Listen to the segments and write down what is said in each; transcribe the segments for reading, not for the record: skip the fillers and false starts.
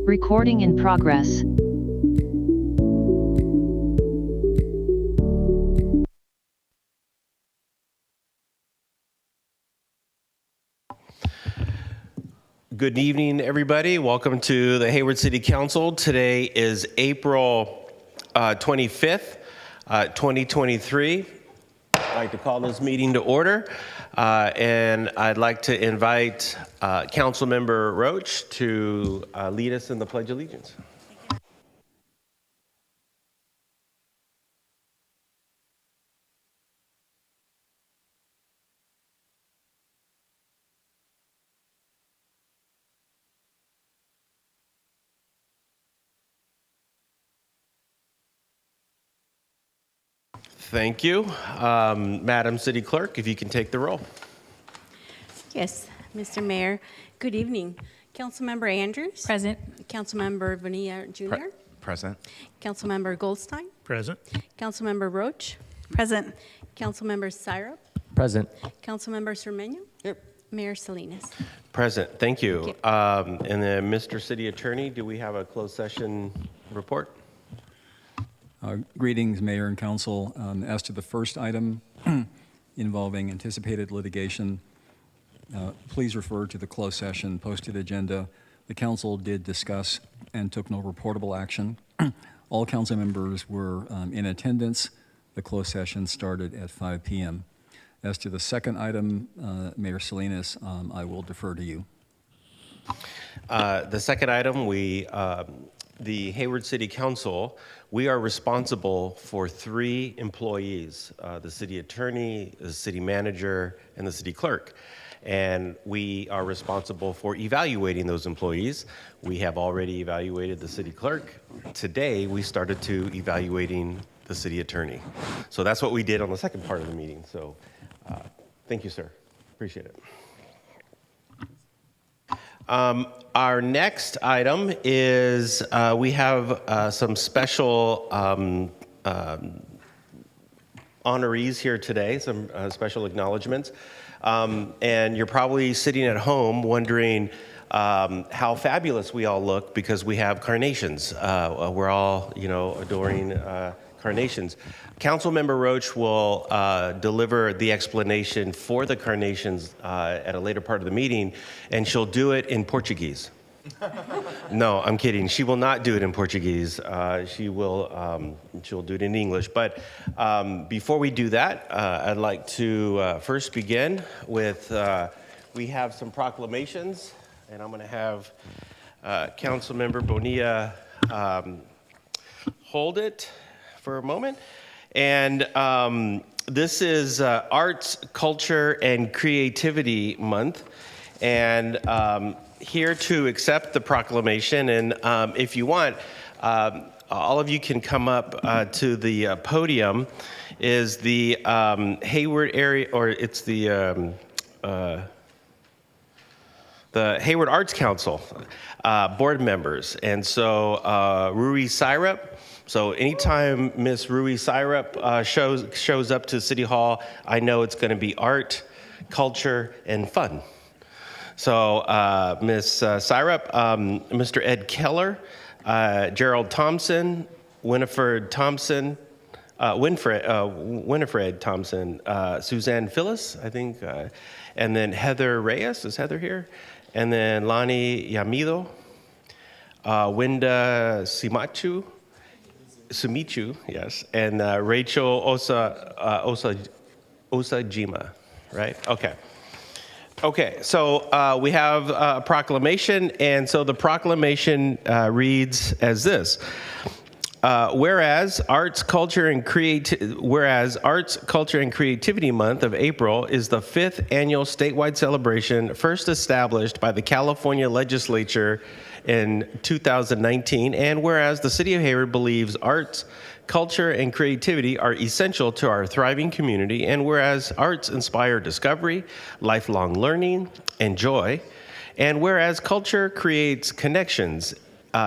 Recording in progress. Good evening, everybody. Welcome to the Hayward City Council. Today is April 25th, 2023. I'd like to call this meeting to order, and I'd like to invite Councilmember Roach to lead us in the Pledge of Allegiance. Thank you. Madam City Clerk, if you can take the roll. Yes, Mr. Mayor. Good evening. Councilmember Andrews. Present. Councilmember Bonilla Jr. Present. Councilmember Goldstein. Present. Councilmember Roach. Present. Councilmember Syrup. Present. Councilmember Cermeño. Yep. Mayor Salinas. Present. Thank you. Thank you. And then, Mr. City Attorney, do we have a closed session report? Greetings, Mayor and Council. As to the first item involving anticipated litigation, please refer to the closed session posted agenda. The Council did discuss and took no reportable action. All Council members were in attendance. The closed session started at 5 p.m. As to the second item, Mayor Salinas, I will defer to you. The second item, the Hayward City Council, we are responsible for 3 employees, the city attorney, the city manager, and the city clerk. And we are responsible for evaluating those employees. We have already evaluated the city clerk. Today, we started to evaluating the city attorney. So that's what we did on the second part of the meeting. So thank you, sir. Appreciate it. Our next item is we have some special honorees here today, some special acknowledgments. And you're probably sitting at home wondering how fabulous we all look because we have carnations. We're all, adoring carnations. Councilmember Roach will deliver the explanation for the carnations at a later part of the meeting, and she'll do it in Portuguese. No, I'm kidding. She will not do it in Portuguese. She'll do it in English. But before we do that, I'd like to first begin with, we have some proclamations, and I'm going to have Councilmember Bonilla hold it for a moment. And this is Arts, Culture, and Creativity Month. And here to accept the proclamation, and if you want, all of you can come up to the podium, is the Hayward area, or it's the Hayward Arts Council board members. And so Rui Syrup, so anytime Miss Rui Syrup shows up to City Hall, I know it's going to be art, culture, and fun. So Ms. Syrup, Mr. Ed Keller, Gerald Thompson, Winifred Thompson, Suzanne Phyllis, I think, and then Heather Reyes. Is Heather here? And then Lani Yamido, Winda Sumichu, yes, and Rachel Osajima, right? Okay, so we have a proclamation, and so the proclamation reads as this. Whereas Arts, Culture, and Creativity Month of April is the 5th annual statewide celebration first established by the California Legislature in 2019, and whereas the City of Hayward believes arts, culture, and creativity are essential to our thriving community, and whereas arts inspire discovery, lifelong learning, and joy, and whereas culture creates connections,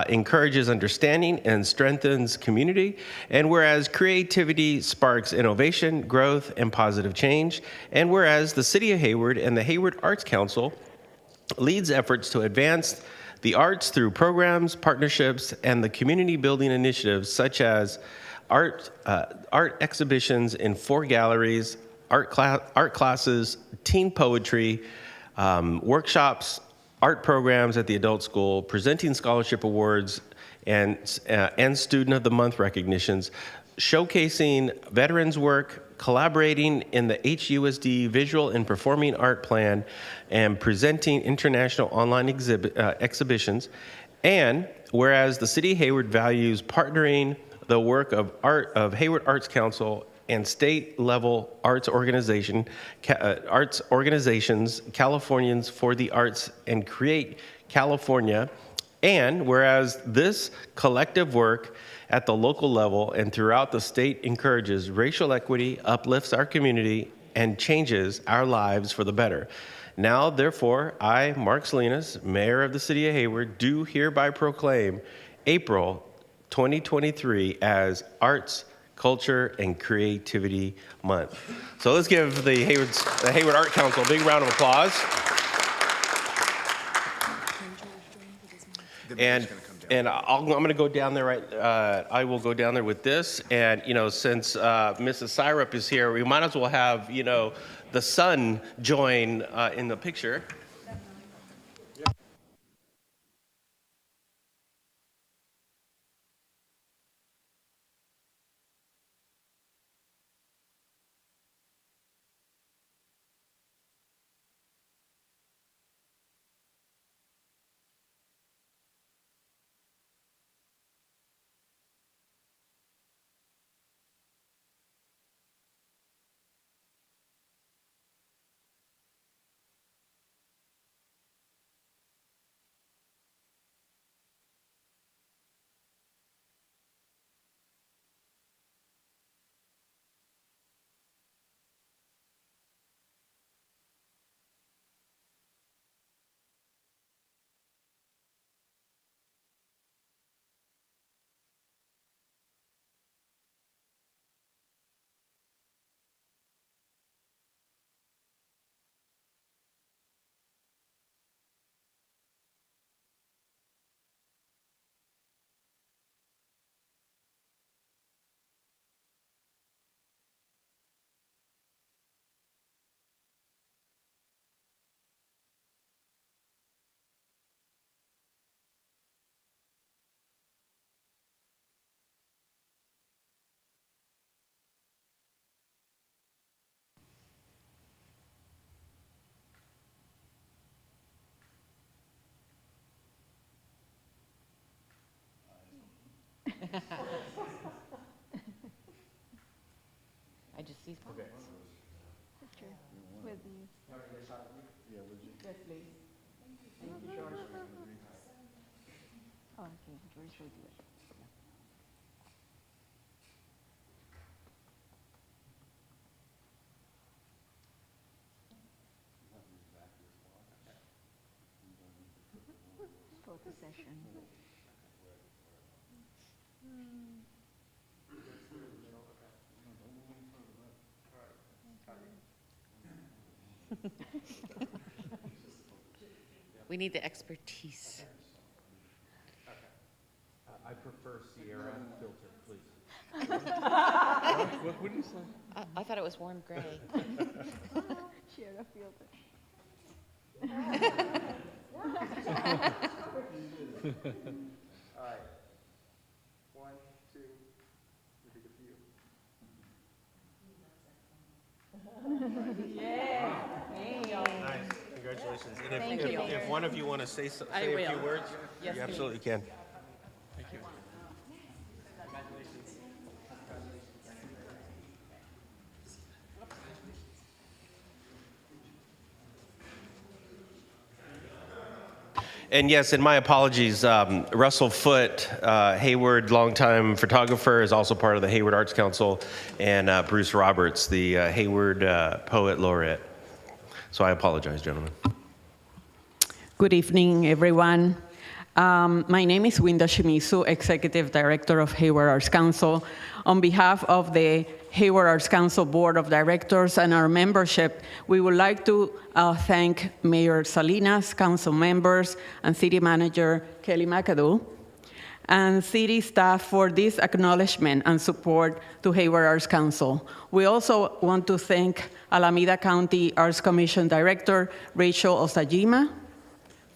encourages understanding, and strengthens community, and whereas creativity sparks innovation, growth, and positive change, and whereas the City of Hayward and the Hayward Arts Council leads efforts to advance the arts through programs, partnerships, and the community building initiatives such as art exhibitions in 4 galleries, art classes, teen poetry, workshops, art programs at the adult school, presenting scholarship awards and Student of the Month recognitions, showcasing veterans work, collaborating in the HUSD Visual and Performing Art Plan, and presenting international online exhibitions. And whereas the City of Hayward values partnering the work of Hayward Arts Council and state-level arts organizations, Californians for the Arts and Create California, and whereas this collective work at the local level and throughout the state encourages racial equity, uplifts our community, and changes our lives for the better. Now, therefore, I, Mark Salinas, Mayor of the City of Hayward, do hereby proclaim April 2023 as Arts, Culture, and Creativity Month. So let's give the Hayward Art Council a big round of applause. And I'm going to go down there I will go down there with this. And, since Mrs. Syrup is here, we might as well have, the sun join in the picture. I just see photos. Picture with you. Yes, please. Thank you, George. Oh, okay, George will do it. Photo session. We need the expertise. I prefer Sierra filter, please. What did you say? I thought it was warm gray. Share a filter. All right. 1, 2, we take a few. Nice, congratulations. And if one of you want to say a few words, Yes, you absolutely can. Thank you. And yes, and my apologies, Russell Foote, Hayward, longtime photographer, is also part of the Hayward Arts Council, and Bruce Roberts, the Hayward Poet Laureate. So I apologize, gentlemen. Good evening, everyone. My name is Winda Shimizu, Executive Director of Hayward Arts Council. On behalf of the Hayward Arts Council Board of Directors and our membership, we would like to thank Mayor Salinas, council members, and City Manager Kelly McAdoo, and city staff for this acknowledgement and support to Hayward Arts Council. We also want to thank Alameda County Arts Commission Director Rachel Osajima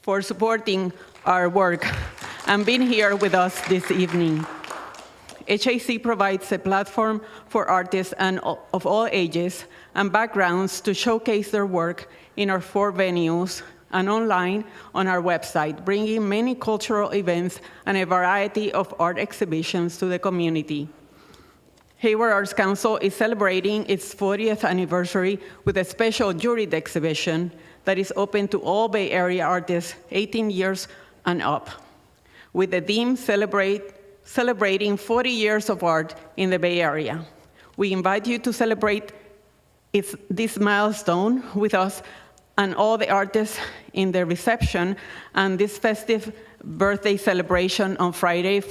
for supporting our work and being here with us this evening. HAC provides a platform for artists of all ages and backgrounds to showcase their work in our 4 venues and online on our website, bringing many cultural events and a variety of art exhibitions to the community. Hayward Arts Council is celebrating its 40th anniversary with a special juried exhibition that is open to all Bay Area artists 18 years and up, with the theme celebrating 40 years of art in the Bay Area. We invite you to celebrate this milestone with us and all the artists in the reception and this festive birthday celebration on Friday,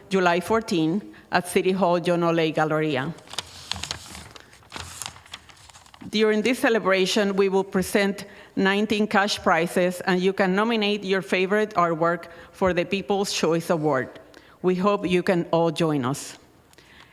July 14 at City Hall John Olay Galleria. During this celebration, we will present 19 cash prizes, and you can nominate your favorite artwork for the People's Choice Award. We hope you can all join us.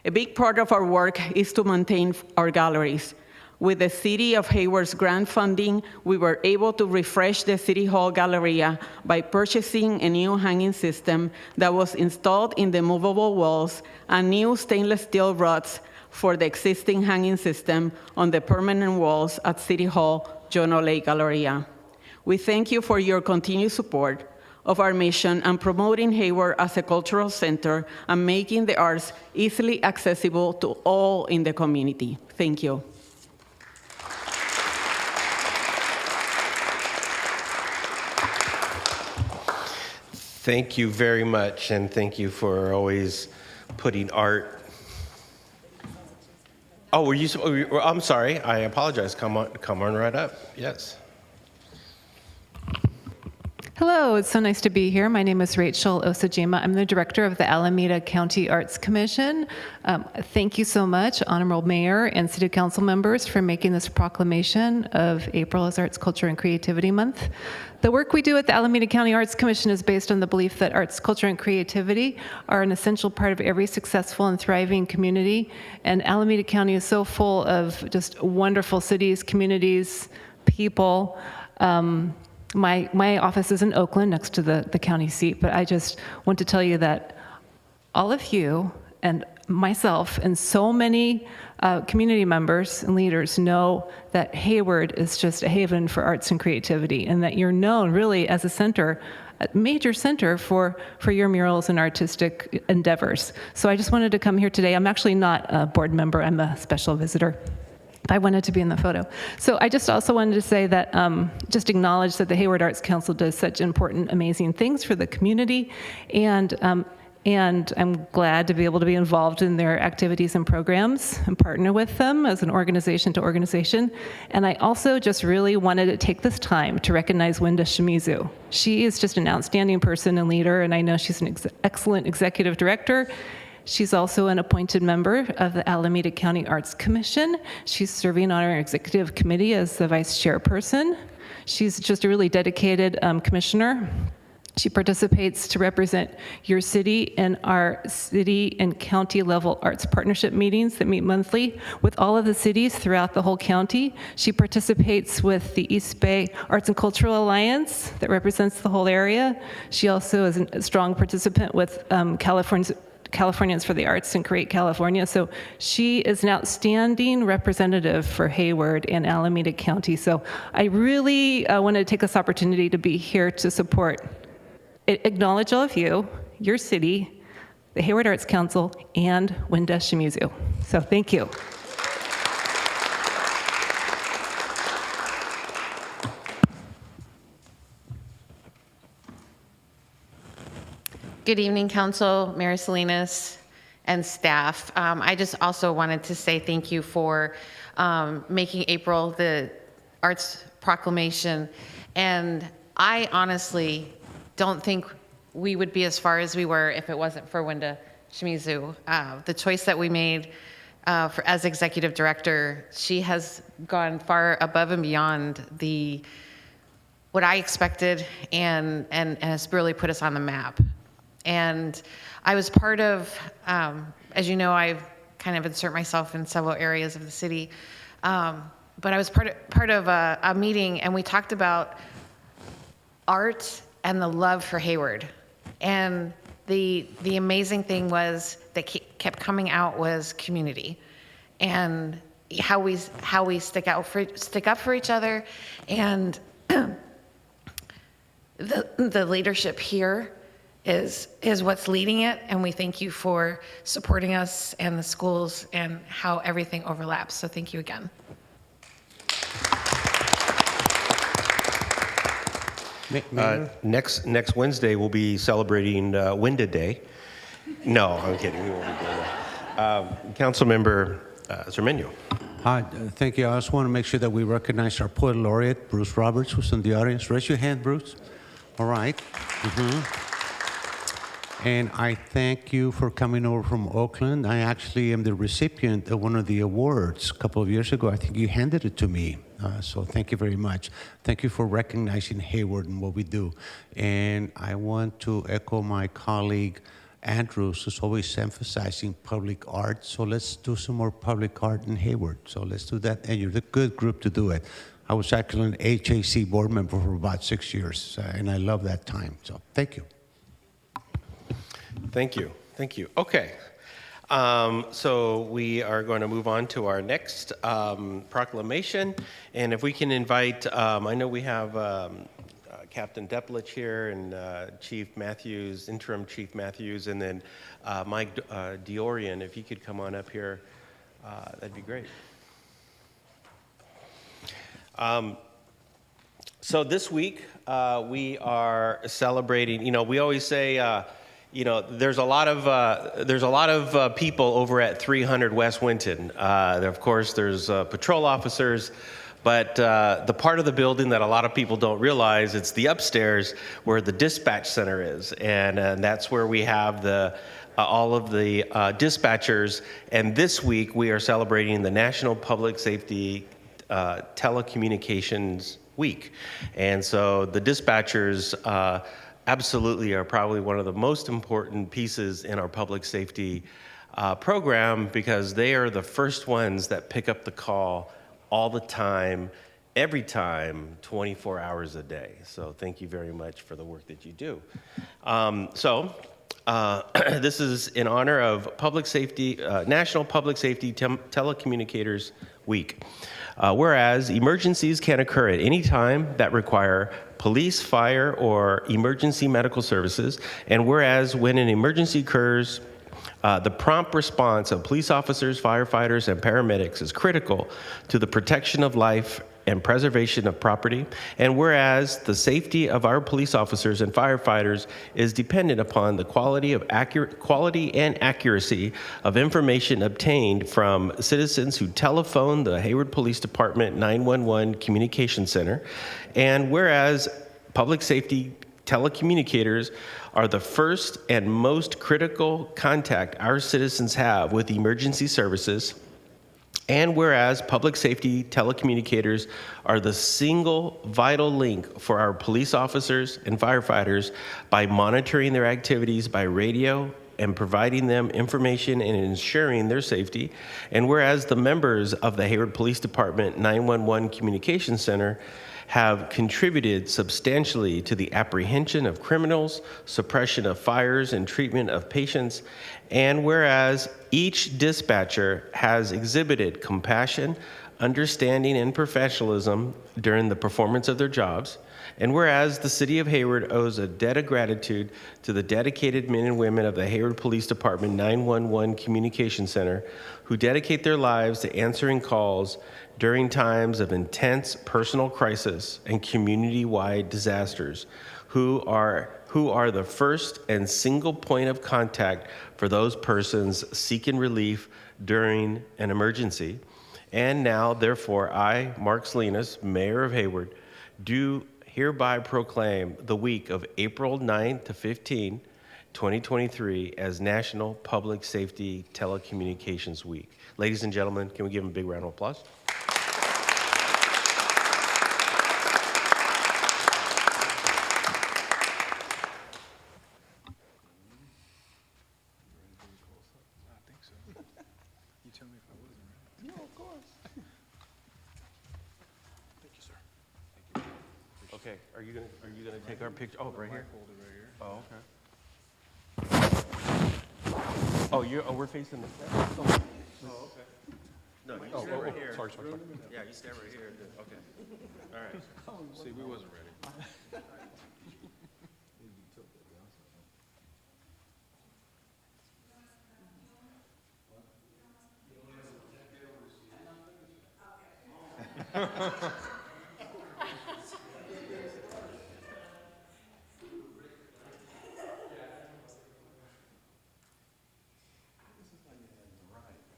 A big part of our work is to maintain our galleries. With the City of Hayward's grant funding, we were able to refresh the City Hall Galleria by purchasing a new hanging system that was installed in the movable walls and new stainless steel rods for the existing hanging system on the permanent walls at City Hall John Olay Galleria. We thank you for your continued support of our mission and promoting Hayward as a cultural center and making the arts easily accessible to all in the community. Thank you. Thank you very much, and thank you for always putting art. Oh, I'm sorry. I apologize. Come on right up. Yes. Hello, it's so nice to be here. My name is Rachel Osajima. I'm the director of the Alameda County Arts Commission. Thank you so much, Honorable Mayor and City Council members, for making this proclamation of April as Arts, Culture, and Creativity Month. The work we do at the Alameda County Arts Commission is based on the belief that arts, culture, and creativity are an essential part of every successful and thriving community. And Alameda County is so full of just wonderful cities, communities, people. My office is in Oakland, next to the county seat, but I just want to tell you that all of you and myself and so many community members and leaders know that Hayward is just a haven for arts and creativity, and that you're known really as a center, a major center for your murals and artistic endeavors. So I just wanted to come here today. I'm actually not a board member, I'm a special visitor. I wanted to be in the photo. So I just also wanted to say that, just acknowledge that the Hayward Arts Council does such important, amazing things for the community, and I'm glad to be able to be involved in their activities and programs and partner with them as an organization to organization. And I also just really wanted to take this time to recognize Winda Shimizu. She is just an outstanding person and leader, and I know she's an excellent executive director. She's also an appointed member of the Alameda County Arts Commission. She's serving on our executive committee as the vice chairperson. She's just a really dedicated commissioner. She participates to represent your city in our city and county level arts partnership meetings that meet monthly with all of the cities throughout the whole county. She participates with the East Bay Arts and Cultural Alliance that represents the whole area. She also is a strong participant with Californians for the Arts and Create California. So she is an outstanding representative for Hayward and Alameda County. So I really wanted to take this opportunity to be here to support, acknowledge all of you, your city, the Hayward Arts Council, and Winda Shimizu. So thank you. Good evening, Council, Mayor Salinas, and staff. I just also wanted to say thank you for making April the Arts Proclamation. And I honestly don't think we would be as far as we were if it wasn't for Wenda Shimizu. The choice that we made as executive director, she has gone far above and beyond what I expected and has really put us on the map. And I was part of, as you know, I've kind of insert myself in several areas of the city, but I was part of a meeting, and we talked about art and the love for Hayward. And the amazing thing was that kept coming out was community, and how we stick up for each other, and the leadership here is what's leading it, and we thank you for supporting us and the schools and how everything overlaps. So thank you again. Next Wednesday, we'll be celebrating Wenda Day. No, I'm kidding. We won't be doing that. Councilmember Zermeño. Hi, thank you. I just want to make sure that we recognize our poet laureate, Bruce Roberts, who's in the audience. Raise your hand, Bruce. All right. And I thank you for coming over from Oakland. I actually am the recipient of one of the awards a couple of years ago. I think you handed it to me. So thank you very much. Thank you for recognizing Hayward and what we do. And I want to echo my colleague, Andrews, who's always emphasizing public art. So let's do some more public art in Hayward. So let's do that. And you're the good group to do it. I was actually an HAC board member for about 6 years, and I love that time. So thank you. Thank you. Thank you. Okay. So we are going to move on to our next proclamation. And if we can invite, I know we have Captain Deplich here and Chief Matthews, Interim Chief Matthews, and then Mike Diorian. If he could come on up here, that'd be great. So this week we are celebrating. You know, we always say, you know, there's a lot of people over at 300 West Winton. Of course, there's patrol officers, but the part of the building that a lot of people don't realize, it's the upstairs where the dispatch center is, and that's where we have all of the dispatchers. And this week we are celebrating the National Public Safety Telecommunications Week, and so the dispatchers absolutely are probably one of the most important pieces in our public safety program, because they are the first ones that pick up the call all the time, every time, 24 hours a day. So thank you very much for the work that you do. This is in honor of Public Safety, National Public Safety Telecommunicators Week. Whereas emergencies can occur at any time that require police, fire, or emergency medical services, and whereas when an emergency occurs, the prompt response of police officers, firefighters, and paramedics is critical to the protection of life and preservation of property, and whereas the safety of our police officers and firefighters is dependent upon the quality and accuracy of information obtained from citizens who telephone the Hayward Police Department 911 Communication Center, and whereas public safety telecommunicators are the first and most critical contact our citizens have with emergency services, and whereas public safety telecommunicators are the single vital link for our police officers and firefighters by monitoring their activities by radio and providing them information and ensuring their safety, and whereas the members of the Hayward Police Department 911 Communication Center have contributed substantially to the apprehension of criminals, suppression of fires, and treatment of patients, and whereas each dispatcher has exhibited compassion, understanding, and professionalism during the performance of their jobs, and whereas the City of Hayward owes a debt of gratitude to the dedicated men and women of the Hayward Police Department 911 Communication Center who dedicate their lives to answering calls during times of intense personal crisis and community-wide disasters, who are the first and single point of contact for those persons seeking relief during an emergency. And now, therefore, I, Mark Salinas, Mayor of Hayward, do hereby proclaim the week of April 9 to 15, 2023 as National Public Safety Telecommunications Week. Ladies and gentlemen, can we give them a big round of applause? Okay, are you gonna take our picture? Oh, right here? Oh, okay. We're facing the stairs? Oh, okay. No, you stand right here. Sorry. Yeah, you stand right here. Okay. All right. See, we wasn't ready.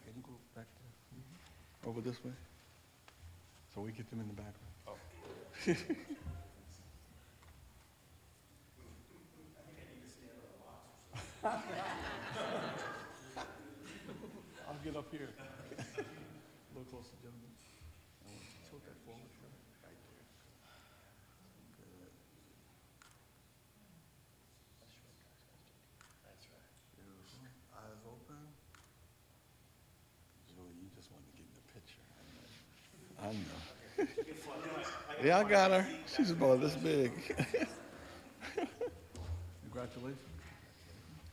Can you go back there? Over this way? So we get them in the back. Oh. I'll get up here. A little closer, gentlemen. Tilt that forward, sir. Right there. Good. That's right. Beautiful. Eyes open. Julie, you just wanted to get in the picture. I know. Yeah, I got her. She's about this big. Congratulations.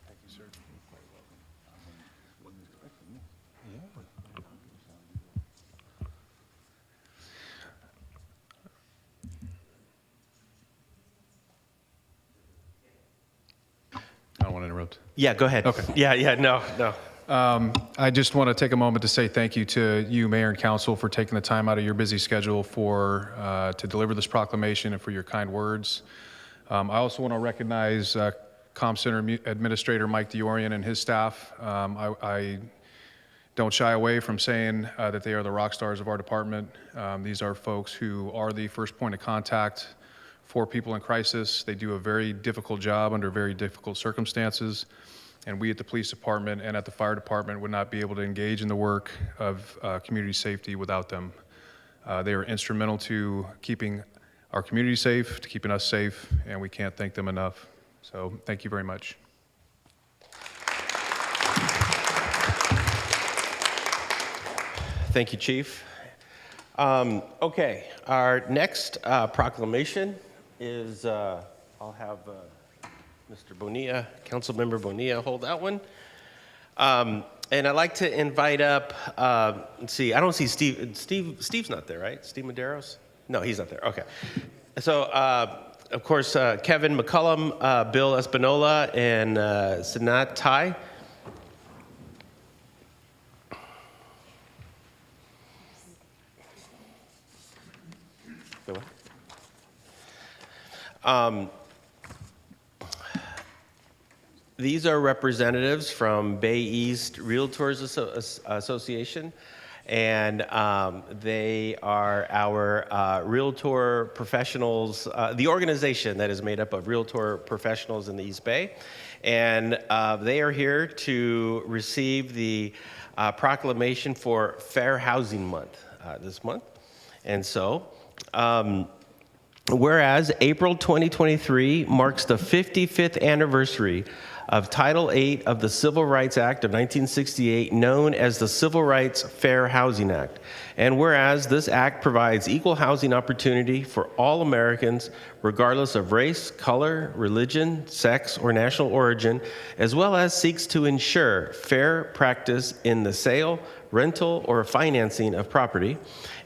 Thank you, sir. Wasn't expecting this. I don't want to interrupt. Yeah, go ahead. Okay. Yeah, no. I just want to take a moment to say thank you to you, Mayor and Council, for taking the time out of your busy schedule to deliver this proclamation and for your kind words. I also want to recognize Comm Center Administrator Mike Diorian and his staff. I don't shy away from saying that they are the rock stars of our department. These are folks who are the first point of contact for people in crisis. They do a very difficult job under very difficult circumstances. And we at the police department and at the fire department would not be able to engage in the work of community safety without them. They are instrumental to keeping our community safe, to keeping us safe, and we can't thank them enough. So thank you very much. Thank you, Chief. Okay, our next proclamation is, I'll have Mr. Bonilla, Councilmember Bonilla, hold that one. And I'd like to invite up, let's see, I don't see Steve. Steve's not there, right? Steve Medeiros? No, he's not there. Okay. So, of course, Kevin McCullum, Bill Espinola, and Sanat Tai. Go ahead. These are representatives from Bay East Realtors Association, and they are our realtor professionals, the organization that is made up of realtor professionals in the East Bay. And they are here to receive the proclamation for Fair Housing Month this month. And so, whereas April 2023 marks the 55th anniversary of Title VIII of the Civil Rights Act of 1968, known as the Civil Rights Fair Housing Act. And whereas this act provides equal housing opportunity for all Americans, regardless of race, color, religion, sex, or national origin, as well as seeks to ensure fair practice in the sale, rental, or financing of property.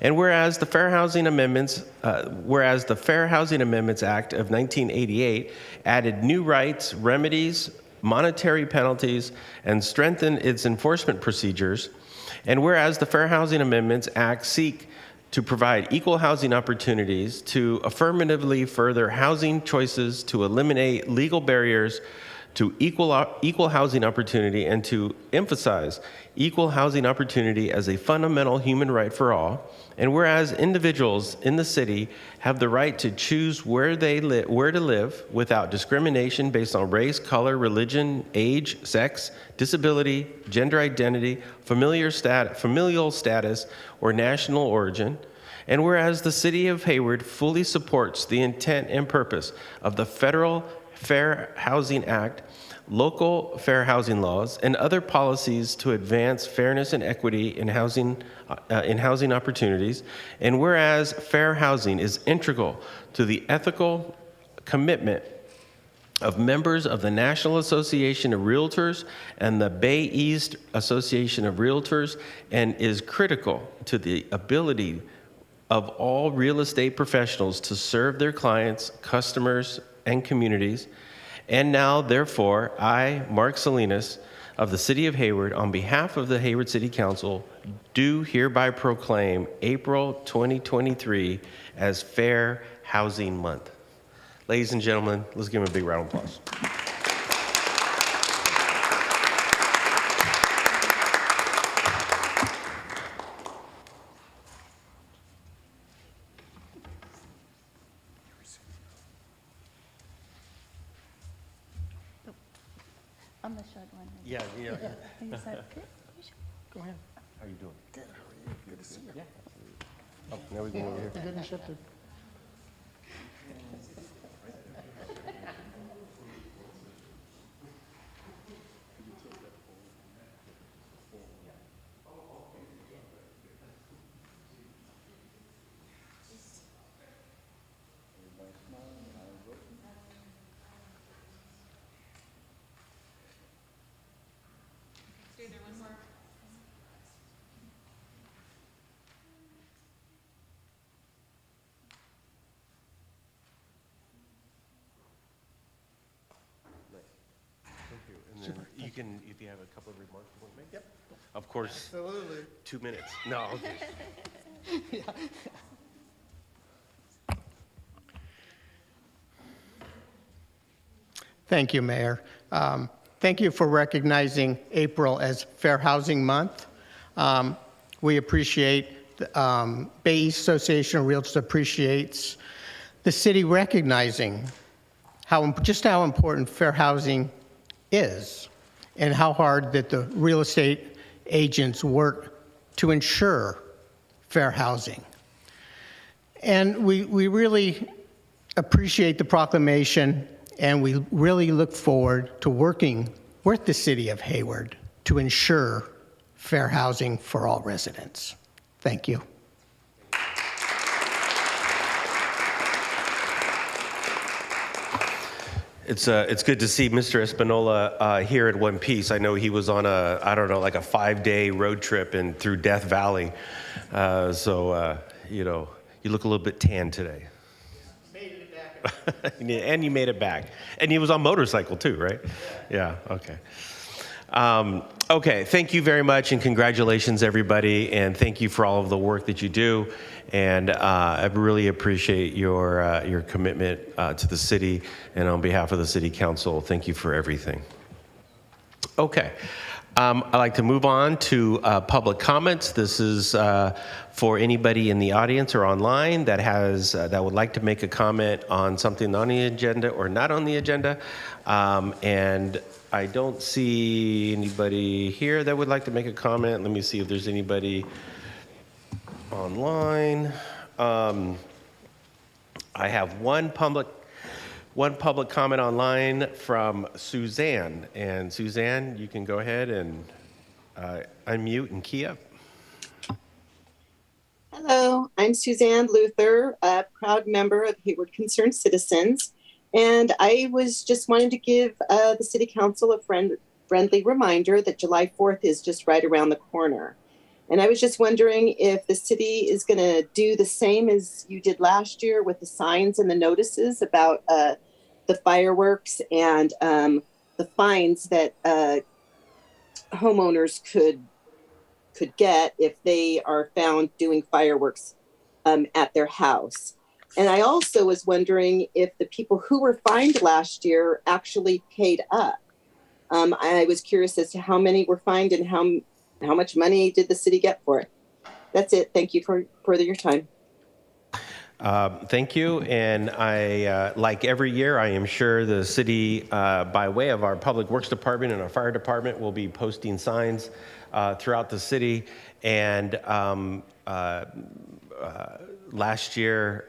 And whereas the Fair Housing Amendments, Act of 1988 added new rights, remedies, monetary penalties, and strengthened its enforcement procedures. And whereas the Fair Housing Amendments Act seek to provide equal housing opportunities, to affirmatively further housing choices, to eliminate legal barriers to equal housing opportunity and to emphasize equal housing opportunity as a fundamental human right for all. And whereas individuals in the city have the right to choose where to live without discrimination based on race, color, religion, age, sex, disability, gender identity, familial status, or national origin. And whereas the City of Hayward fully supports the intent and purpose of the Federal Fair Housing Act, local fair housing laws, and other policies to advance fairness and equity in housing opportunities. And whereas fair housing is integral to the ethical commitment of members of the National Association of Realtors and the Bay East Association of Realtors, and is critical to the ability of all real estate professionals to serve their clients, customers, and communities. And now, therefore, I, Mark Salinas, of the City of Hayward, on behalf of the Hayward City Council, do hereby proclaim April 2023 as Fair Housing Month. Ladies and gentlemen, let's give them a big round of applause. I'm the short one. Yeah. Is that good? Go ahead. How you doing? Good. How are you? Good to see you. Yeah. Oh, now we go over here. Good and shifted. And then you can, if you have a couple of remarks you want to make. Yep. Of course. Absolutely. 2 minutes. No. Okay. Thank you, Mayor. Thank you for recognizing April as Fair Housing Month. We appreciate, Bay East Association of Realtors appreciates the city recognizing just how important fair housing is and how hard that the real estate agents work to ensure fair housing. And we really appreciate the proclamation, and we really look forward to working with the City of Hayward to ensure fair housing for all residents. Thank you. It's good to see Mr. Espinola here in one piece. I know he was on a 5-day road trip through Death Valley. You look a little bit tan today. Made it back. And you made it back. And he was on motorcycle too, right? Yeah, okay. Okay, thank you very much, and congratulations, everybody, and thank you for all of the work that you do. And I really appreciate your commitment to the city, and on behalf of the City Council, thank you for everything. Okay, I'd like to move on to public comments. This is for anybody in the audience or online that would like to make a comment on something on the agenda or not on the agenda. And I don't see anybody here that would like to make a comment. Let me see if there's anybody online. I have one public comment online from Suzanne. And Suzanne, you can go ahead and unmute and key up. Hello, I'm Suzanne Luther, a proud member of Hayward Concerned Citizens. And I was just wanting to give the City Council a friendly reminder that July 4th is just right around the corner. And I was just wondering if the city is going to do the same as you did last year with the signs and the notices about the fireworks and the fines that homeowners could get if they are found doing fireworks at their house. And I also was wondering if the people who were fined last year actually paid up. I was curious as to how many were fined and how much money did the city get for it. That's it. Thank you for your time. Thank you. And I, like every year, I am sure the city, by way of our Public Works Department and our Fire Department, will be posting signs throughout the city. And last year,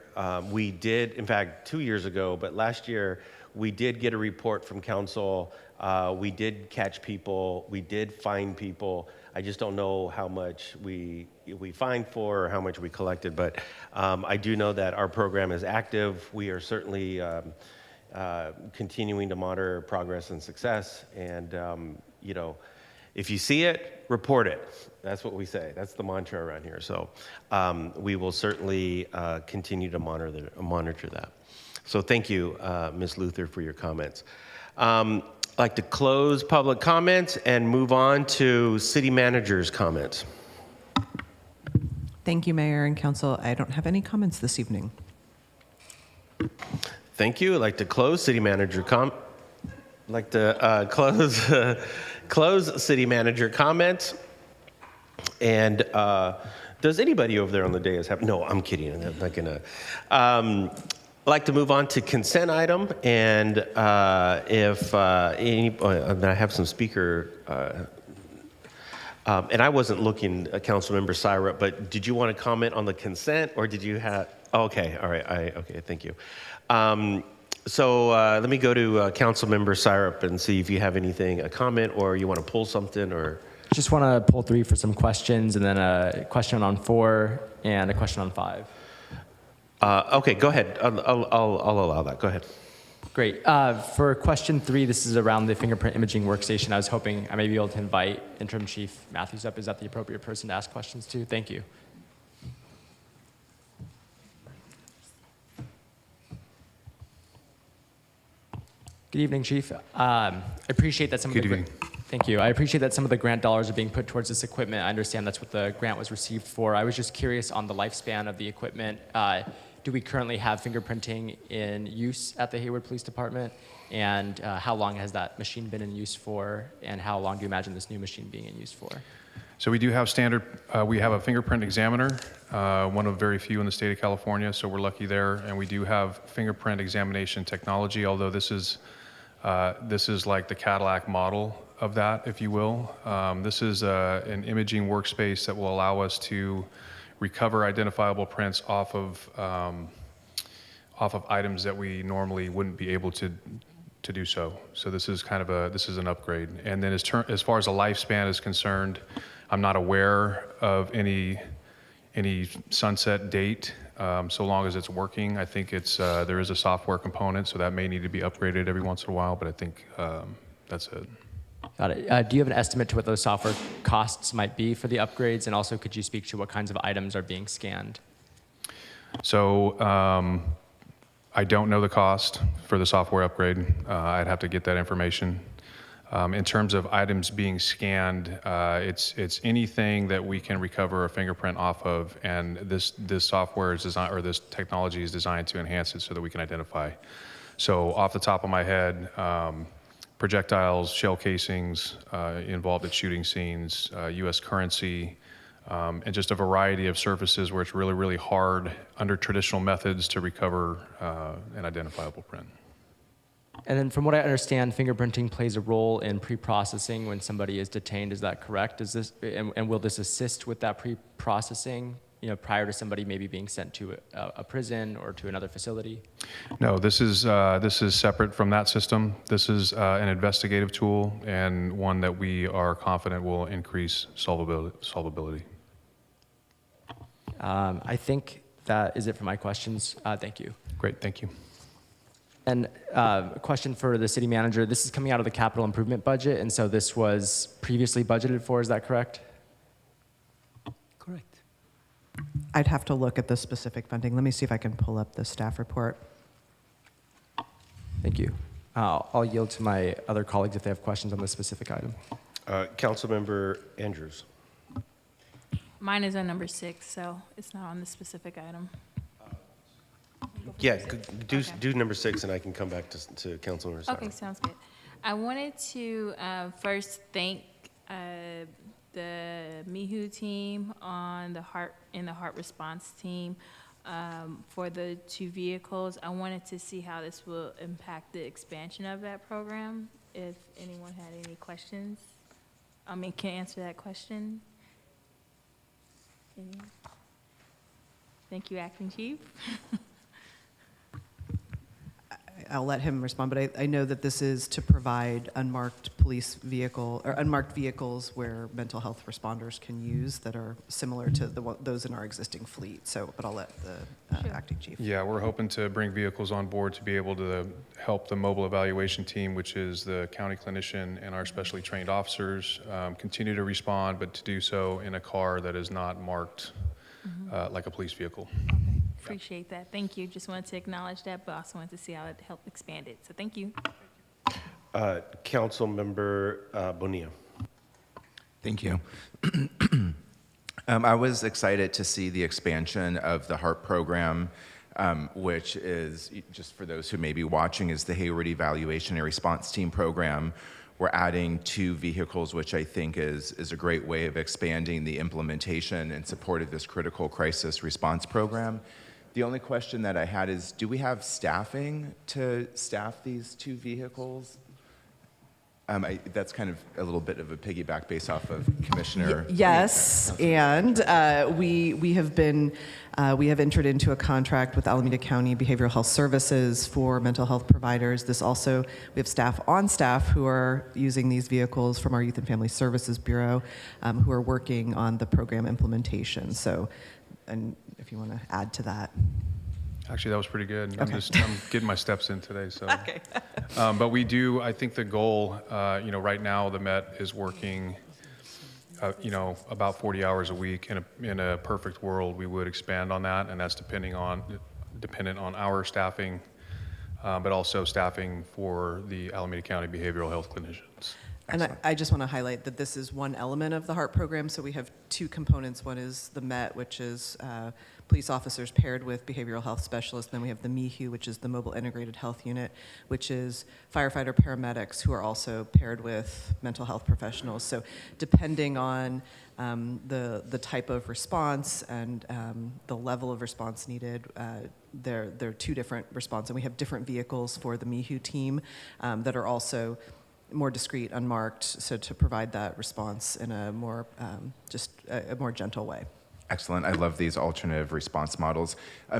we did, in fact, 2 years ago, but last year, we did get a report from council. We did catch people. We did fine people. I just don't know how much we fined for or how much we collected, but I do know that our program is active. We are certainly continuing to monitor progress and success. And, you know, if you see it, report it. That's what we say. That's the mantra around here. So we will certainly continue to monitor that. So thank you, Ms. Luther, for your comments. I'd like to close public comments and move on to city manager's comments. Thank you, Mayor and Council. I don't have any comments this evening. Thank you. I'd like to close city manager close city manager comments. And does anybody over there on the dais have? No, I'm kidding. I'm not gonna. I'd like to move on to consent item, and if any, I have some speaker, and I wasn't looking at Councilmember Syrup, but did you want to comment on the consent, or did you have? Oh, okay, all right, okay, thank you. So let me go to Councilmember Syrup and see if you have anything, a comment, or you want to pull something, or. Just want to pull 3 for some questions, and then a question on 4 and a question on 5. Okay, go ahead. I'll allow that. Go ahead. Great. For question 3, this is around the fingerprint imaging workstation. I was hoping I may be able to invite Interim Chief Matthews up. Is that the appropriate person to ask questions to? Thank you. Good evening, Chief. I appreciate that some of the Thank you. I appreciate that some of the grant dollars are being put towards this equipment. I understand that's what the grant was received for. I was just curious on the lifespan of the equipment. Do we currently have fingerprinting in use at the Hayward Police Department? And how long has that machine been in use for? And how long do you imagine this new machine being in use for? So we do have we have a fingerprint examiner, one of very few in the state of California, so we're lucky there. And we do have fingerprint examination technology, although this is like the Cadillac model of that, if you will. This is an imaging workspace that will allow us to recover identifiable prints off of items that we normally wouldn't be able to do so. So this is kind of an upgrade. And then as far as the lifespan is concerned, I'm not aware of any sunset date. So long as it's working, I think there is a software component, so that may need to be upgraded every once in a while, but I think that's it. Got it. Do you have an estimate to what those software costs might be for the upgrades? And also, could you speak to what kinds of items are being scanned? So I don't know the cost for the software upgrade. I'd have to get that information. In terms of items being scanned, it's anything that we can recover a fingerprint off of, and this software is designed, or this technology is designed to enhance it so that we can identify. So off the top of my head, projectiles, shell casings involved at shooting scenes, U.S. currency, and just a variety of surfaces where it's really, really hard under traditional methods to recover an identifiable print. And then from what I understand, fingerprinting plays a role in pre-processing when somebody is detained. Is that correct? Is this, and will this assist with that pre-processing, prior to somebody maybe being sent to a prison or to another facility? No, this is separate from that system. This is an investigative tool and one that we are confident will increase solvability. I think that is it for my questions. Thank you. Great, thank you. And a question for the city manager. This is coming out of the capital improvement budget, and so this was previously budgeted for, is that correct? Correct. I'd have to look at the specific funding. Let me see if I can pull up the staff report. Thank you. I'll yield to my other colleagues if they have questions on this specific item. Councilmember Andrews. Mine is on number 6, so it's not on the specific item. Yeah, do number 6, and I can come back to Councilmember Syrup. Okay, sounds good. I wanted to first thank the MIHU team on the heart response team for the 2 vehicles. I wanted to see how this will impact the expansion of that program. If anyone had any questions, can answer that question. Anyone? Thank you, Acting Chief. I'll let him respond, but I know that this is to provide unmarked police vehicle, or unmarked vehicles where mental health responders can use that are similar to those in our existing fleet. So, but I'll let the acting chief. Yeah, we're hoping to bring vehicles on board to be able to help the mobile evaluation team, which is the county clinician and our specially trained officers, continue to respond, but to do so in a car that is not marked like a police vehicle. Okay, appreciate that. Thank you. Just wanted to acknowledge that, but also wanted to see how it helped expand it. So thank you. Council Member Bonilla. Thank you. I was excited to see the expansion of the HARP program, which is, just for those who may be watching, is the Hayward Evaluation and Response Team program. We're adding 2 vehicles, which I think is a great way of expanding the implementation and support of this critical crisis response program. The only question that I had is, do we have staffing to staff these 2 vehicles? That's kind of a little bit of a piggyback based off of Commissioner. Yes, and we have entered into a contract with Alameda County Behavioral Health Services for mental health providers. This also, we have staff on staff who are using these vehicles from our Youth and Family Services Bureau, who are working on the program implementation. So, and if you want to add to that. Actually, that was pretty good. Okay. I'm getting my steps in today. So, Okay. but we do. I think the goal, right now the Met is working, about 40 hours a week. In a perfect world, we would expand on that, and that's dependent on our staffing, but also staffing for the Alameda County behavioral health clinicians. And I just want to highlight that this is one element of the HARP program. So we have 2 components. One is the MET, which is police officers paired with behavioral health specialists. Then we have the MIHU, which is the Mobile Integrated Health Unit, which is firefighter paramedics who are also paired with mental health professionals. So depending on the type of response and the level of response needed, there are 2 different responses. And we have different vehicles for the MIHU team that are also more discreet, unmarked, so to provide that response in a more, a more gentle way. Excellent. I love these alternative response models.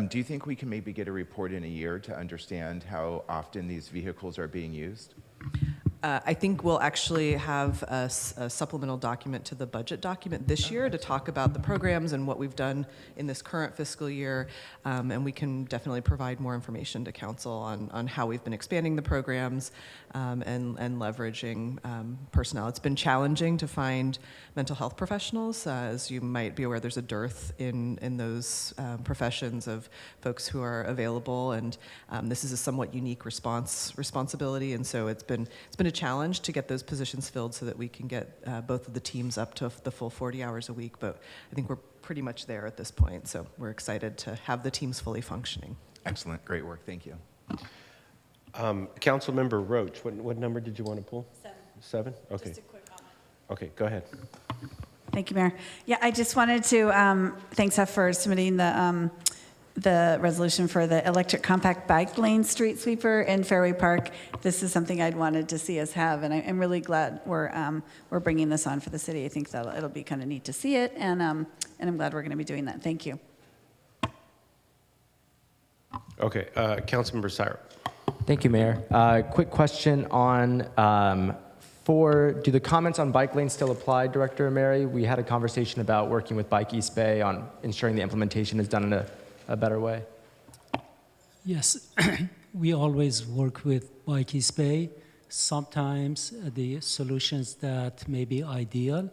Do you think we can maybe get a report in a year to understand how often these vehicles are being used? I think we'll actually have a supplemental document to the budget document this year to talk about the programs and what we've done in this current fiscal year. And we can definitely provide more information to council on how we've been expanding the programs and leveraging personnel. It's been challenging to find mental health professionals. As you might be aware, there's a dearth in those professions of folks who are available. And this is a somewhat unique responsibility. And so it's been a challenge to get those positions filled so that we can get both of the teams up to the full 40 hours a week, but I think we're pretty much there at this point, so we're excited to have the teams fully functioning. Excellent, great work, thank you. Councilmember Roach, what number did you want to pull? 7. Okay. Just a quick comment. Okay, go ahead. Thank you, Mayor. Yeah, I just wanted to thank Seth for submitting the resolution for the electric compact bike lane street sweeper in Fairway Park. This is something I'd wanted to see us have, and I'm really glad we're bringing this on for the city. I think that it'll be kind of neat to see it, and I'm glad we're going to be doing that. Thank you. Okay, Councilmember Syrup. Thank you, Mayor. Quick question on, do the comments on bike lanes still apply, Director Mary? We had a conversation about working with Bike East Bay on ensuring the implementation is done in a better way. Yes, we always work with Bike East Bay. Sometimes the solutions that may be ideal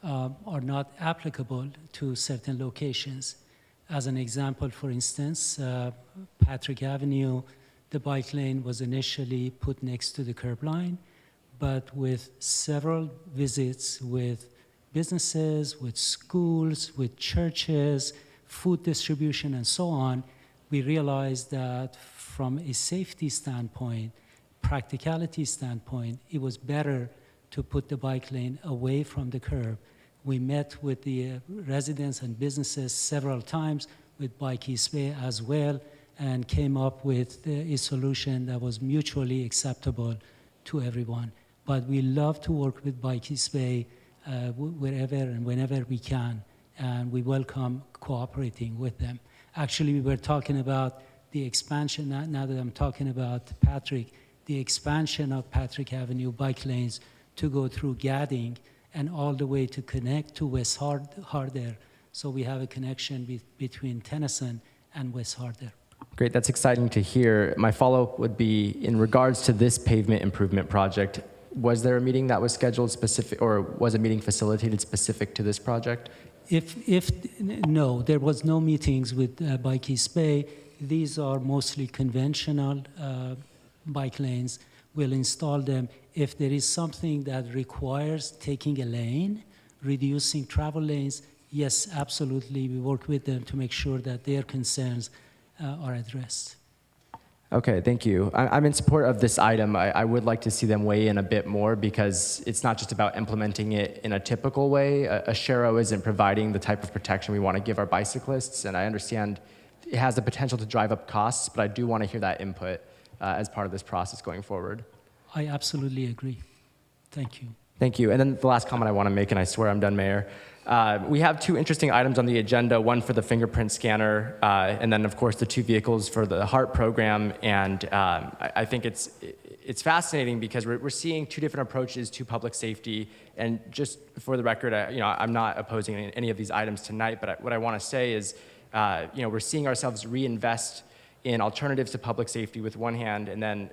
are not applicable to certain locations. As an example, for instance, Patrick Avenue, the bike lane was initially put next to the curb line, but with several visits with businesses, with schools, with churches, food distribution, and so on, we realized that from a safety standpoint, practicality standpoint, it was better to put the bike lane away from the curb. We met with the residents and businesses several times, with Bike East Bay as well, and came up with a solution that was mutually acceptable to everyone. But we love to work with Bike East Bay wherever and whenever we can, and we welcome cooperating with them. Actually, we were talking about the expansion, now that I'm talking about Patrick, the expansion of Patrick Avenue bike lanes to go through Gadding and all the way to connect to West Harder. So we have a connection between Tennyson and West Harder. Great, that's exciting to hear. My follow-up would be in regards to this pavement improvement project. Was there a meeting that was scheduled specific, or was a meeting facilitated specific to this project? No, there was no meetings with Bike East Bay. These are mostly conventional bike lanes. We'll install them. If there is something that requires taking a lane, reducing travel lanes, yes, absolutely. We work with them to make sure that their concerns are addressed. Okay, thank you. I'm in support of this item. I would like to see them weigh in a bit more, because it's not just about implementing it in a typical way. A Shero isn't providing the type of protection we want to give our bicyclists, and I understand it has the potential to drive up costs, but I do want to hear that input as part of this process going forward. I absolutely agree. Thank you. Thank you. And then the last comment I want to make, and I swear I'm done, Mayor. We have two interesting items on the agenda, one for the fingerprint scanner, and then, of course, the two vehicles for the HART program. And I think it's fascinating because we're seeing two different approaches to public safety. And just for the record, I'm not opposing any of these items tonight, but what I want to say is, we're seeing ourselves reinvest in alternatives to public safety with one hand, and then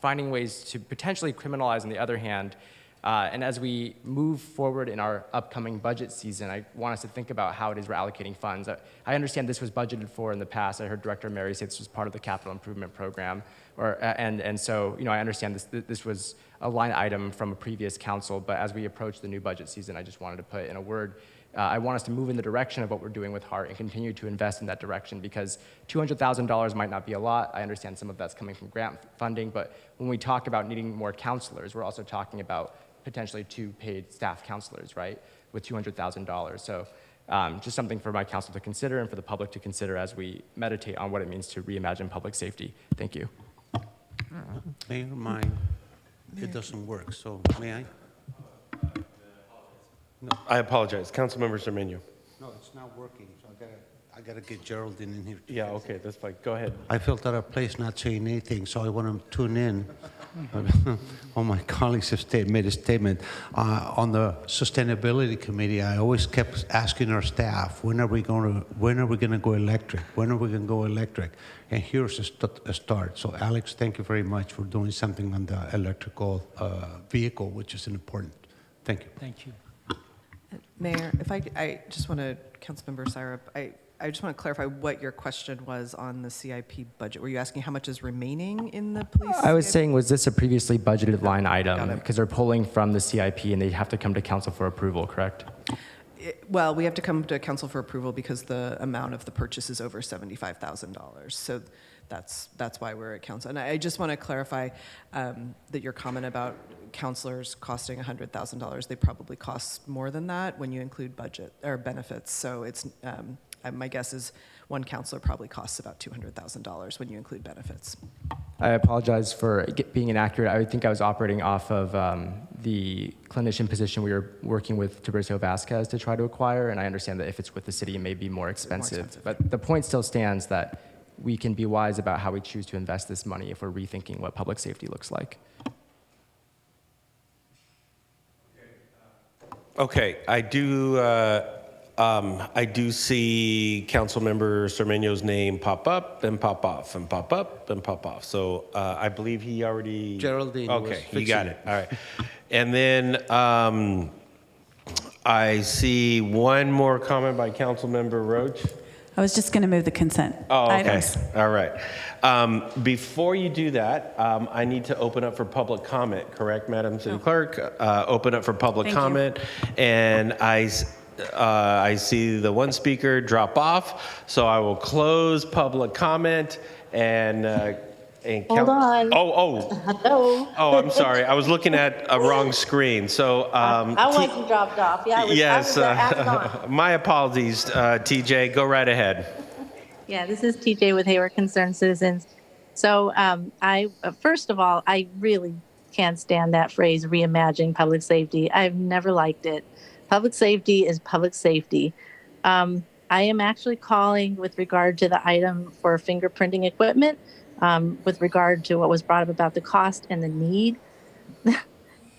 finding ways to potentially criminalize on the other hand. And as we move forward in our upcoming budget season, I want us to think about how it is we're allocating funds. I understand this was budgeted for in the past. I heard Director Mary say this was part of the capital improvement program. So I understand this was a line item from a previous council, but as we approach the new budget season, I just wanted to put in a word. I want us to move in the direction of what we're doing with HART and continue to invest in that direction, because $200,000 might not be a lot. I understand some of that's coming from grant funding, but when we talk about needing more counselors, we're also talking about potentially 2 paid staff counselors, right, with $200,000. So just something for my council to consider and for the public to consider as we meditate on what it means to reimagine public safety. Thank you. Mayor, it doesn't work, so may I? No. I apologize. Councilmember Cermeño. No, it's not working, so I gotta get Geraldine in here. Yeah, okay, that's fine. Go ahead. I felt out of place not saying anything, so I want to tune in. All my colleagues have made a statement. On the Sustainability Committee, I always kept asking our staff, when are we going to go electric? When are we going to go electric? And here's a start. So Alex, thank you very much for doing something on the electrical vehicle, which is important. Thank you. Thank you. Mayor, if I just want to, Councilmember Syrup, I just want to clarify what your question was on the CIP budget. Were you asking how much is remaining in the police? I was CIP? saying, was this a previously budgeted line item? Because they're pulling from the CIP and they have to come to council for approval, correct? Well, we have to come to council for approval because the amount of the purchase is over $75,000. So that's why we're at council. And I just want to clarify that your comment about counselors costing $100,000, they probably cost more than that when you include budget or benefits. So it's my guess is one counselor probably costs about $200,000 when you include benefits. I apologize for being inaccurate. I think I was operating off of the clinician position we were working with Tiburcio Vasquez to try to acquire, and I understand that if it's with the city, it may be more expensive. But the point still stands that we can be wise about how we choose to invest this money if we're rethinking what public safety looks like. Okay, I do see Councilmember Cermeño's name pop up, then pop off, and pop up, then pop off. So I believe he already... Geraldine was Okay, he fixing got it. All right. And then I see one more comment by Councilmember Roach. I was just going to move the consent items. All right. Before you do that, I need to open up for public comment, correct, Madam City Clerk? Open up for public comment. And I see the one speaker drop off, so I will close public comment and And Hold on. Hello. Oh, I'm sorry. I was looking at a wrong screen. So, I wasn't dropped off. Yeah, I was yes, there. Add on. my apologies, TJ. Go right ahead. Yeah, this is TJ with Hayward Concerned Citizens. So, first of all, I really can't stand that phrase, reimagining public safety. I've never liked it. Public safety is public safety. I am actually calling with regard to the item for fingerprinting equipment, with regard to what was brought up about the cost and the need.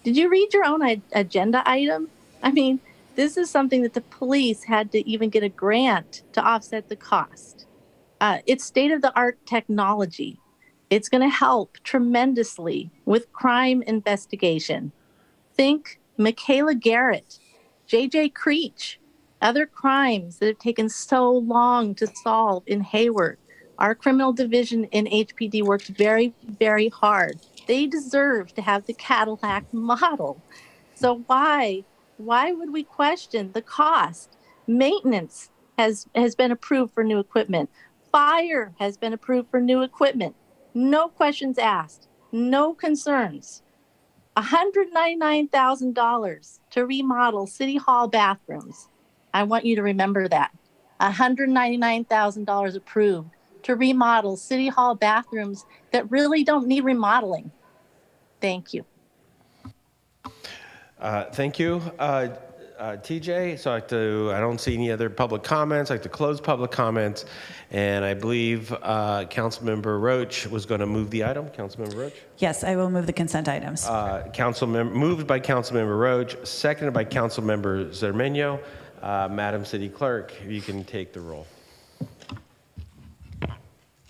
Did you read your own agenda item? I mean, this is something that the police had to even get a grant to offset the cost. It's state-of-the-art technology. It's going to help tremendously with crime investigation. Think Michaela Garrett, J.J. Creech, other crimes that have taken so long to solve in Hayward. Our criminal division in HPD works very, very hard. They deserve to have the Cadillac model. So why would we question the cost? Maintenance has been approved for new equipment. Fire has been approved for new equipment. No questions asked, no concerns. $199,000 to remodel City Hall bathrooms. I want you to remember that. $199,000 approved to remodel City Hall bathrooms that really don't need remodeling. Thank you. Thank you, TJ. So I don't see any other public comments. I like to close public comments. And I believe Councilmember Roach was going to move the item. Councilmember Roach? Yes, I will move the consent items. Moved by Councilmember Roach, seconded by Councilmember Zermeño. Madam City Clerk, if you can take the roll.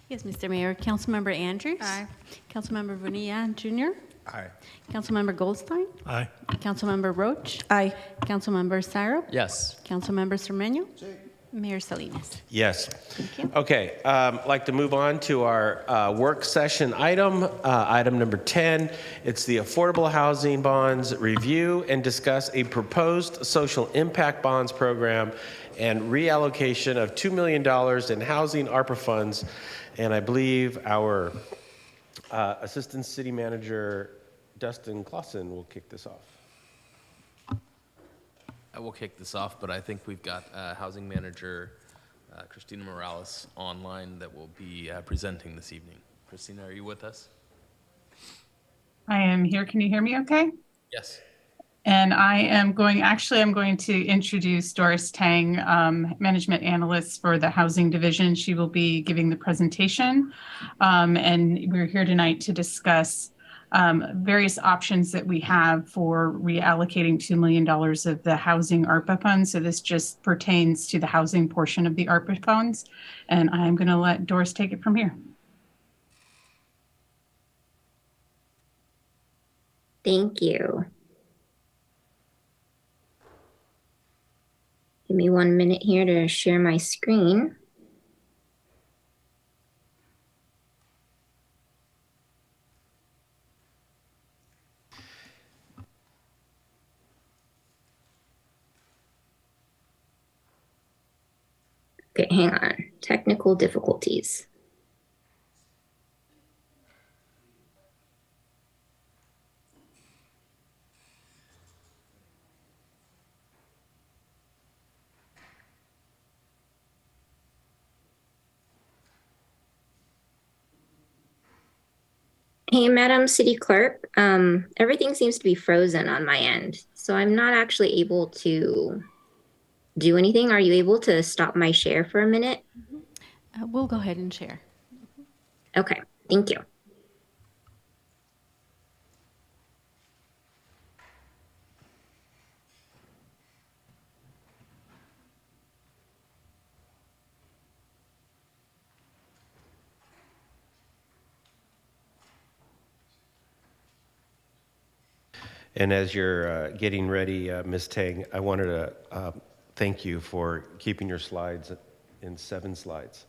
Yes, Mr. Mayor. Councilmember Andrews. Aye. Councilmember Bonilla Jr. Aye. Councilmember Goldstein. Aye. Councilmember Roach. Aye. Councilmember Syrup. Yes. Councilmember Cermeño. Mayor Salinas. Yes. Thank you. Okay, I'd like to move on to our work session item, item number 10. It's the Affordable Housing Bonds Review and discuss a proposed social impact bonds program and reallocation of $2 million in housing ARPA funds. And I believe our Assistant City Manager, Dustin Clausen, will kick this off. I will kick this off, but I think we've got Housing Manager Christina Morales online that will be presenting this evening. Christina, are you with us? I am here. Can you hear me okay? Yes. And I'm going to introduce Doris Tang, Management Analyst for the Housing Division. She will be giving the presentation. And we're here tonight to discuss various options that we have for reallocating $2 million of the housing ARPA funds. So this just pertains to the housing portion of the ARPA funds. And I'm going to let Doris take it from here. Thank you. Give me 1 minute here to share my screen. Okay, hang on. Technical difficulties. Hey, Madam City Clerk, everything seems to be frozen on my end, so I'm not actually able to do anything. Are you able to stop my share for a minute? We'll go ahead and share. Okay, thank you. And as you're getting ready, Ms. Tang, I wanted to thank you for keeping your slides in 7 slides.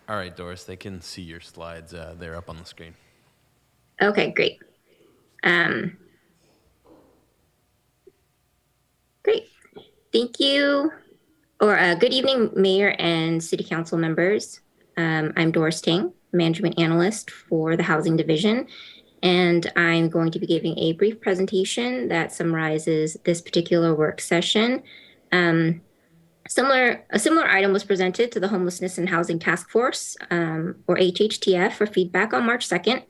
All right, Doris, they can see your slides. They're up on the screen. Okay, great. Great. Thank you. Good evening, Mayor and City Council members. I'm Doris Tang, Management Analyst for the Housing Division, and I'm going to be giving a brief presentation that summarizes this particular work session. A similar item was presented to the Homelessness and Housing Task Force, or HHTF, for feedback on March 2nd.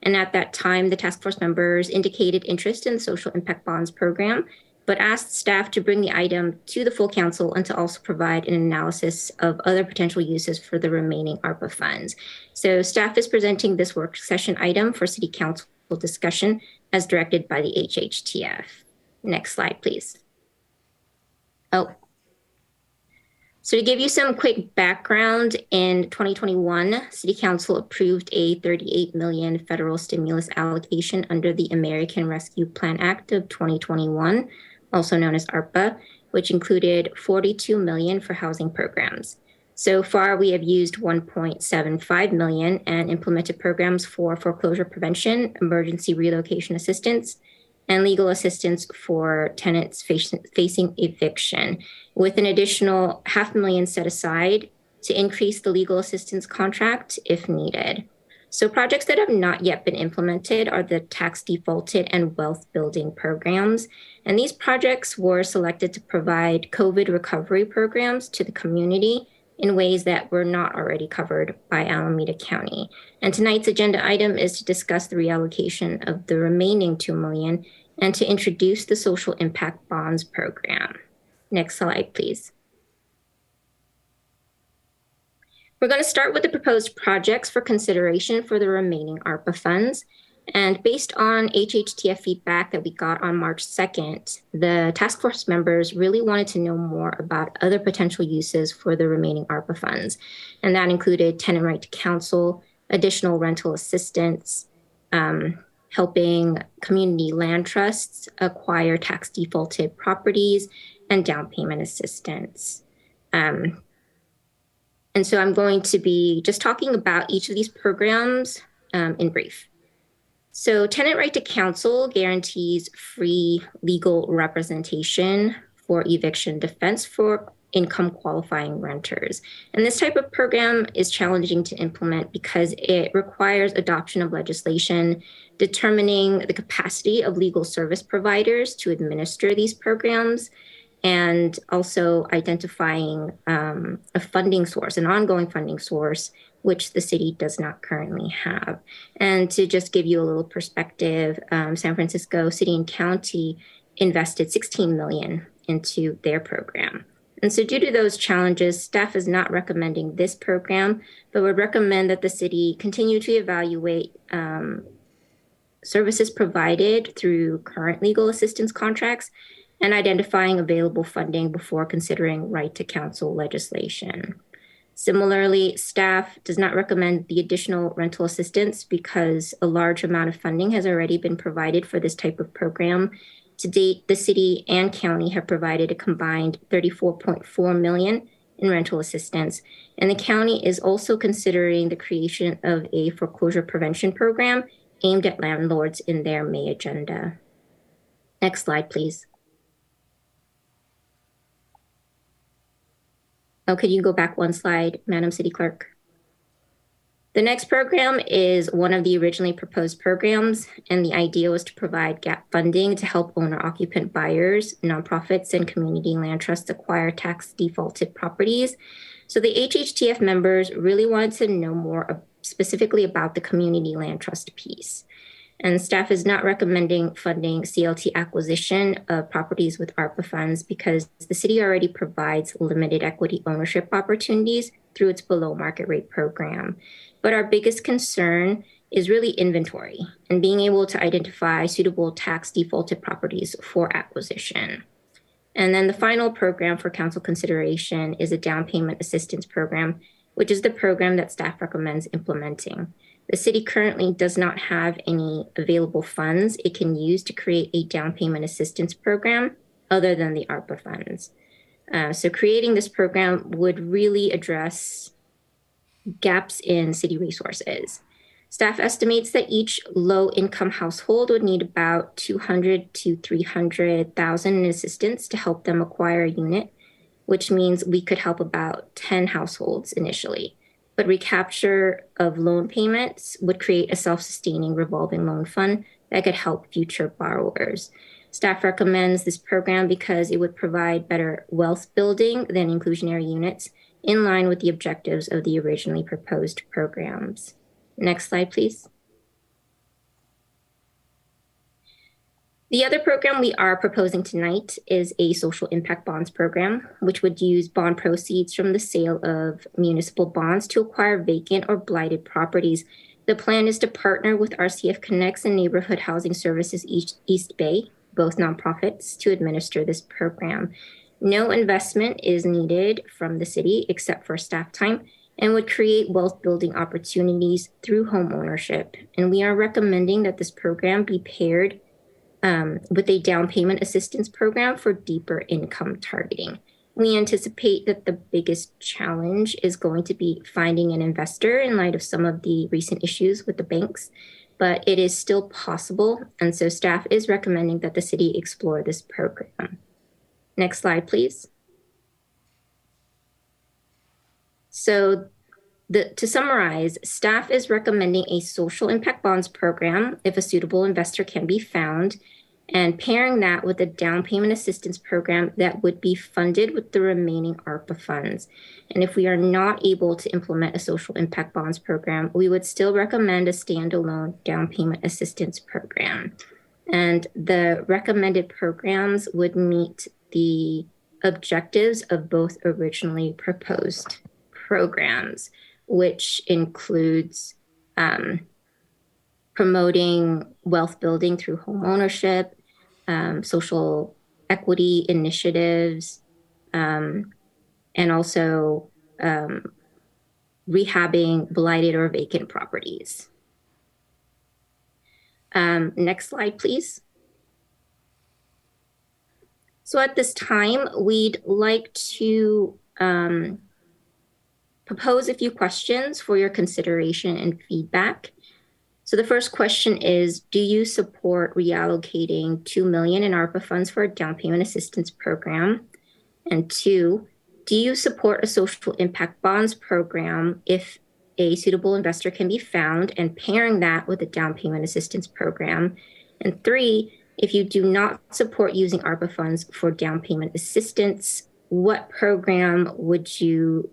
And at that time, the task force members indicated interest in the Social Impact Bonds program, but asked staff to bring the item to the full council and to also provide an analysis of other potential uses for the remaining ARPA funds. So staff is presenting this work session item for City Council discussion as directed by the HHTF. Next slide, please. So to give you some quick background, in 2021, City Council approved a $38 million federal stimulus allocation under the American Rescue Plan Act of 2021, also known as ARPA, which included $42 million for housing programs. So far, we have used $1.75 million and implemented programs for foreclosure prevention, emergency relocation assistance, and legal assistance for tenants facing eviction, with an additional $500,000 set aside to increase the legal assistance contract if needed. So projects that have not yet been implemented are the tax defaulted and wealth building programs. And these projects were selected to provide COVID recovery programs to the community in ways that were not already covered by Alameda County. And tonight's agenda item is to discuss the reallocation of the remaining $2 million and to introduce the Social Impact Bonds program. Next slide, please. We're going to start with the proposed projects for consideration for the remaining ARPA funds. And based on HHTF feedback that we got on March 2nd, the task force members really wanted to know more about other potential uses for the remaining ARPA funds. And that included tenant right to counsel, additional rental assistance, helping community land trusts acquire tax defaulted properties, and down payment assistance. And so I'm going to be just talking about each of these programs in brief. So tenant right to counsel guarantees free legal representation for eviction defense for income qualifying renters. And this type of program is challenging to implement because it requires adoption of legislation determining the capacity of legal service providers to administer these programs, and also identifying a funding source, an ongoing funding source, which the city does not currently have. And to just give you a little perspective, San Francisco City and County invested $16 million into their program. And so due to those challenges, staff is not recommending this program, but would recommend that the city continue to evaluate services provided through current legal assistance contracts and identifying available funding before considering right to counsel legislation. Similarly, staff does not recommend the additional rental assistance because a large amount of funding has already been provided for this type of program. To date, the city and county have provided a combined $34.4 million in rental assistance, and the county is also considering the creation of a foreclosure prevention program aimed at landlords in their May agenda. Next slide, please. Oh, could you go back one slide, Madam City Clerk? The next program is one of the originally proposed programs, and the idea was to provide gap funding to help owner-occupant buyers, nonprofits, and community land trusts acquire tax defaulted properties. So the HHTF members really wanted to know more specifically about the community land trust piece. And staff is not recommending funding CLT acquisition of properties with ARPA funds because the city already provides limited equity ownership opportunities through its below market rate program. But our biggest concern is really inventory and being able to identify suitable tax defaulted properties for acquisition. And then the final program for council consideration is a down payment assistance program, which is the program that staff recommends implementing. The city currently does not have any available funds it can use to create a down payment assistance program other than the ARPA funds. So creating this program would really address gaps in city resources. Staff estimates that each low-income household would need about $200,000 to $300,000 in assistance to help them acquire a unit, which means we could help about 10 households initially. But recapture of loan payments would create a self-sustaining revolving loan fund that could help future borrowers. Staff recommends this program because it would provide better wealth building than inclusionary units, in line with the objectives of the originally proposed programs. Next slide, please. The other program we are proposing tonight is a social impact bonds program, which would use bond proceeds from the sale of municipal bonds to acquire vacant or blighted properties. The plan is to partner with RCF Connects and Neighborhood Housing Services East Bay, both nonprofits, to administer this program. No investment is needed from the city except for staff time, and would create wealth building opportunities through home ownership. And we are recommending that this program be paired with a down payment assistance program for deeper income targeting. We anticipate that the biggest challenge is going to be finding an investor in light of some of the recent issues with the banks, but it is still possible. And so staff is recommending that the city explore this program. Next slide, please. So to summarize, staff is recommending a social impact bonds program if a suitable investor can be found, and pairing that with a down payment assistance program that would be funded with the remaining ARPA funds. And if we are not able to implement a social impact bonds program, we would still recommend a standalone down payment assistance program. And the recommended programs would meet the objectives of both originally proposed programs, which includes promoting wealth building through home ownership, social equity initiatives, and also rehabbing blighted or vacant properties. Next slide, please. So at this time, we'd like to propose a few questions for your consideration and feedback. So the first question is, do you support reallocating $2 million in ARPA funds for a down payment assistance program? And 2, do you support a social impact bonds program if a suitable investor can be found, and pairing that with a down payment assistance program? And 3, if you do not support using ARPA funds for down payment assistance, what program would you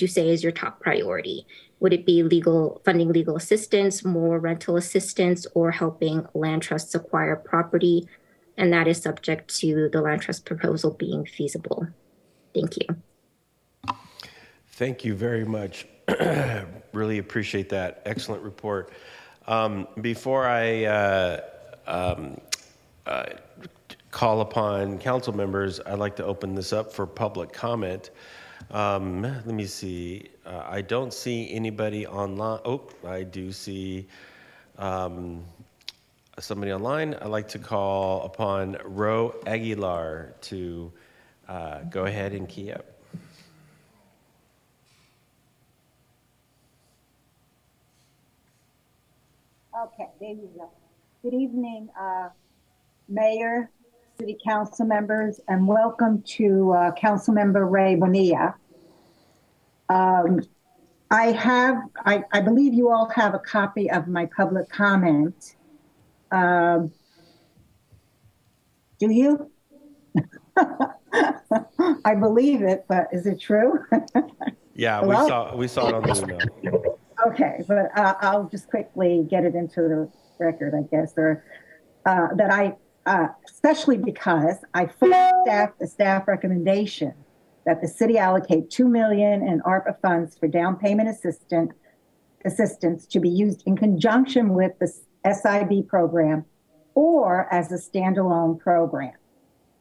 say is your top priority? Would it be funding legal assistance, more rental assistance, or helping land trusts acquire property? And that is subject to the land trust proposal being feasible. Thank you. Thank you very much. Really appreciate that. Excellent report. Before I call upon council members, I'd like to open this up for public comment. Let me see. I don't see anybody online. Oh, I do see somebody online. I'd like to call upon Ro Aguilar to go ahead and key up. Okay, there you go. Good evening, Mayor, City Council members, and welcome to Councilmember Ray Bonilla. I believe you all have a copy of my public comment. Do you? I believe it, but is it true? Yeah, we saw it on the email. Okay, but I'll just quickly get it into the record, I guess, or that I, especially because I fully staff the staff recommendation that the city allocate $2 million in ARPA funds for down payment assistance to be used in conjunction with the SIB program or as a standalone program.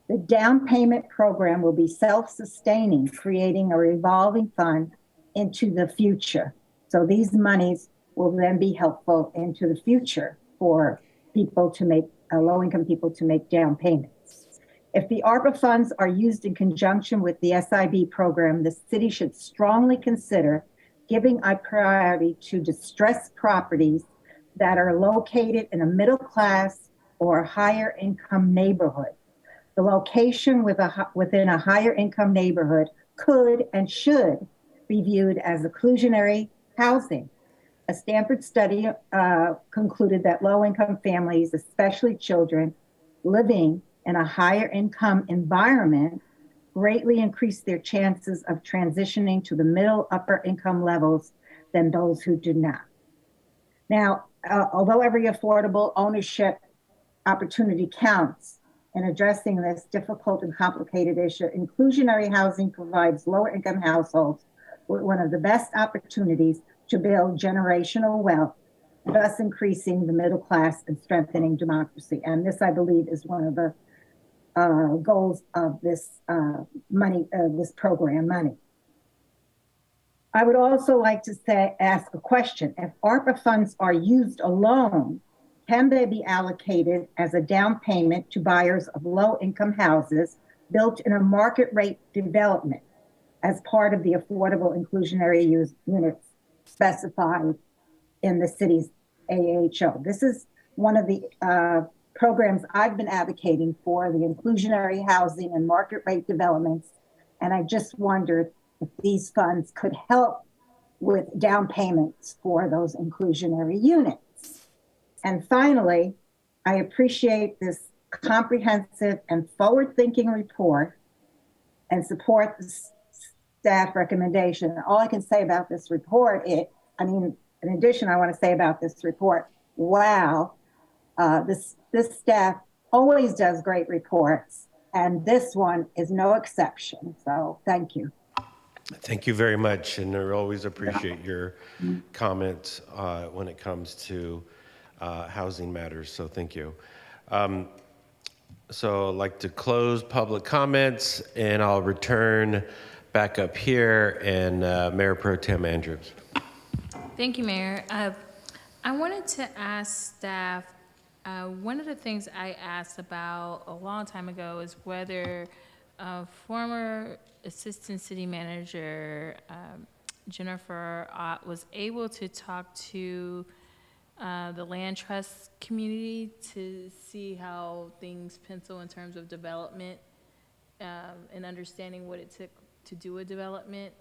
The down payment program will be self-sustaining, creating a revolving fund into the future. So these monies will then be helpful into the future for people to make, low-income people to make down payments. If the ARPA funds are used in conjunction with the SIB program, the city should strongly consider giving a priority to distressed properties that are located in a middle class or higher income neighborhood. The location within a higher income neighborhood could and should be viewed as inclusionary housing. A Stanford study concluded that low-income families, especially children living in a higher income environment, greatly increase their chances of transitioning to the middle upper income levels than those who do not. Now, although every affordable ownership opportunity counts in addressing this difficult and complicated issue, inclusionary housing provides lower income households with one of the best opportunities to build generational wealth, thus increasing the middle class and strengthening democracy. And this, I believe, is one of the goals of this this program money. I would also like to ask a question. If ARPA funds are used alone, can they be allocated as a down payment to buyers of low-income houses built in a market rate development as part of the affordable inclusionary units specified in the city's AHO? This is one of the programs I've been advocating for, the inclusionary housing and market rate developments. And I just wondered if these funds could help with down payments for those inclusionary units. And finally, I appreciate this comprehensive and forward-thinking report and support the staff recommendation. All I can say about this report, in addition, I want to say about this report, wow, this staff always does great reports, and this one is no exception. So thank you. Thank you very much, and I always appreciate your comments when it comes to housing matters, so thank you. So I'd like to close public comments, and I'll return back up here, and Mayor Pro Tem Andrews. Thank you, Mayor. I wanted to ask staff, one of the things I asked about a long time ago is whether former Assistant City Manager Jennifer Ott was able to talk to the land trust community to see how things pencil in terms of development and understanding what it took to do a development.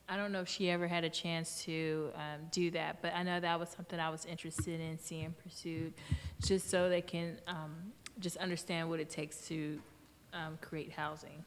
I don't know if she ever had a chance to do that, but I know that was something I was interested in seeing pursued, just so they can just understand what it takes to create housing.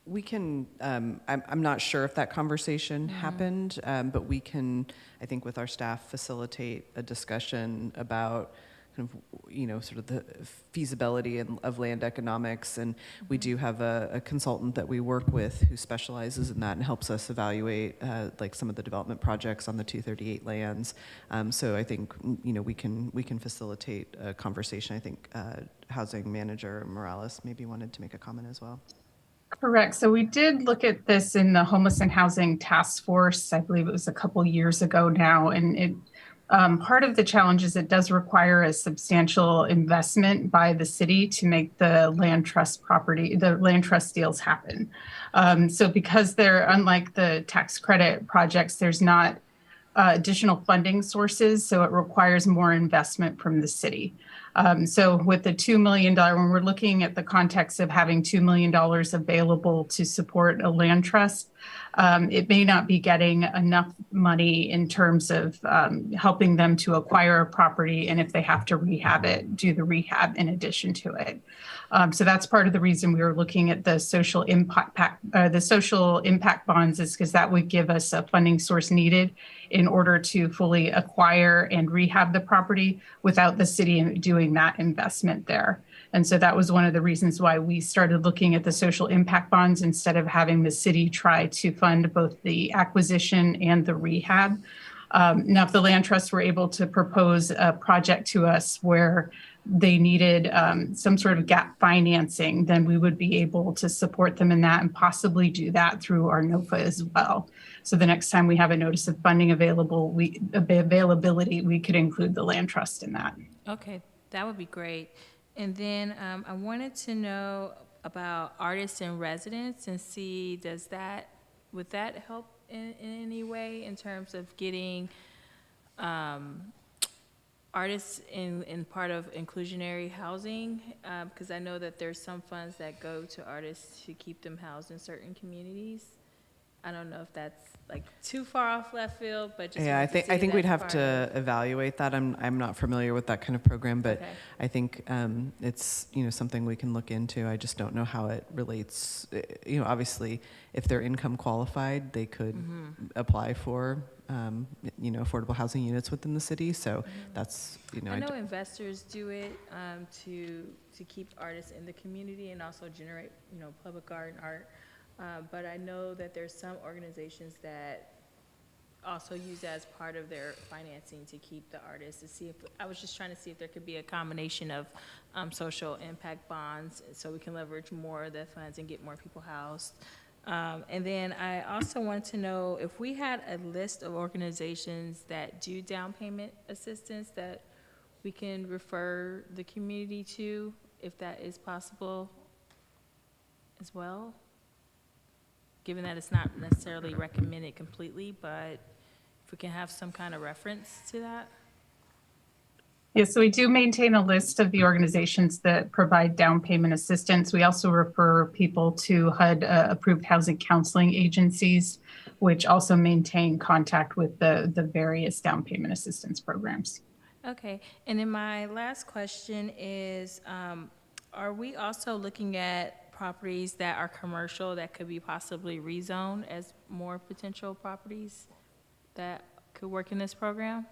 We can, I'm not sure if that conversation happened, but we can, I think with our staff, facilitate a discussion about kind of, sort of the feasibility of land economics. And we do have a consultant that we work with who specializes in that and helps us evaluate like some of the development projects on the 238 lands. So I think, we can facilitate a conversation. I think Housing Manager Morales maybe wanted to make a comment as well. Correct. So we did look at this in the Homeless and Housing Task Force. I believe it was a couple years ago now. And it part of the challenge is it does require a substantial investment by the city to make the land trust deals happen. So because they're, unlike the tax credit projects, there's not additional funding sources, so it requires more investment from the city. So with the $2 million, when we're looking at the context of having $2 million available to support a land trust, it may not be getting enough money in terms of helping them to acquire a property, and if they have to rehab it, do the rehab in addition to it. So that's part of the reason we were looking at the social impact bonds, is because that would give us a funding source needed in order to fully acquire and rehab the property without the city doing that investment there. And so that was one of the reasons why we started looking at the social impact bonds instead of having the city try to fund both the acquisition and the rehab. Now, if the land trusts were able to propose a project to us where they needed some sort of gap financing, then we would be able to support them in that and possibly do that through our NOFA as well. So the next time we have a notice of funding availability, we could include the land trust in that. Okay, that would be great. And then I wanted to know about artists in residence and see, would that help in any way way in terms of getting artists in part of inclusionary housing? Because I know that there's some funds that go to artists to keep them housed in certain communities. I don't know if that's like too far off left field, but just Yeah, I wanted to think see we'd that have part to of- evaluate that. I'm not familiar with that kind of program, but Okay. I think it's something we can look into. I just don't know how it relates. Obviously, if they're income qualified, they could apply for affordable housing units within the city. So that's I know investors do it to keep artists in the community and also generate public art and art. But I know that there's some organizations that also use that as part of their financing to keep the artists. I was just trying to see if there could be a combination of social impact bonds so we can leverage more of the funds and get more people housed. And then I also wanted to know if we had a list of organizations that do down payment assistance that we can refer the community to, if that is possible as well. Given that it's not necessarily recommended completely, but if we can have some kind of reference to that. Yes, so we do maintain a list of the organizations that provide down payment assistance. We also refer people to HUD-approved housing counseling agencies, which also maintain contact with the various down payment assistance programs. Okay, and then my last question is, are we also looking at properties that are commercial that could be possibly rezoned as more potential properties that could work in this program?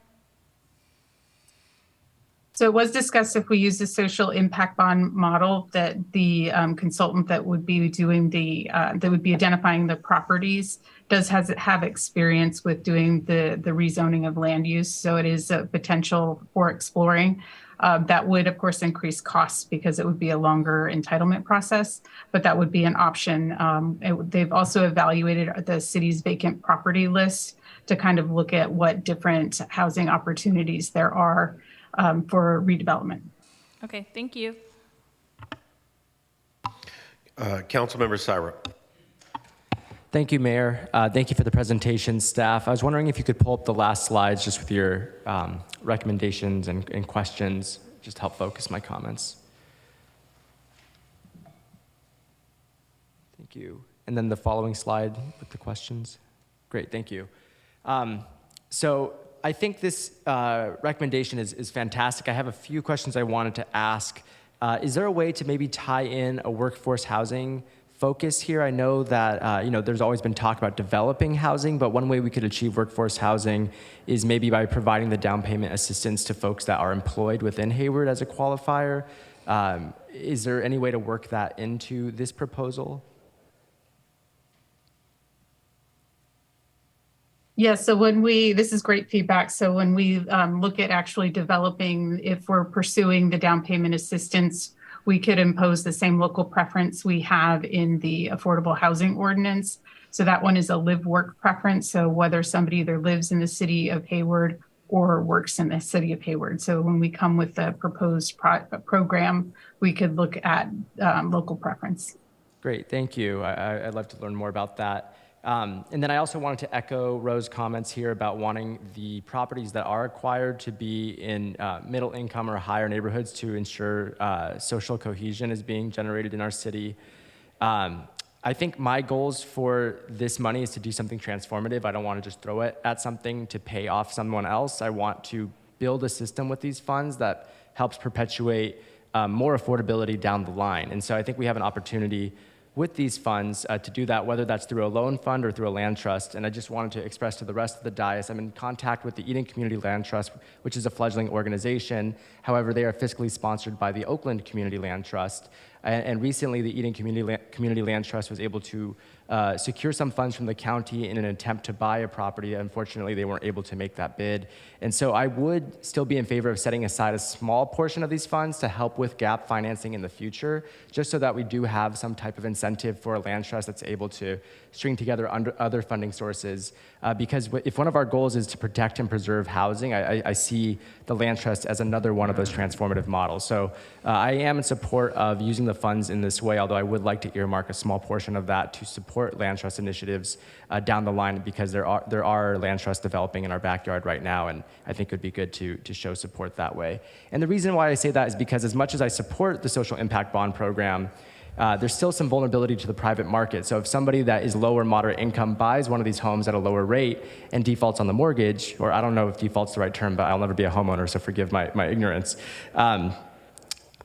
So it was discussed if we use the social impact bond model that the consultant that would be doing that would be identifying the properties have experience with doing the rezoning of land use. So it is a potential for exploring. That would, of course, increase costs because it would be a longer entitlement process, but that would be an option. They've also evaluated the city's vacant property list to kind of look at what different housing opportunities there are for redevelopment. Okay, thank you. Councilmember Syra. Thank you, Mayor. Thank you for the presentation, staff. I was wondering if you could pull up the last slides just with your recommendations and questions, just to help focus my comments. Thank you. And then the following slide with the questions. Great, thank you. So I think this recommendation is fantastic. I have a few questions I wanted to ask. Is there a way to maybe tie in a workforce housing focus here? I know that there's always been talk about developing housing, but one way we could achieve workforce housing is maybe by providing the down payment assistance to folks that are employed within Hayward as a qualifier. Is there any way to work that into this proposal? Yeah, so this is great feedback. So when we look at actually developing, if we're pursuing the down payment assistance, we could impose the same local preference we have in the affordable housing ordinance. So that one is a live-work preference. So whether somebody either lives in the city of Hayward or works in the city of Hayward. So when we come with the proposed program, we could look at local preference. Great, thank you. I'd love to learn more about that. And then I also wanted to echo Rose's comments here about wanting the properties that are acquired to be in middle income or higher neighborhoods to ensure social cohesion is being generated in our city. I think my goals for this money is to do something transformative. I don't want to just throw it at something to pay off someone else. I want to build a system with these funds that helps perpetuate more affordability down the line. And so I think we have an opportunity with these funds to do that, whether that's through a loan fund or through a land trust. And I just wanted to express to the rest of the dais, I'm in contact with the Eden Community Land Trust, which is a fledgling organization. However, they are fiscally sponsored by the Oakland Community Land Trust. And recently, the Eden Community Land Trust was able to secure some funds from the county in an attempt to buy a property. Unfortunately, they weren't able to make that bid. And so I would still be in favor of setting aside a small portion of these funds to help with gap financing in the future, just so that we do have some type of incentive for a land trust that's able to string together other funding sources. Because if one of our goals is to protect and preserve housing, I see the land trust as another one of those transformative models. So I am in support of using the funds in this way, although I would like to earmark a small portion of that to support support land trust initiatives down the line, because there are land trusts developing in our backyard right now, and I think it would be good to show support that way. And the reason why I say that is because as much as I support the social impact bond program, there's still some vulnerability to the private market. So if somebody that is low or moderate income buys one of these homes at a lower rate and defaults on the mortgage, or I don't know if default's the right term, but I'll never be a homeowner, so forgive my ignorance.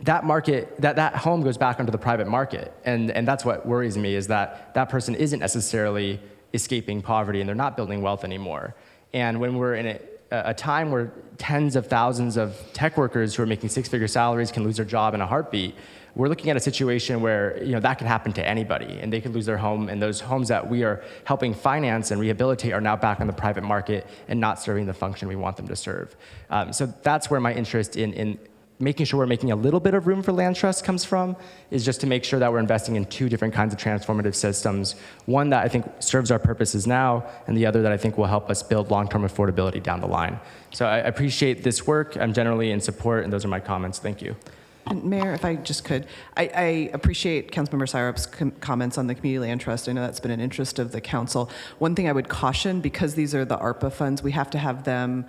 That home goes back onto the private market. And that's what worries me, is that that person isn't necessarily escaping poverty and they're not building wealth anymore. And when we're in a time where tens of thousands of tech workers who are making six-figure salaries can lose their job in a heartbeat, we're looking at a situation where that could happen to anybody, and they could lose their home, and those homes that we are helping finance and rehabilitate are now back on the private market and not serving the function we want them to serve. So that's where my interest in making sure we're making a little bit of room for land trust comes from, is just to make sure that we're investing in two different kinds of transformative systems. One that I think serves our purposes now, and the other that I think will help us build long-term affordability down the line. So I appreciate this work. I'm generally in support, and those are my comments. Thank you. And Mayor, if I just could, I appreciate Councilmember Syrup's comments on the community land trust. I know that's been an interest of the council. One thing I would caution, because these are the ARPA funds, we have to have them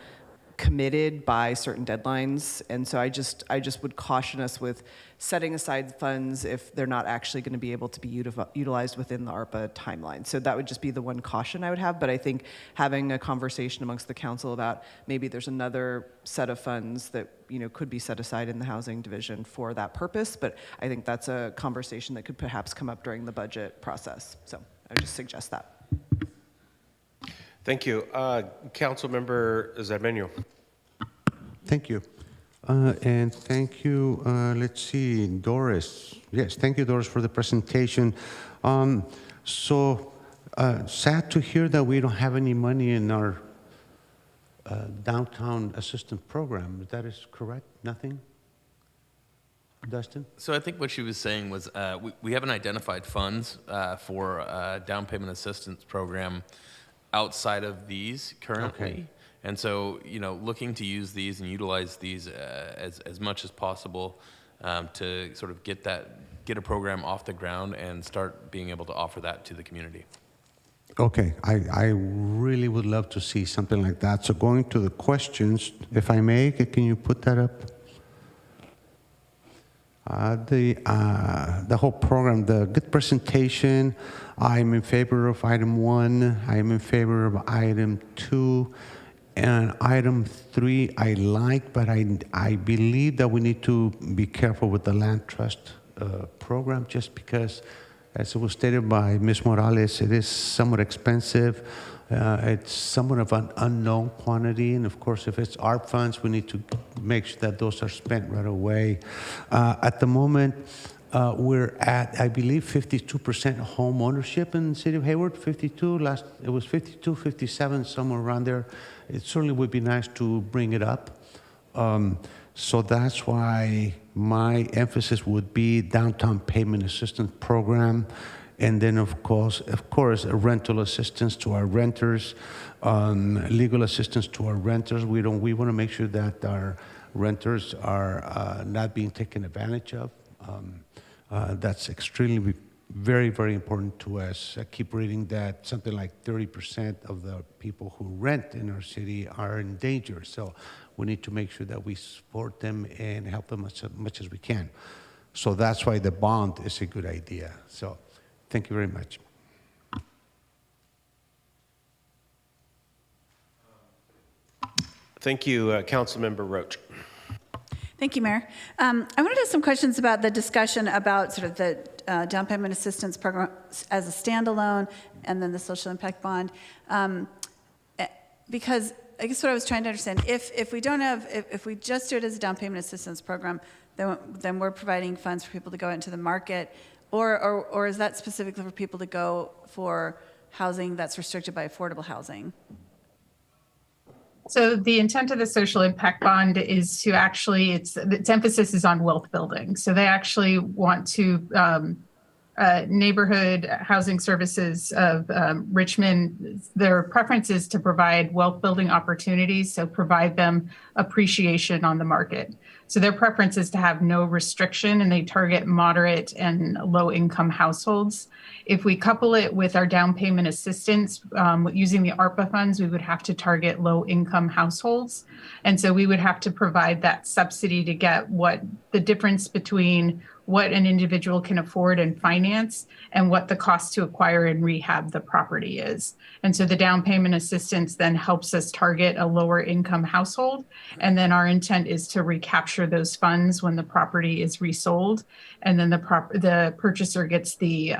committed by certain deadlines, and so I just would caution us with setting aside funds if they're not actually going to be able to be utilized within the ARPA timeline. So that would just be the one caution I would have, but I think having a conversation amongst the council about maybe there's another set of funds that could be set aside in the housing division for that purpose, but I think that's a conversation that could perhaps come up during the budget process. So I would just suggest that. Thank you. Councilmember Zarmeño. Thank you. And thank you, let's see, Doris. Yes, thank you, Doris, for the presentation. Sad to hear that we don't have any money in our downtown assistance program. That is correct? Nothing? Dustin? So I think what she was saying was we haven't identified funds for a down payment assistance program outside of these currently. Okay. And so, looking to use these and utilize these as much as possible to sort of get a program off the ground and start being able to offer that to the community. Okay, I really would love to see something like that. So going to the questions, if I may, can you put that up? The whole program, the good presentation. I'm in favor of item 1. I'm in favor of item 2. And item 3 I like, but I believe that we need to be careful with the land trust program, just because, as it was stated by Ms. Morales, it is somewhat expensive. It's somewhat of an unknown quantity, and of course, if it's ARP funds, we need to make sure that those are spent right away. At the moment, we're at, I believe, 52% home ownership in the city of Hayward. 52, it was 52, 57, somewhere around there. It certainly would be nice to bring it up. So that's why my emphasis would be downtown payment assistance program. And then, of course, rental assistance to our renters, legal assistance to our renters. We want to make sure that our renters are not being taken advantage of. That's extremely, very, very important to us. I keep reading that something like 30% of the people who rent in our city are in danger. So we need to make sure that we support them and help them as much as we can. So that's why the bond is a good idea. So thank you very much. Thank you, Councilmember Roach. Thank you, Mayor. I wanted to ask some questions about the discussion about sort of the down payment assistance program as a standalone and then the social impact bond. Because I guess what I was trying to understand, if we don't have, if we just do it as a down payment assistance program, then we're providing funds for people to go into the market, or is that specifically for people to go for housing that's restricted by affordable housing? So the intent of the social impact bond is to actually, its emphasis is on wealth building. So they actually want to, neighborhood housing services of Richmond, their preference is to provide wealth building opportunities, so provide them appreciation on the market. So their preference is to have no restriction, and they target moderate and low income households. If we couple it with our down payment assistance, using the ARPA funds, we would have to target low income households. And so we would have to provide that subsidy to get what the difference between what an individual can afford and finance and what the cost to acquire and rehab the property is. And so the down payment assistance then helps us target a lower income household. And then our intent is to recapture those funds when the property is resold. And then the purchaser gets the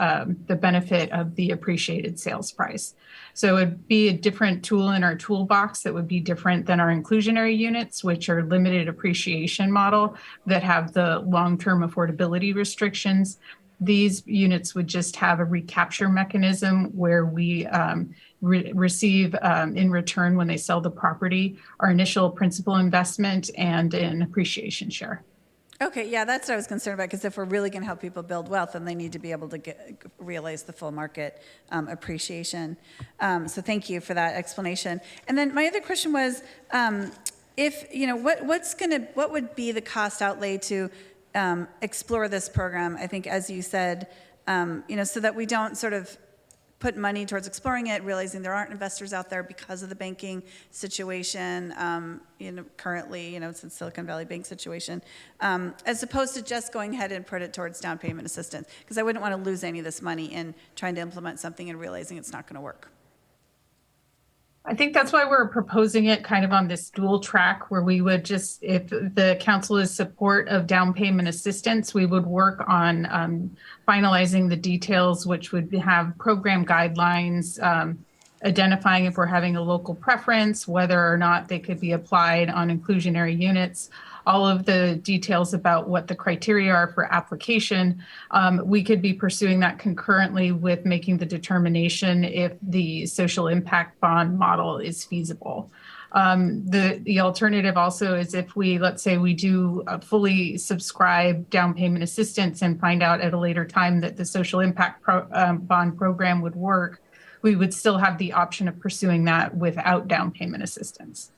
benefit of the appreciated sales price. So it would be a different tool in our toolbox that would be different than our inclusionary units, which are limited appreciation model that have the long-term affordability restrictions. These units would just have a recapture mechanism where we receive in return when they sell the property our initial principal investment and an appreciation share. Okay, yeah, that's what I was concerned about, because if we're really going to help people build wealth, then they need to be able to realize the full market appreciation. So thank you for that explanation. And then my other question was, if, you know, what would be the cost outlay to explore this program? I think, as you said, you know, so that we don't sort of put money towards exploring it, realizing there aren't investors out there because of the banking situation, you know, currently, you know, since Silicon Valley Bank situation, as opposed to just going ahead and put it towards down payment assistance, because I wouldn't want to lose any of this money in trying to implement something and realizing it's not going to work. I think that's why we're proposing it kind of on this dual track, where we would just, if the council is support of down payment assistance, we would work on finalizing the details, which would have program guidelines, identifying if we're having a local preference, whether or not they could be applied on inclusionary units, all of the details about what the criteria are for application. We could be pursuing that concurrently with making the determination if the social impact bond model is feasible. The alternative also is if we, let's say we do fully subscribe down payment assistance and find out at a later time that the social impact bond program would work, we would still have the option of pursuing that without down payment assistance.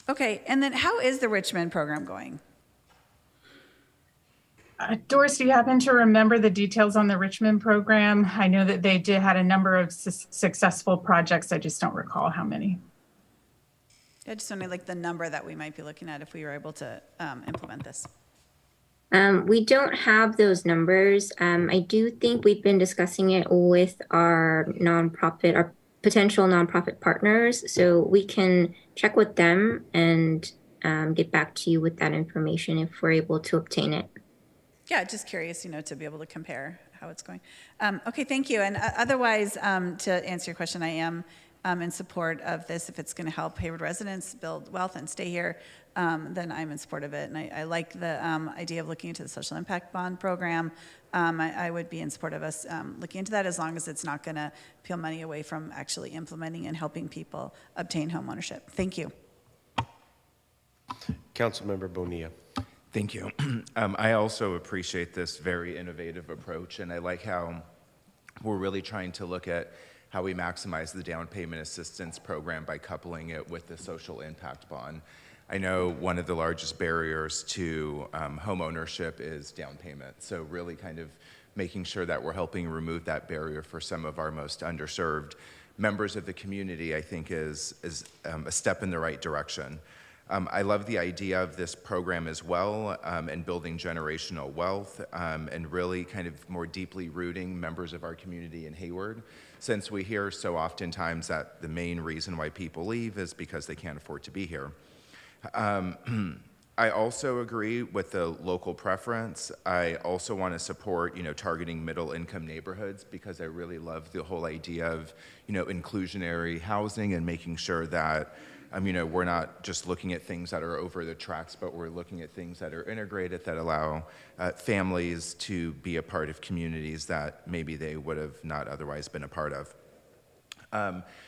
Okay, and then how is the Richmond program going? Doris, do you happen to remember the details on the Richmond program? I know that they had a number of successful projects. I just don't recall how many. I just wondering, like, the number that we might be looking at if we were able to implement this. We don't have those numbers. I do think we've been discussing it with our nonprofit, our potential nonprofit partners, so we can check with them and get back to you with that information if we're able to obtain it. Yeah, just curious, you know, to be able to compare how it's going. Okay, thank you. And otherwise, to answer your question, I am in support of this. If it's going to help Hayward residents build wealth and stay here, then I'm in support of it. And I like the idea of looking into the social impact bond program. I would be in support of us looking into that, as long as it's not going to peel money away from actually implementing and helping people obtain home ownership. Thank you. Councilmember Bonilla. Thank you. I also appreciate this very innovative approach, and I like how we're really trying to look at how we maximize the down payment assistance program by coupling it with the social impact bond. I know one of the largest barriers to home ownership is down payment, so really kind of making sure that we're helping remove that barrier for some of our most underserved members of the community, I think is a step in the right direction. I love the idea of this program as well, and building generational wealth, and really kind of more deeply rooting members of our community in Hayward, since we hear so oftentimes that the main reason why people leave is because they can't afford to be here. I also agree with the local preference. I also want to support, targeting middle-income neighborhoods, because I really love the whole idea of, inclusionary housing and making sure that we're not just looking at things that are over the tracks, but we're looking at things that are integrated, that allow families to be a part of communities that maybe they would have not otherwise been a part of.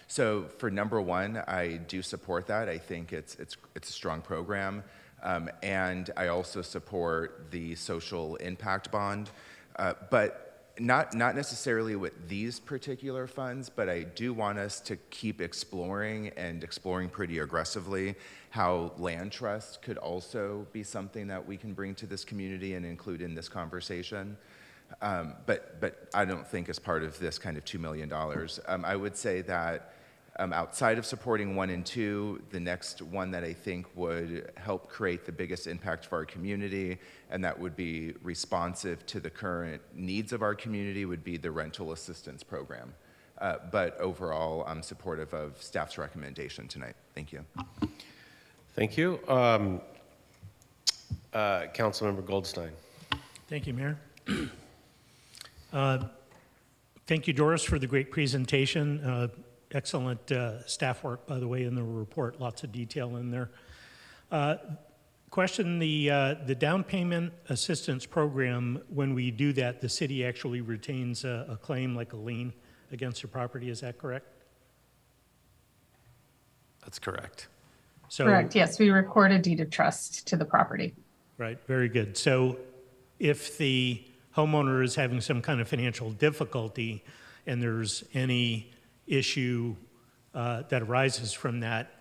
So for number one, I do support that. I think it's a strong program. And I also support the social impact bond. But not necessarily with these particular funds, but I do want us to keep exploring pretty aggressively how land trust could also be something that we can bring to this community and include in this conversation. But I don't think as part of this kind of $2 million. I would say that outside of supporting 1 and 2, the next one that I think would help create the biggest impact for our community, and that would be responsive to the current needs of our community, would be the rental assistance program. But overall, I'm supportive of staff's recommendation tonight. Thank you. Thank you. Councilmember Goldstein. Thank you, Mayor. Thank you, Doris, for the great presentation. Excellent staff work, by the way, in the report. Lots of detail in there. Question, the down payment assistance program, when we do that, the city actually retains a claim like a lien against the property. Is that correct? That's correct. So, Correct, yes, we record a deed of trust to the property. right, very good. So if the homeowner is having some kind of financial difficulty and there's any issue that arises from that,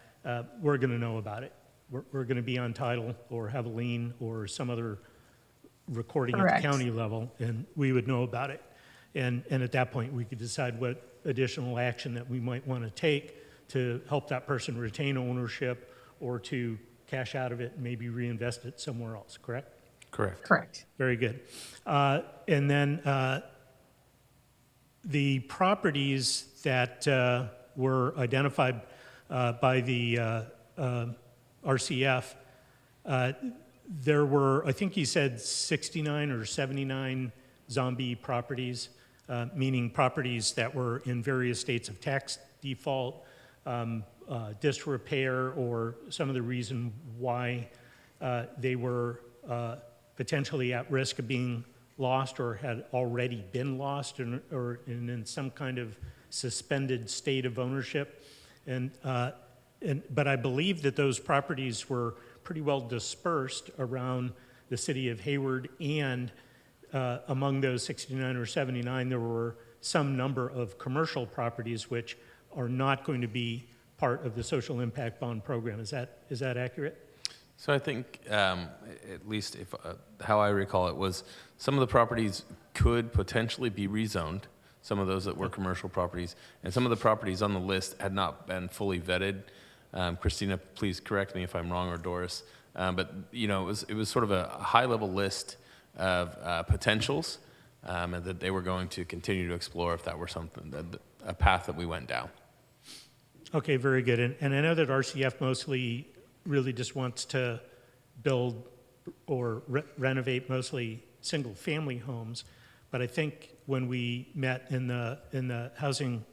we're going to know about it. We're going to be on title or have a lien or some other recording at Correct. the county level, and we would know about it. And at that point, we could decide what additional action that we might want to take to help that person retain ownership or to cash out of it and maybe reinvest it somewhere else, correct? Correct. Correct. Very good. And then the properties that were identified by the RCF, there were, I think he said 69 or 79 zombie properties, meaning properties that were in various states of tax default, disrepair, or some of the reason why they were potentially at risk of being lost or had already been lost or in some kind of suspended state of ownership. But I believe that those properties were pretty well dispersed around the city of Hayward, and among those 69 or 79, there were some number of commercial properties which are not going to be part of the social impact bond program. Is that accurate? So I think, at least if how I recall it, was some of the properties could potentially be rezoned, some of those that were commercial properties, and some of the properties on the list had not been fully vetted. Christina, please correct me if I'm wrong, or Doris, but you know, it was sort of a high-level list of potentials, and that they were going to continue to explore if that were something, a path that we went down. Okay, very good. And I know that RCF mostly really just wants to build or renovate mostly single-family homes, but I think when we met in the housing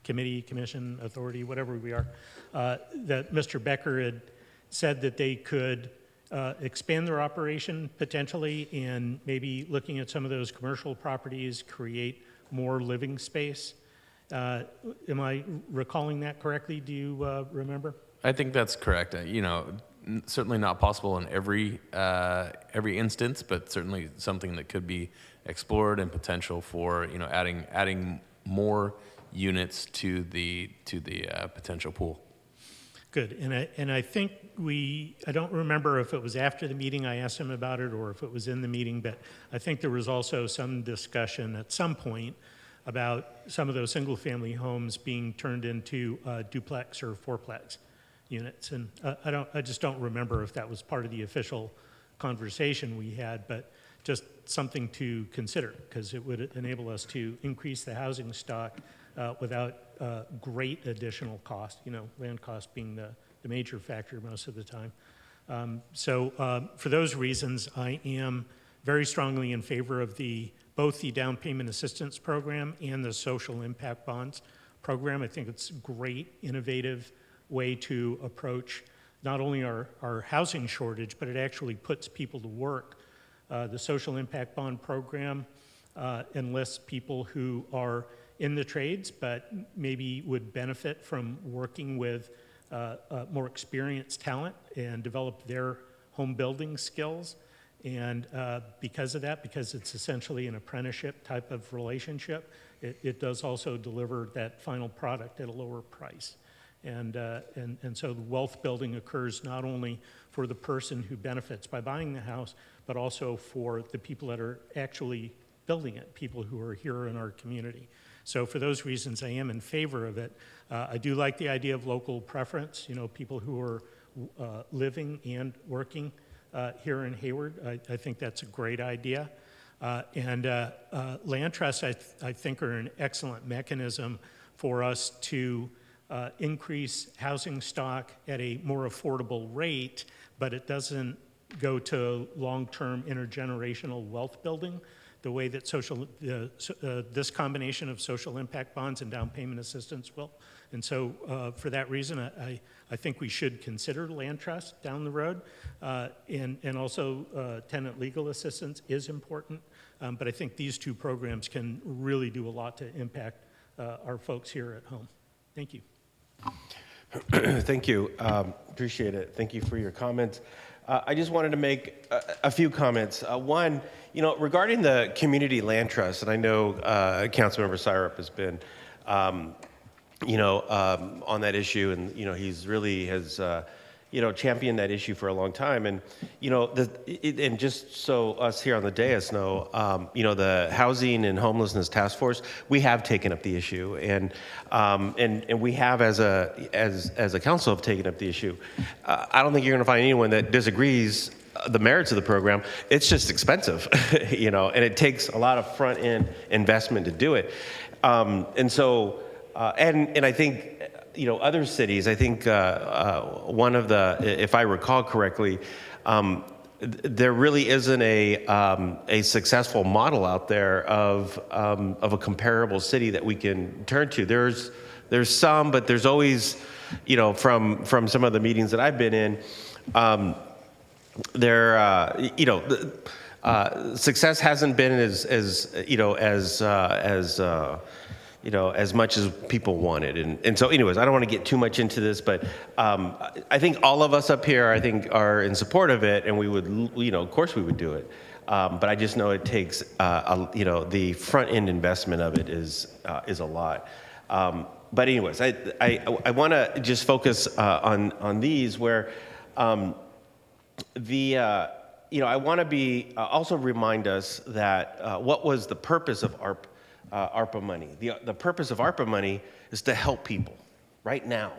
committee, commission, authority, whatever we are, that Mr. Becker had said that they could expand their operation potentially, and maybe looking at some of those commercial properties, create more living space. Am I recalling that correctly? Do you remember? I think that's correct. You know, certainly not possible in every instance, but certainly something that could be explored and potential for, you know, adding more units to the potential pool. Good. And I think I don't remember if it was after the meeting I asked him about it or if it was in the meeting, but I think there was also some discussion at some point about some of those single-family homes being turned into duplex or fourplex units. And I just don't remember if that was part of the official conversation we had, but just something to consider, because it would enable us to increase the housing stock without great additional cost, you know, land cost being the major factor most of the time. So for those reasons, I am very strongly in favor of both the down payment assistance program and the social impact bonds program. I think it's a great, innovative way to approach not only our housing shortage, but it actually puts people to work. The social impact bond program enlists people who are in the trades, but maybe would benefit from working with more experienced talent and develop their home building skills. And because of that, because it's essentially an apprenticeship type of relationship, it does also deliver that final product at a lower price. And so the wealth building occurs not only for the person who benefits by buying the house, but also for the people that are actually building it, people who are here in our community. So for those reasons, I am in favor of it. I do like the idea of local preference, people who are living and working here in Hayward. I think that's a great idea. Land trusts, I think, are an excellent mechanism for us to increase housing stock at a more affordable rate, but it doesn't go to long-term intergenerational wealth building the way that this combination of social impact bonds and down payment assistance will. And so for that reason, I think we should consider land trust down the road. And also tenant legal assistance is important. But I think these two programs can really do a lot to impact our folks here at home. Thank you. Thank you. Appreciate it. Thank you for your comments. I just wanted to make a few comments. One, regarding the community land trust, and I know Councilmember Syrup has been, on that issue, and he's really has, championed that issue for a long time. And and just so us here on the dais know, the Housing and Homelessness Task Force, we have taken up the issue, and we have as a council have taken up the issue. I don't think you're going to find anyone that disagrees the merits of the program. It's just expensive, and it takes a lot of front end investment to do it. And so, and I think, other cities, I think one of the, if I recall correctly, there really isn't a successful model out there of a comparable city that we can turn to. There's some, but there's always, from some of the meetings that I've been in, success hasn't been as much as people wanted. And so anyways, I don't want to get too much into this, but I think all of us up here, I think, are in support of it, and we would, of course we would do it. But I just know it takes, the front end investment of it is a lot. But anyways, I want to just focus on these where I want to be also remind us that what was the purpose of ARPA money. The purpose of ARPA money is to help people right now,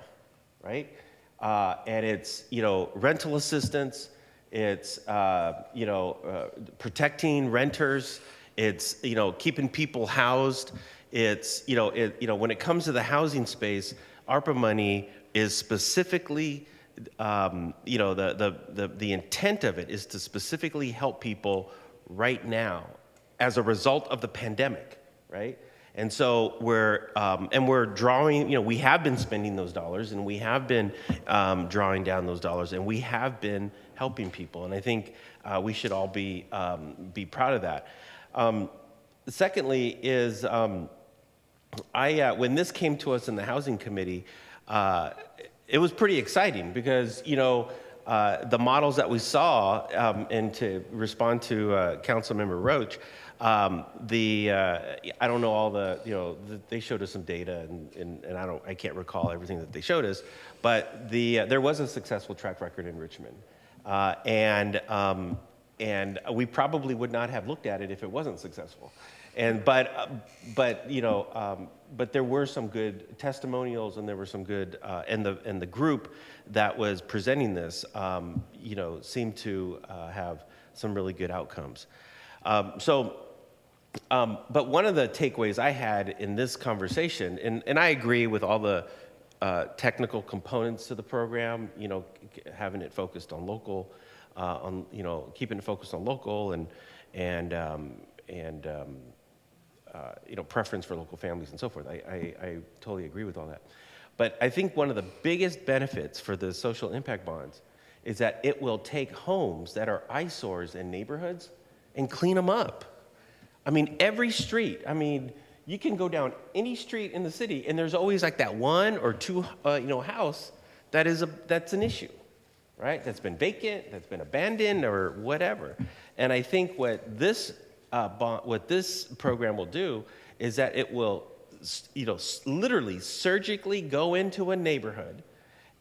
right? And it's, rental assistance, it's, protecting renters, it's, keeping people housed. It's, when it comes to the housing space, ARPA money is specifically, the intent of it is to specifically help people right now as a result of the pandemic. Right? And so we're drawing, we have been spending those dollars, and we have been drawing down those dollars, and we have been helping people. And I think we should all be proud of that. Secondly is, when this came to us in the Housing Committee, it was pretty exciting because, the models that we saw, and to respond to Councilmember Roach, I don't know all they showed us some data, and I can't recall everything that they showed us, but there was a successful track record in Richmond, and we probably would not have looked at it if it wasn't successful, but there were some good testimonials, and there were some good, and the group that was presenting this, seemed to have some really good outcomes. But one of the takeaways I had in this conversation, and I agree with all the technical components to the program, having it focused on local, keeping it focused on local and preference for local families and so forth. I totally agree with all that. But I think one of the biggest benefits for the social impact bonds is that it will take homes that are eyesores in neighborhoods and clean them up. I mean, every street, you can go down any street in the city, and there's always like that one or two, house that's an issue, right? That's been vacant, that's been abandoned, or whatever. And I think what this program will do is that it will, literally surgically go into a neighborhood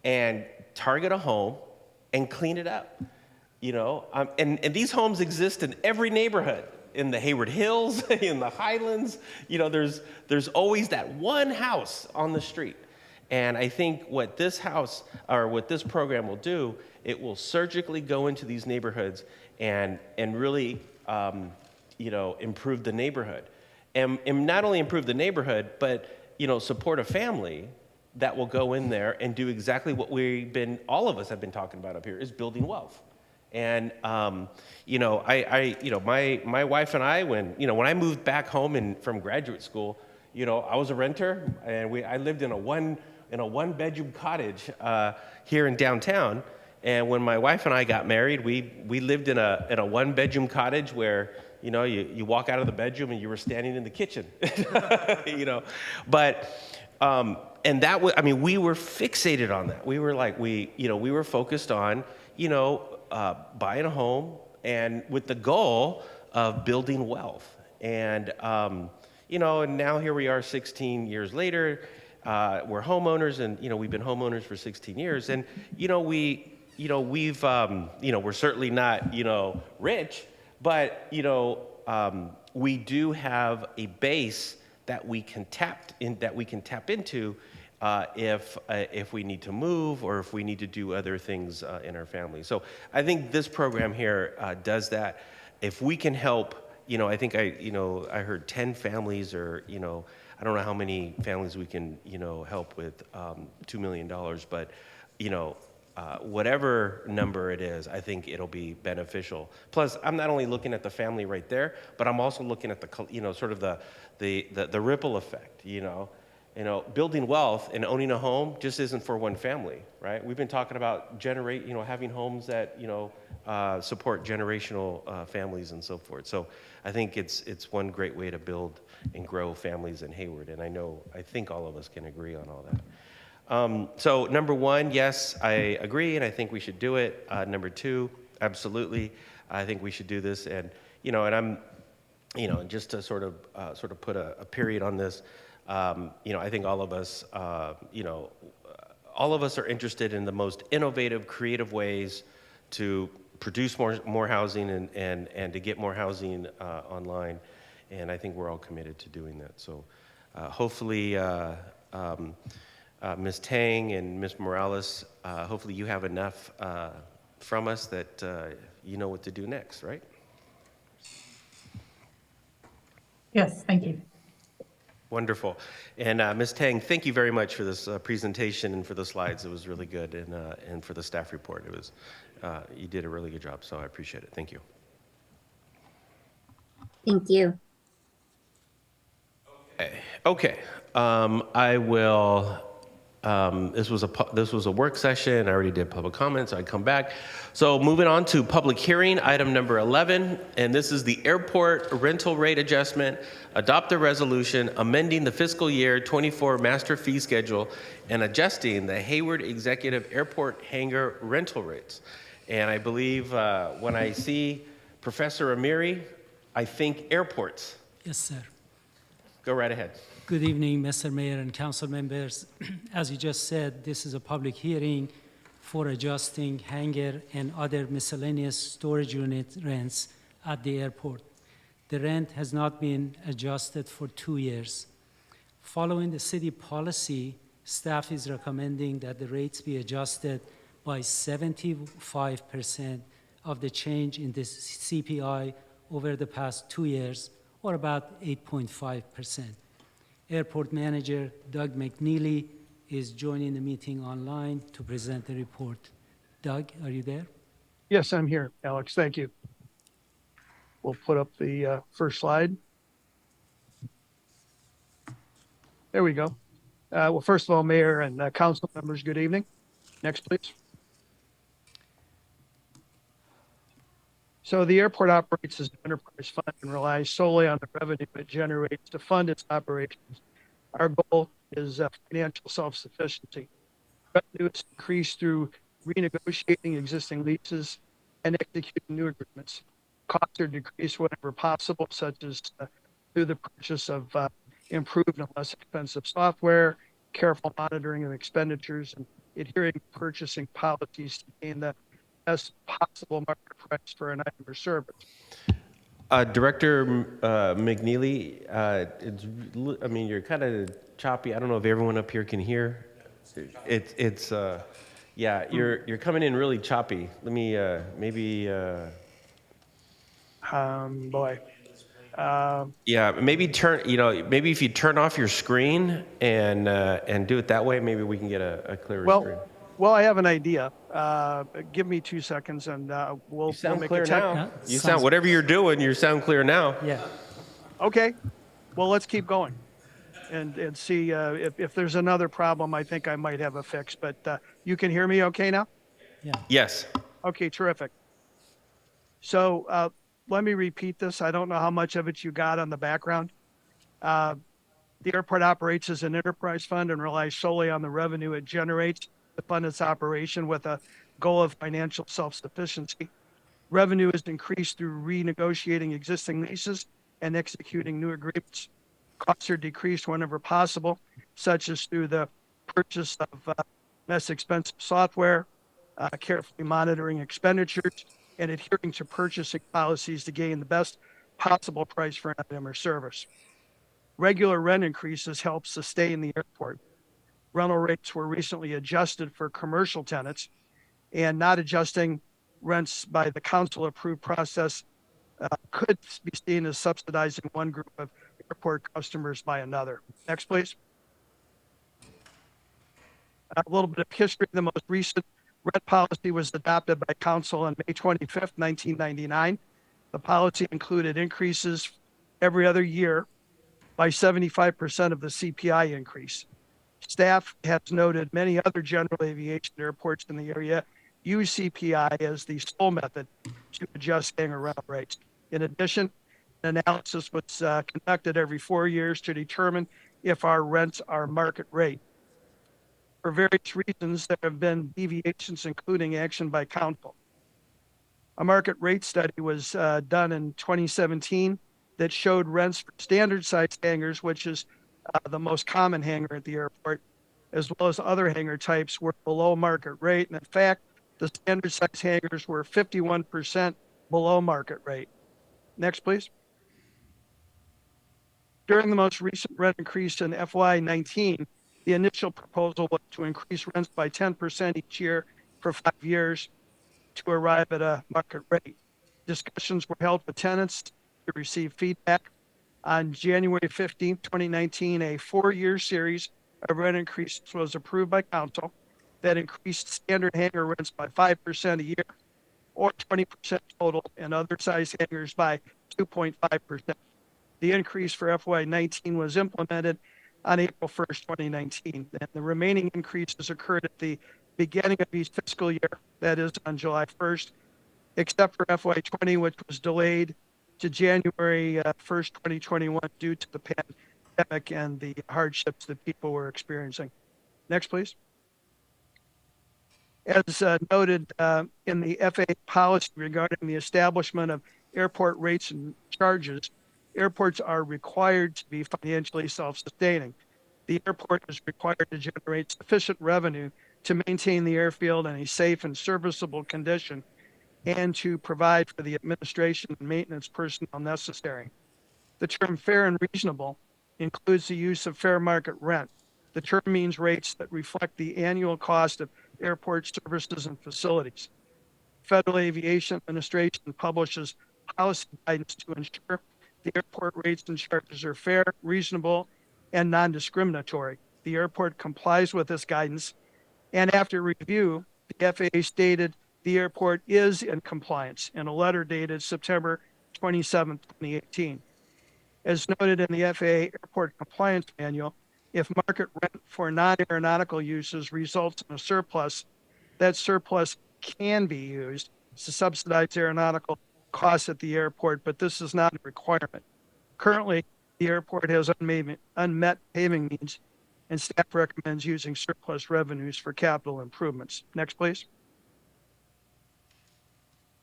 and target a home and clean it up. And these homes exist in every neighborhood, in the Hayward Hills, in the Highlands. There's always that one house on the street. And I think what this program will do, it will surgically go into these neighborhoods and really, improve the neighborhood. And not only improve the neighborhood, but, support a family that will go in there and do exactly what all of us have been talking about up here, is building wealth. And, my wife and I, when I moved back home from graduate school, I was a renter, and I lived in a one-bedroom cottage here in downtown. And when my wife and I got married, we lived in a one-bedroom cottage where, you walk out of the bedroom and you were standing in the kitchen, But, and that was, we were fixated on that. We were we were focused on, buying a home and with the goal of building wealth. And, and now here we are 16 years later. We're homeowners, and, we've been homeowners for 16 years. And, we're certainly not, rich, but, we do have a base that we can tap into if we need to move or if we need to do other things in our family. So I think this program here does that. If we can help, I think I heard 10 families, or, I don't know how many families we can, help with $2 million, but, whatever number it is, I think it'll be beneficial. Plus, I'm not only looking at the family right there, but I'm also looking at the, sort of the ripple effect, building wealth and owning a home just isn't for one family, right? We've been talking about having homes that, support generational families and so forth. So I think it's one great way to build and grow families in Hayward. And I think all of us can agree on all that. So number one, yes, I agree, and I think we should do it. Number two, absolutely, I think we should do this. And, and I'm, just to sort of put a period on this, I think all of us, all of us are interested in the most innovative, creative ways to produce more housing and to get more housing online. And I think we're all committed to doing that. So hopefully, Ms. Tang and Ms. Morales, hopefully you have enough from us that you know what to do next, right? Yes, thank you. Wonderful. And Ms. Tang, thank you very much for this presentation and for the slides. It was really good, and for the staff report. It was, you did a really good job, so I appreciate it. Thank you. Thank you. Okay. I will. This was a work session. I already did public comments. So I come back. So moving on to public hearing, item number 11, and this is the airport rental rate adjustment. Adopt a resolution amending the fiscal year 24 master fee schedule and adjusting the Hayward Executive Airport hangar rental rates. And I believe when I see Professor Amiri, I think airports. Yes, sir. Go right ahead. Good evening, Mr. Mayor and council members. As you just said, this is a public hearing for adjusting hangar and other miscellaneous storage unit rents at the airport. The rent has not been adjusted for 2 years. Following the city policy, staff is recommending that the rates be adjusted by 75% of the change in the CPI over the past 2 years, or about 8.5%. Airport Manager Doug McNeely is joining the meeting online to present the report. Doug, are you there? Yes, I'm here, Alex. Thank you. We'll put up the first slide. There we go. Well, first of all, Mayor and council members, good evening. Next, please. So the airport operates as an enterprise fund and relies solely on the revenue it generates to fund its operations. Our goal is financial self-sufficiency. Revenue is increased through renegotiating existing leases and executing new agreements. Costs are decreased whenever possible, such as through the purchase of improved and less expensive software, careful monitoring of expenditures, and adhering to purchasing policies to gain the best possible market price for an item or service. Director McNeely, I mean, you're kind of choppy. I don't know if everyone up here can hear. Yeah, you're coming in really choppy. Let me maybe. Boy. Yeah, maybe maybe if you turn off your screen and do it that way, maybe we can get a clearer screen. Well, I have an idea. Give me 2 seconds, and we'll Sound make clear a now. You sound whatever you're doing. You sound clear now. Yeah. Okay. Well, let's keep going, and see if there's another problem. I think I might have a fix. But you can hear me okay now? Yeah. Yes. Okay. Terrific. So let me repeat this. I don't know how much of it you got on the background. The airport operates as an enterprise fund and relies solely on the revenue it generates to fund its operation with a goal of financial self-sufficiency. Revenue is increased through renegotiating existing leases and executing new agreements. Costs are decreased whenever possible, such as through the purchase of less expensive software, carefully monitoring expenditures, and adhering to purchasing policies to gain the best possible price for an item or service. Regular rent increases help sustain the airport. Rental rates were recently adjusted for commercial tenants, and not adjusting rents by the council-approved process could be seen as subsidizing one group of airport customers by another. Next, please. A little bit of history. The most recent rent policy was adopted by council on May 25th, 1999. The policy included increases every other year by 75% of the CPI increase. Staff has noted many other general aviation airports in the area use CPI as the sole method to adjust hangar rental rates. In addition, an analysis was conducted every 4 years to determine if our rents are market rate. For various reasons, there have been deviations, including action by council. A market rate study was done in 2017 that showed rents for standard size hangars, which is the most common hangar at the airport, as well as other hangar types, were below market rate. And in fact, the standard size hangars were 51% below market rate. Next, please. During the most recent rent increase in FY19, the initial proposal was to increase rents by 10% each year for 5 years to arrive at a market rate. Discussions were held with tenants to receive feedback. On January 15, 2019, a 4-year series of rent increases was approved by council that increased standard hangar rents by 5% a year, or 20% total, and other size hangars by 2.5%. The increase for FY19 was implemented on April 1st, 2019, and the remaining increases occurred at the beginning of each fiscal year, that is on July 1st, except for FY20, which was delayed to January 1st, 2021 due to the pandemic and the hardships that people were experiencing. Next, please. As noted in the FAA policy regarding the establishment of airport rates and charges, airports are required to be financially self-sustaining. The airport is required to generate sufficient revenue to maintain the airfield in a safe and serviceable condition and to provide for the administration and maintenance personnel necessary. The term fair and reasonable includes the use of fair market rent. The term means rates that reflect the annual cost of airport services and facilities. Federal Aviation Administration publishes policy guidance to ensure the airport rates and charges are fair, reasonable, and non-discriminatory. The airport complies with this guidance, and after review, the FAA stated the airport is in compliance in a letter dated September 27, 2018. As noted in the FAA Airport Compliance Manual, if market rent for non-aeronautical uses results in a surplus, that surplus can be used to subsidize aeronautical costs at the airport, but this is not a requirement. Currently, the airport has unmet paving needs, and staff recommends using surplus revenues for capital improvements. Next, please.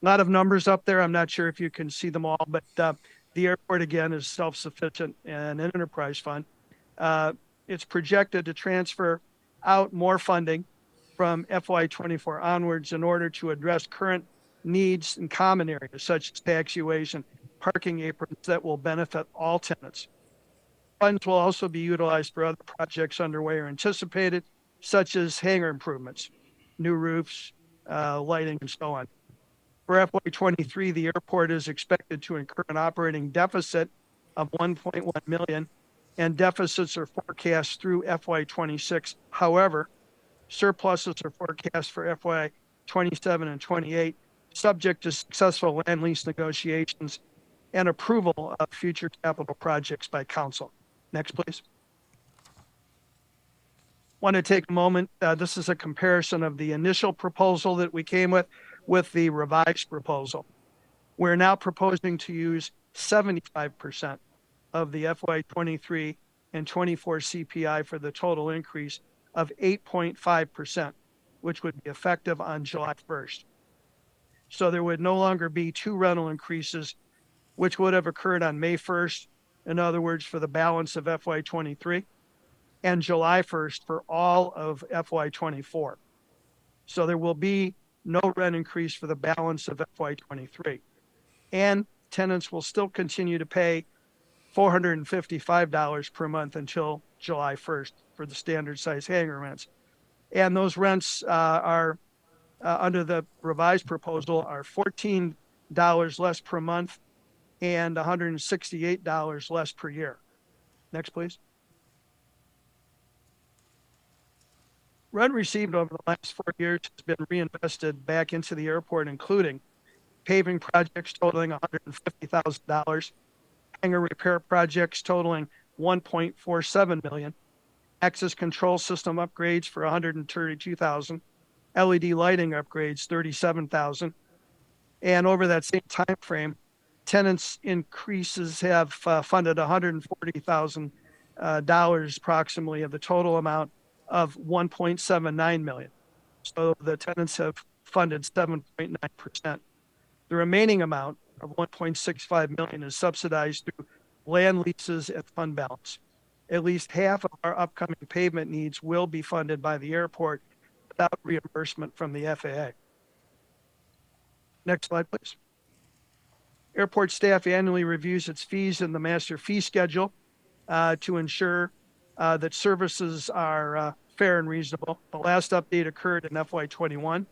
A lot of numbers up there. I'm not sure if you can see them all, but the airport, again, is self-sufficient and an enterprise fund. It's projected to transfer out more funding from FY24 onwards in order to address current needs in common areas such as taxiway, parking aprons that will benefit all tenants. Funds will also be utilized for other projects underway or anticipated, such as hangar improvements, new roofs, lighting, and so on. For FY23, the airport is expected to incur an operating deficit of $1.1 million, and deficits are forecast through FY26. However, surpluses are forecast for FY27 and 28, subject to successful land lease negotiations and approval of future capital projects by council. Next, please. Want to take a moment. This is a comparison of the initial proposal that we came with the revised proposal. We're now proposing to use 75% of the FY23 and 24 CPI for the total increase of 8.5%, which would be effective on July 1st. So there would no longer be two rental increases, which would have occurred on May 1st, in other words, for the balance of FY23, and July 1st for all of FY24. So there will be no rent increase for the balance of FY23. And tenants will still continue to pay $455 per month until July 1st for the standard size hangar rents. And those rents are under the revised proposal are $14 less per month and $168 less per year. Next, please. Rent received over the last 4 years has been reinvested back into the airport, including paving projects totaling $150,000, hangar repair projects totaling $1.47 million, access control system upgrades for $132,000, LED lighting upgrades $37,000, and over that same time frame, tenants increases have funded $140,000 approximately of the total amount of $1.79 million. So the tenants have funded 7.9%. The remaining amount of $1.65 million is subsidized through land leases and fund balance. At least half of our upcoming pavement needs will be funded by the airport without reimbursement from the FAA. Next slide, please. Airport staff annually reviews its fees in the master fee schedule to ensure that services are fair and reasonable. The last update occurred in FY21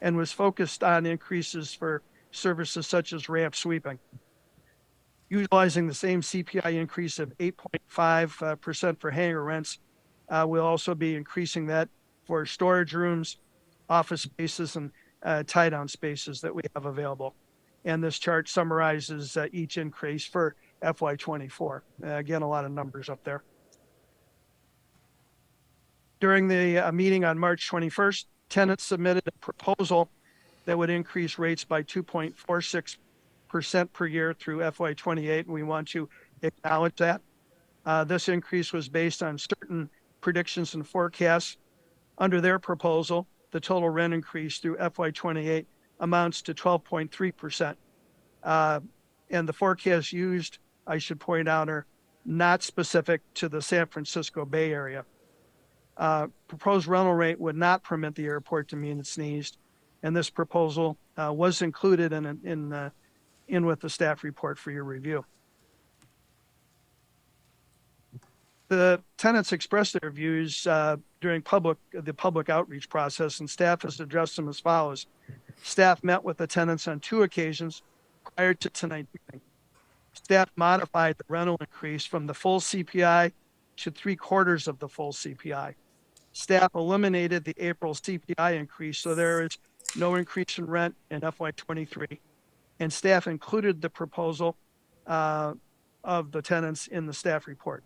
and was focused on increases for services such as ramp sweeping. Utilizing the same CPI increase of 8.5% for hangar rents, we'll also be increasing that for storage rooms, office spaces, and tie-down spaces that we have available. And this chart summarizes each increase for FY24. Again, a lot of numbers up there. During the meeting on March 21st, tenants submitted a proposal that would increase rates by 2.46% per year through FY28, and we want to acknowledge that. This increase was based on certain predictions and forecasts. Under their proposal, the total rent increase through FY28 amounts to 12.3%. And the forecasts used, I should point out, are not specific to the San Francisco Bay Area. Proposed rental rate would not permit the airport to meet its needs, and this proposal was included in with the staff report for your review. The tenants expressed their views during the public outreach process, and staff has addressed them as follows. Staff met with the tenants on 2 occasions prior to tonight's meeting. Staff modified the rental increase from the full CPI to 3/4 of the full CPI. Staff eliminated the April CPI increase, so there is no increase in rent in FY23. And staff included the proposal of the tenants in the staff report.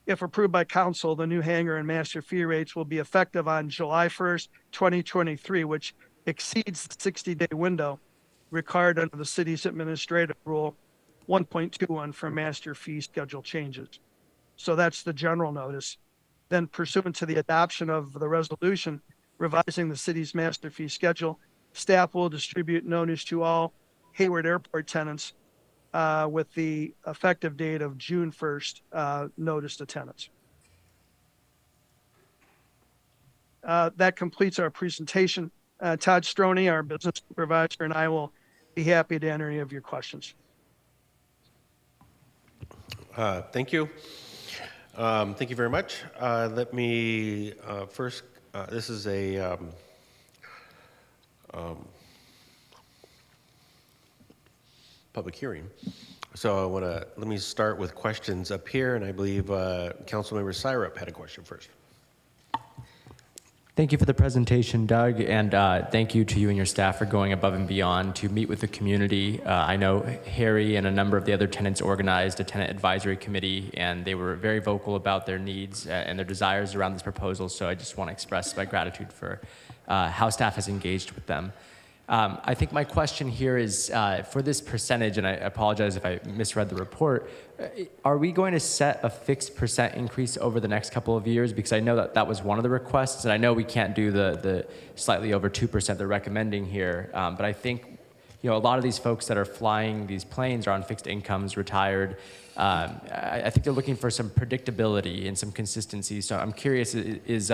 If approved by council, the new hangar and master fee rates will be effective on July 1st, 2023, which exceeds the 60-day window required under the city's administrative rule 1.21 for master fee schedule changes. So that's the general notice. Then pursuant to the adoption of the resolution, revising the city's master fee schedule. Staff will distribute notice to all Hayward Airport tenants with the effective date of June 1st notice to tenants. That completes our presentation. Todd Stroney, our business supervisor, and I will be happy to answer any of your questions. Thank you. Thank you very much. Let me first, this is a public hearing. So let me start with questions up here, and I believe Councilmember Syrup had a question first. Thank you for the presentation, Doug, and thank you to you and your staff for going above and beyond to meet with the community. I know Harry and a number of the other tenants organized a tenant advisory committee, and they were very vocal about their needs and their desires around this proposal, so I just want to express my gratitude for how staff has engaged with them. I think my question here is for this percentage, and I apologize if I misread the report, are we going to set a fixed % increase over the next couple of years? Because I know that that was one of the requests, and I know we can't do the slightly over 2% they're recommending here, but I think a lot of these folks that are flying these planes are on fixed incomes, retired. I think they're looking for some predictability and some consistency. So I'm curious, is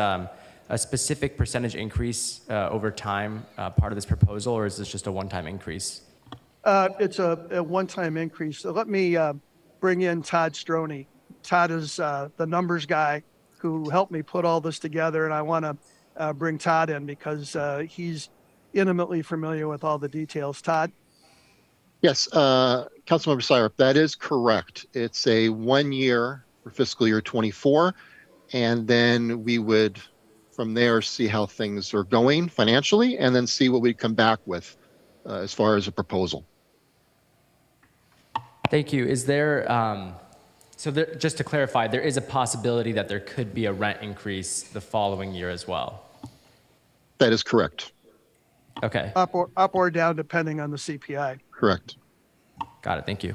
a specific percentage increase over time part of this proposal, or is this just a one-time increase? It's a one-time increase. So let me bring in Todd Stroney. Todd is the numbers guy who helped me put all this together, and I want to bring Todd in because he's intimately familiar with all the details. Todd? Yes, Councilmember Syrup, that is correct. It's a 1 year for fiscal year 24, and then we would from there see how things are going financially, and then see what we come back with as far as a proposal. Thank you. Is there, just to clarify, there is a possibility that there could be a rent increase the following year as well? That is correct. Okay. Up or down depending on the CPI. Correct. Got it. Thank you.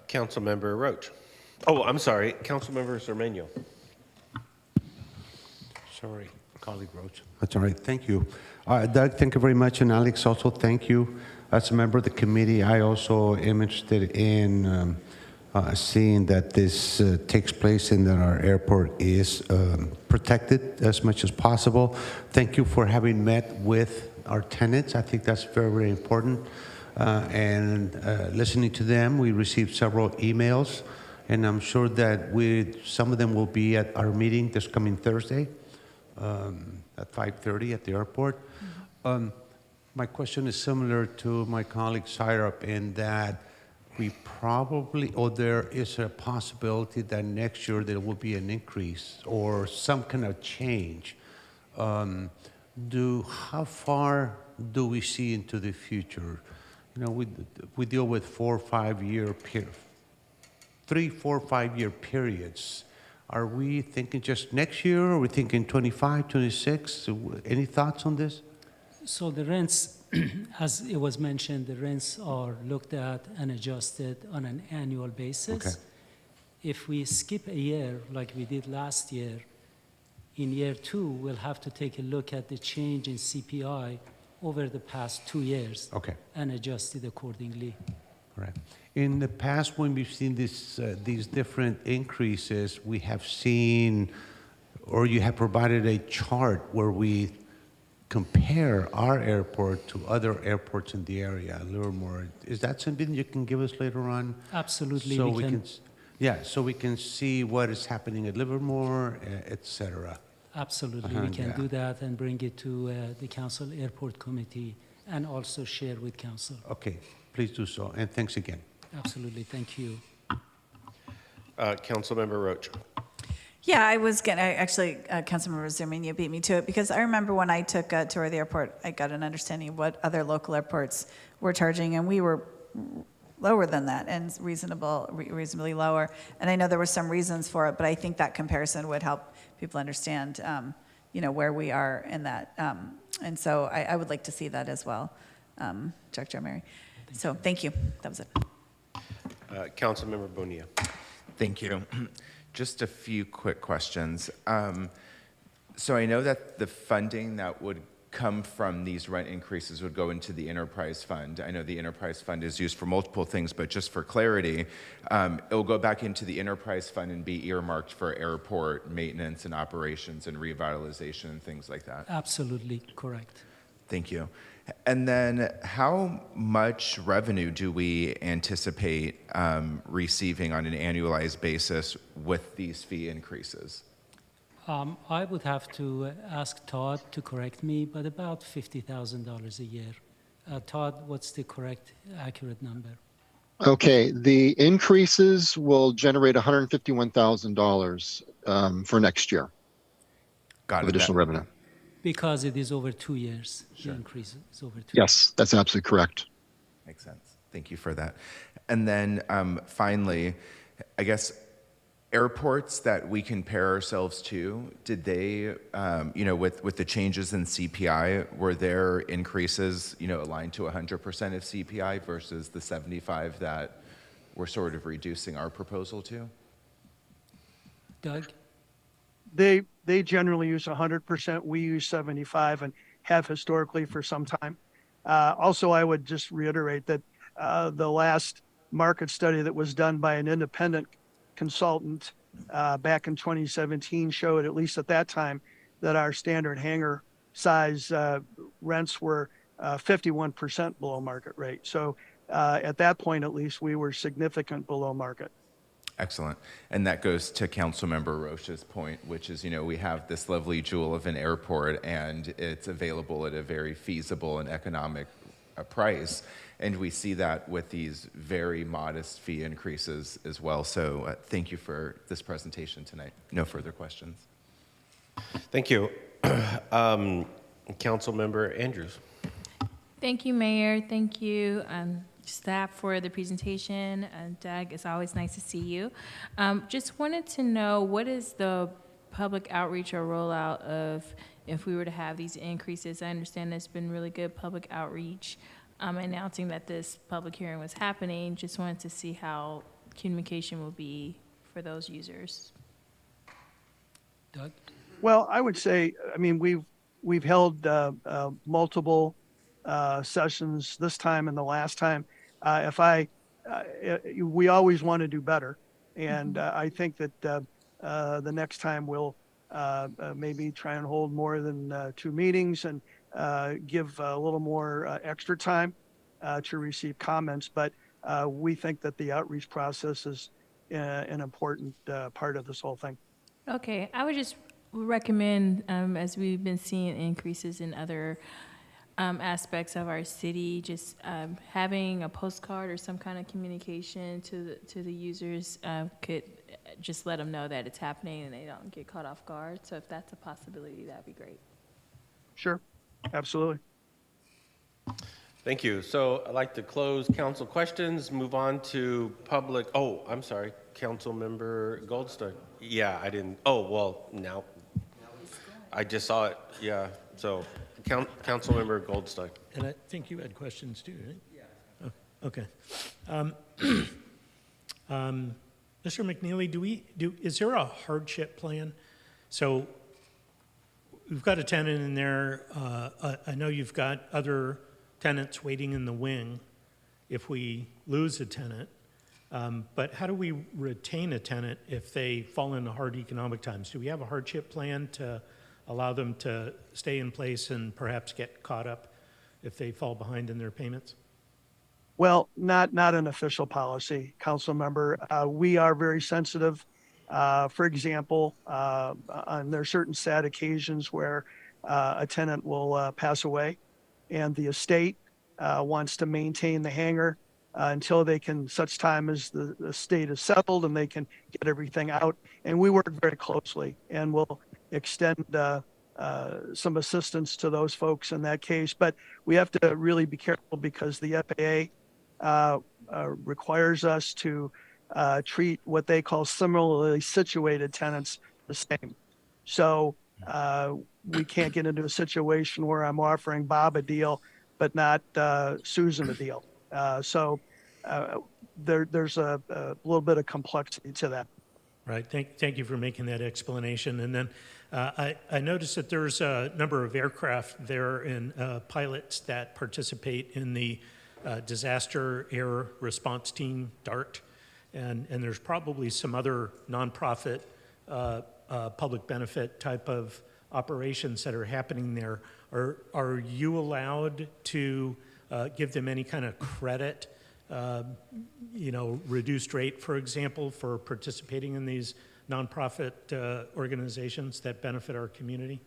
Councilmember Roach. Oh, I'm sorry. Councilmember Cermeño. Sorry, colleague Roach. That's all right. Thank you. Doug, thank you very much. And Alex, also thank you. As a member of the committee, I also am interested in seeing that this takes place and that our airport is protected as much as possible. Thank you for having met with our tenants. I think that's very, very important. And listening to them, we received several emails, and I'm sure that some of them will be at our meeting this coming Thursday. At 5:30 at the airport. My question is similar to my colleague Syrup in that we probably, or there is a possibility that next year there will be an increase or some kind of change. How far do we see into the future? We deal with 4 or 5 year period, 3, 4, 5 year periods. Are we thinking just next year, or are we thinking 25, 26? Any thoughts on this? So the rents, as it was mentioned, the rents are looked at and adjusted on an annual basis. Okay. If we skip a year, like we did last year, in year 2, we'll have to take a look at the change in CPI over the past 2 years. Okay. And adjust it accordingly. Right. In the past, when we've seen these different increases, we have seen, or you have provided a chart where we compare our airport to other airports in the area a little more. Is that something you can give us later on? Absolutely, So we can. so we can see what is happening at Livermore, et cetera. Absolutely, we can do that and bring it to the council airport committee and also share with council. Okay, please do so, and thanks again. Absolutely, thank you. Councilmember Roach. Yeah, I was going to, actually, Councilmember Zermania beat me to it, because I remember when I took a tour of the airport, I got an understanding of what other local airports were charging, and we were lower than that and reasonably lower. And I know there were some reasons for it, but I think that comparison would help people understand, where we are in that. And so I would like to see that as well, Director Mary. So thank you. That was it. Councilmember Bonilla. Thank you. Just a few quick questions. So I know that the funding that would come from these rent increases would go into the enterprise fund. I know the enterprise fund is used for multiple things, but just for clarity, it will go back into the enterprise fund and be earmarked for airport maintenance and operations and revitalization and things like that. Absolutely correct. Thank you. And then how much revenue do we anticipate receiving on an annualized basis with these fee increases? I would have to ask Todd to correct me, but about $50,000 a year. Todd, what's the correct, accurate number? Okay, the increases will generate $151,000 for next year. Got of it. additional revenue. Because it is over 2 years. Sure. The increase is over 2 Yes, that's absolutely correct. Makes sense. Thank you for that. And then finally, I guess airports that we compare ourselves to, did they, with the changes in CPI, were there increases, aligned to 100% of CPI versus the 75 that we're sort of reducing our proposal to? Doug? They generally use 100%. We use 75 and have historically for some time. Also, I would just reiterate that the last market study that was done by an independent consultant back in 2017 showed, at least at that time, that our standard hangar size rents were 51% below market rate. So at that point, at least, we were significant below market. Excellent. And that goes to Councilmember Rocha's point, which is, we have this lovely jewel of an airport and it's available at a very feasible and economic price. And we see that with these very modest fee increases as well. So thank you for this presentation tonight. No further questions. Thank you. Councilmember Andrews. Thank you, Mayor. Thank you, staff, for the presentation. And Doug, it's always nice to see you. Just wanted to know, what is the public outreach or rollout of if we were to have these increases? I understand there's been really good public outreach announcing that this public hearing was happening. Just wanted to see how communication will be for those users. Doug? Well, I would say, we've held multiple sessions this time and the last time. We always want to do better, and I think that the next time we'll maybe try and hold more than 2 meetings and give a little more extra time to receive comments. But we think that the outreach process is an important part of this whole thing. Okay, I would just recommend, as we've been seeing increases in other aspects of our city, just having a postcard or some kind of communication to the users could just let them know that it's happening and they don't get caught off guard. So if that's a possibility, that'd be great. Sure, absolutely. Thank you. So I'd like to close council questions, move on to public. Oh, I'm sorry, Councilmember Goldstein. Yeah, I didn't. Oh, well, now I just saw it. Yeah. So Councilmember Goldstein. And I think you had questions too, right? Yeah. Oh, okay. Mr. McNeely, is there a hardship plan? So we've got a tenant in there. I know you've got other tenants waiting in the wing if we lose a tenant. But how do we retain a tenant if they fall into hard economic times? Do we have a hardship plan to allow them to stay in place and perhaps get caught up if they fall behind in their payments? Well, not an official policy, council member. We are very sensitive. For example, there are certain sad occasions where a tenant will pass away, and the estate wants to maintain the hangar until they can, such time as the estate is settled and they can get everything out. And we work very closely, and we'll extend some assistance to those folks in that case. But we have to really be careful because the FAA requires us to treat what they call similarly situated tenants the same. So we can't get into a situation where I'm offering Bob a deal, but not Susan a deal. So there's a little bit of complexity to that. Right. Thank you for making that explanation. And then I noticed that there's a number of aircraft there and pilots that participate in the Disaster Air Response Team, DART. And there's probably some other nonprofit public benefit type of operations that are happening there. Are you allowed to give them any kind of credit? Reduced rate, for example, for participating in these nonprofit organizations that benefit our community?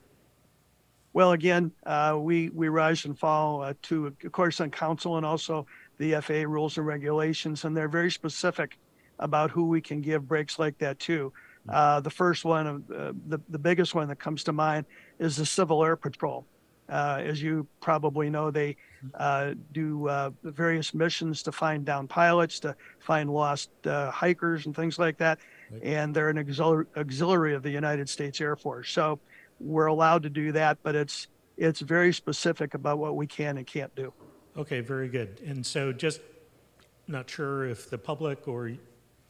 Well, again, we rise and fall to, of course, on council and also the FAA rules and regulations, and they're very specific about who we can give breaks like that to. The first one, the biggest one that comes to mind is the Civil Air Patrol. As you probably know, they do various missions to find downed pilots, to find lost hikers and things like that. Right. And they're an auxiliary of the United States Air Force. So we're allowed to do that, but it's very specific about what we can and can't do. Okay, very good. And so just not sure if the public or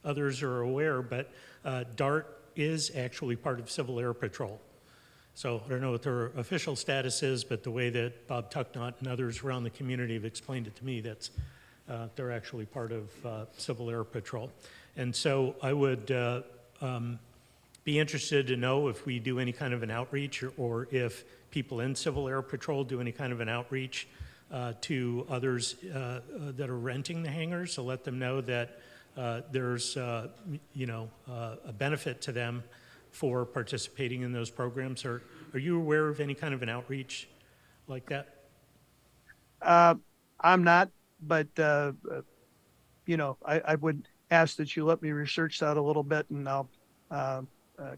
others are aware, but DART is actually part of Civil Air Patrol. So I don't know what their official status is, but the way that Bob Tucknott and others around the community have explained it to me, that's they're actually part of Civil Air Patrol. And so I would be interested to know if we do any kind of an outreach or if people in Civil Air Patrol do any kind of an outreach to others that are renting the hangars to let them know that there's a benefit to them for participating in those programs. Are you aware of any kind of an outreach like that? I'm not, but I would ask that you let me research that a little bit, and I'll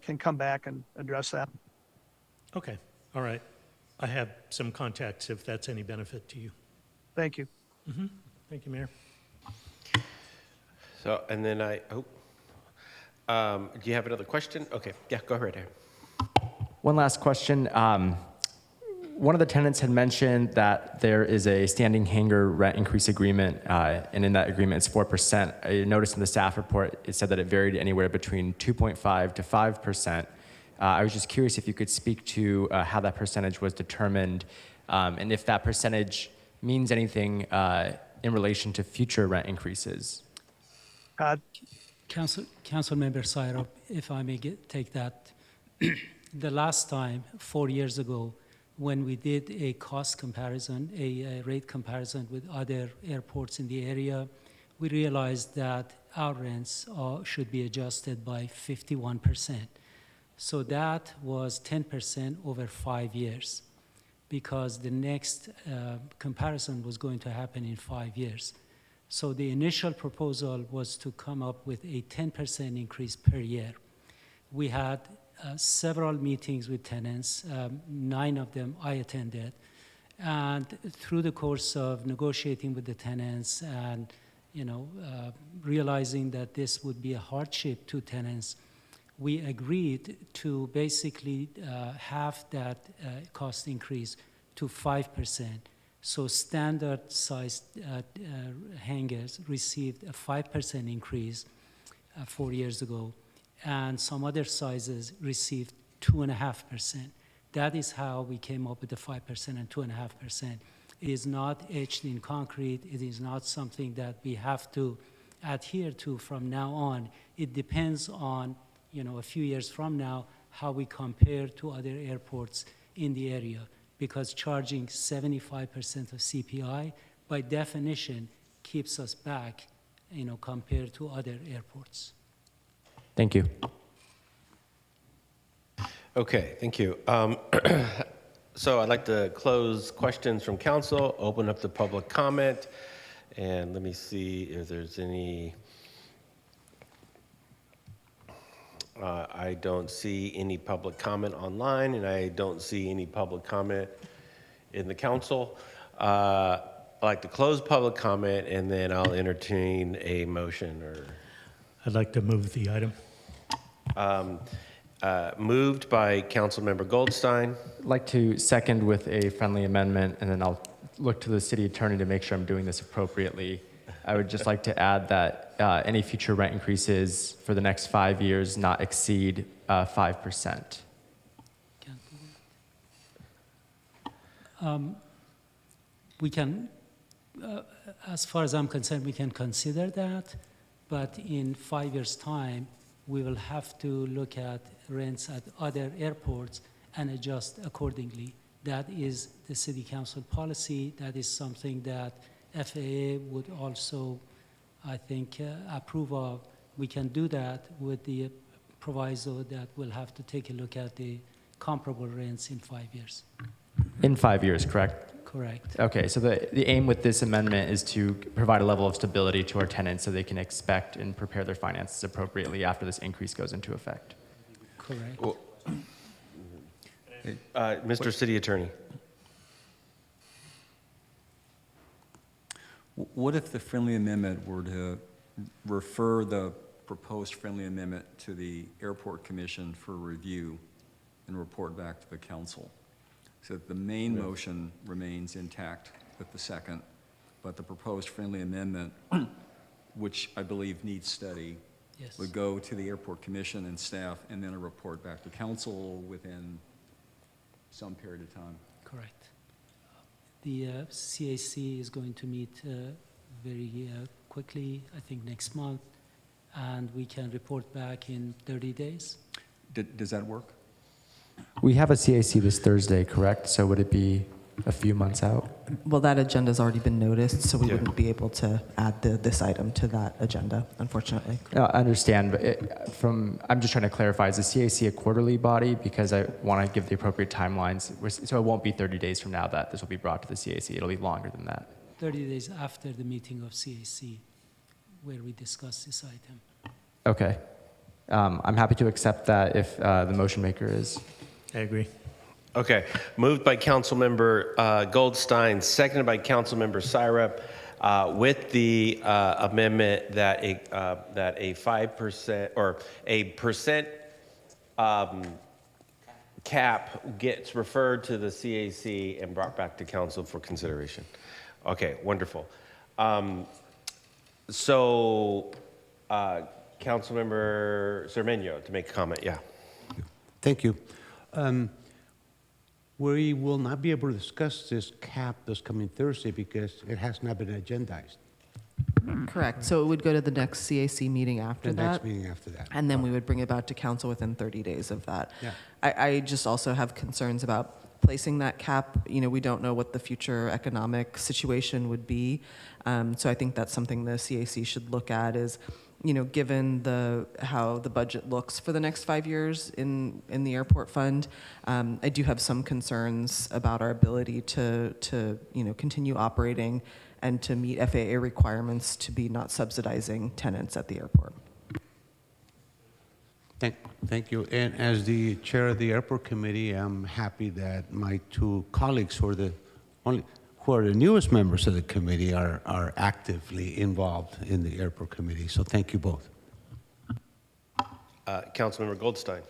can come back and address that. Okay, all right. I have some contacts if that's any benefit to you. Thank you. Mm-hmm. Thank you, Mayor. So, and then do you have another question? Okay, yeah, go right ahead. One last question. One of the tenants had mentioned that there is a standing hangar rent increase agreement, and in that agreement it's 4%. I noticed in the staff report it said that it varied anywhere between 2.5 to 5%. I was just curious if you could speak to how that percentage was determined, and if that percentage means anything in relation to future rent increases. Council Member Syrup, if I may take that. The last time, 4 years ago, when we did a cost comparison, a rate comparison with other airports in the area, we realized that our rents should be adjusted by 51%. So that was 10% over 5 years, because the next comparison was going to happen in 5 years. So the initial proposal was to come up with a 10% increase per year. We had several meetings with tenants, 9 of them I attended, and through the course of negotiating with the tenants and realizing that this would be a hardship to tenants, we agreed to basically halve that cost increase to 5%. So standard sized hangars received a 5% increase 4 years ago, and some other sizes received 2.5%. That is how we came up with the 5% and 2.5%. It is not etched in concrete. It is not something that we have to adhere to from now on. It depends on, a few years from now, how we compare to other airports in the area, because charging 75% of CPI, by definition, keeps us back, compared to other airports. Thank you. Okay, thank you. So I'd like to close questions from council, open up the public comment, and let me see if there's any. I don't see any public comment online, and I don't see any public comment in the council. I'd like to close public comment, and then I'll entertain a motion. I'd like to move the item. Moved by Councilmember Goldstein. I'd like to second with a friendly amendment, and then I'll look to the city attorney to make sure I'm doing this appropriately. I would just like to add that any future rent increases for the next 5 years not exceed 5%. We can, as far as I'm concerned, we can consider that, but in 5 years' time, we will have to look at rents at other airports and adjust accordingly. That is the city council policy. That is something that FAA would also, I think, approve of. We can do that with the proviso that we'll have to take a look at the comparable rents in 5 years. In 5 years, correct? Correct. Okay, so the aim with this amendment is to provide a level of stability to our tenants so they can expect and prepare their finances appropriately after this increase goes into effect. Correct. Well, Mr. City Attorney. What if the friendly amendment were to refer the proposed friendly amendment to the Airport Commission for review and report back to the council? So that the main motion remains intact with the second, but the proposed friendly amendment, which I believe needs study, Yes. would go to the Airport Commission and staff and then a report back to council within some period of time. Correct. The CAC is going to meet very quickly, I think next month, and we can report back in 30 days. Does that work? We have a CAC this Thursday, correct? So would it be a few months out? Well, that agenda's already been noticed, so we wouldn't be able to add this item to that agenda, unfortunately. I understand, but I'm just trying to clarify, is the CAC a quarterly body? Because I want to give the appropriate timelines. So it won't be 30 days from now that this will be brought to the CAC. It'll be longer than that. 30 days after the meeting of CAC, where we discuss this item. Okay. I'm happy to accept that if the motion maker is. I agree. Okay, moved by Councilmember Goldstein, seconded by Councilmember Syrup, with the amendment that a 5% or a percent cap gets referred to the CAC and brought back to council for consideration. Okay, wonderful. Councilmember Cermeño to make a comment. Yeah. Thank you. We will not be able to discuss this cap this coming Thursday because it has not been agendized. Correct. So it would go to the next CAC meeting after The that. next meeting after that. And then we would bring it back to council within 30 days of that. Yeah. I just also have concerns about placing that cap. You know, we don't know what the future economic situation would be. So I think that's something the CAC should look at is, you know, given how the budget looks for the next 5 years in the airport fund, I do have some concerns about our ability to you know, continue operating and to meet FAA requirements to be not subsidizing tenants at the airport. Thank you. And as the chair of the airport committee, I'm happy that my two colleagues who are the newest members of the committee are actively involved in the airport committee. So thank you both. Councilmember Goldstein.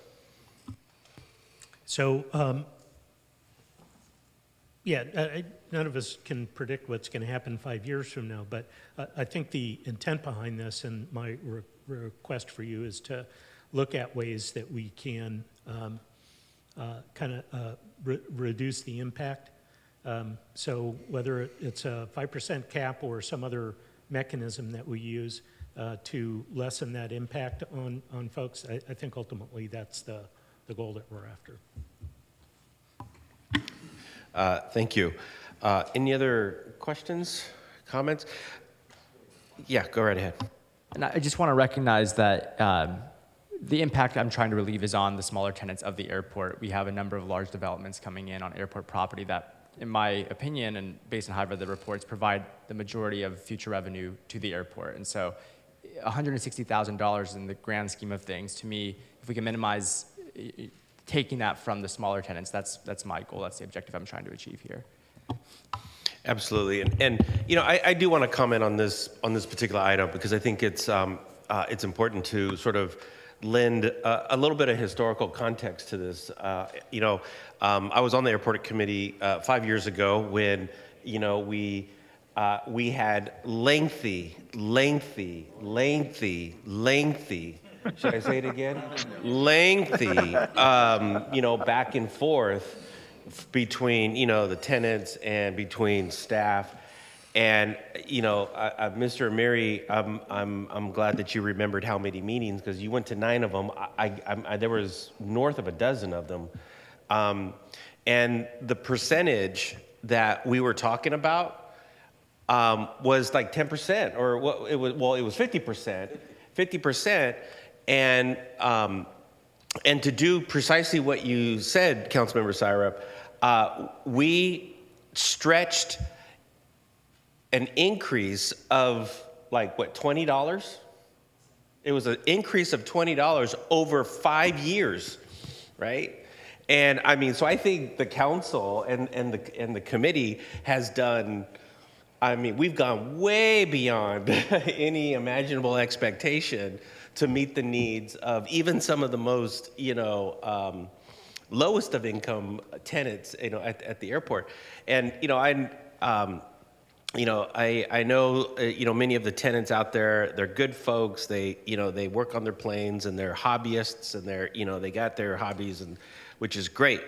So, none of us can predict what's going to happen 5 years from now, but I think the intent behind this and my request for you is to look at ways that we can reduce the impact. So whether it's a 5% cap or some other mechanism that we use to lessen that impact on folks, I think ultimately that's the goal that we're after. Thank you. Any other questions, comments? Yeah, go right ahead. And I just want to recognize that the impact I'm trying to relieve is on the smaller tenants of the airport. We have a number of large developments coming in on airport property that, in my opinion, and based on how I've read the reports, provide the majority of future revenue to the airport. And so $160,000 in the grand scheme of things, to me, if we can minimize taking that from the smaller tenants, that's my goal. That's the objective I'm trying to achieve here. Absolutely, and you know, I do want to comment on this particular item because I think it's important to sort of lend a little bit of historical context to this. You know, I was on the airport committee 5 years ago when, you know, we we had lengthy, should I say it again? Lengthy, back and forth between, the tenants and between staff. And, Mr. Amiri, I'm glad that you remembered how many meetings, because you went to 9 of them. There was north of a dozen of them. And the percentage that we were talking about was like 10%, or it was 50%, and to do precisely what you said, Councilmember Syrup, we stretched an increase of $20? It was an increase of $20 over 5 years, right? And I mean, so I think the council and the committee has done. I mean, we've gone way beyond any imaginable expectation to meet the needs of even some of the most, lowest of income tenants, at the airport. And, I know, many of the tenants out there, they're good folks. They work on their planes, and they're hobbyists, and they got their hobbies, and which is great.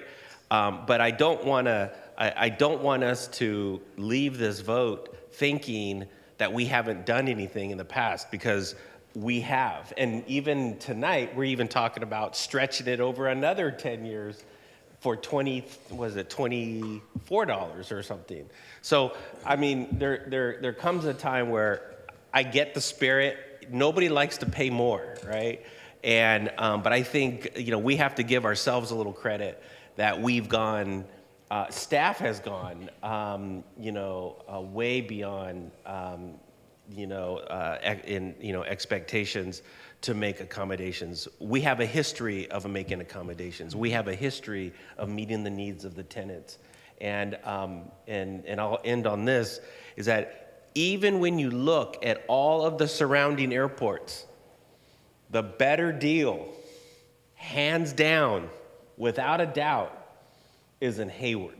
But I don't want us to leave this vote thinking that we haven't done anything in the past, because we have. And even tonight, we're even talking about stretching it over another 10 years for $24 or something. So, I mean, there comes a time where I get the spirit. Nobody likes to pay more, right? And but I think we have to give ourselves a little credit that we've gone. Staff has gone, way beyond, expectations to make accommodations. We have a history of making accommodations. We have a history of meeting the needs of the tenants. And I'll end on this, is that even when you look at all of the surrounding airports, the better deal, hands down, without a doubt, is in Hayward.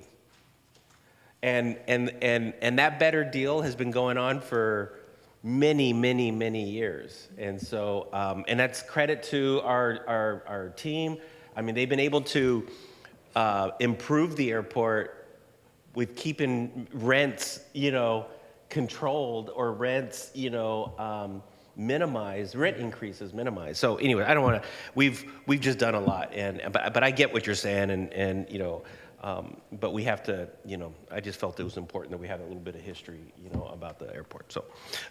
And that better deal has been going on for many, many, many years. And so, and that's credit to our team. I mean, they've been able to improve the airport with keeping rents, controlled, or rents, minimized, rent increases minimized. So anyway, I don't want to. We've just done a lot, but I get what you're saying, and but we have to. I just felt it was important that we had a little bit of history, about the airport. So,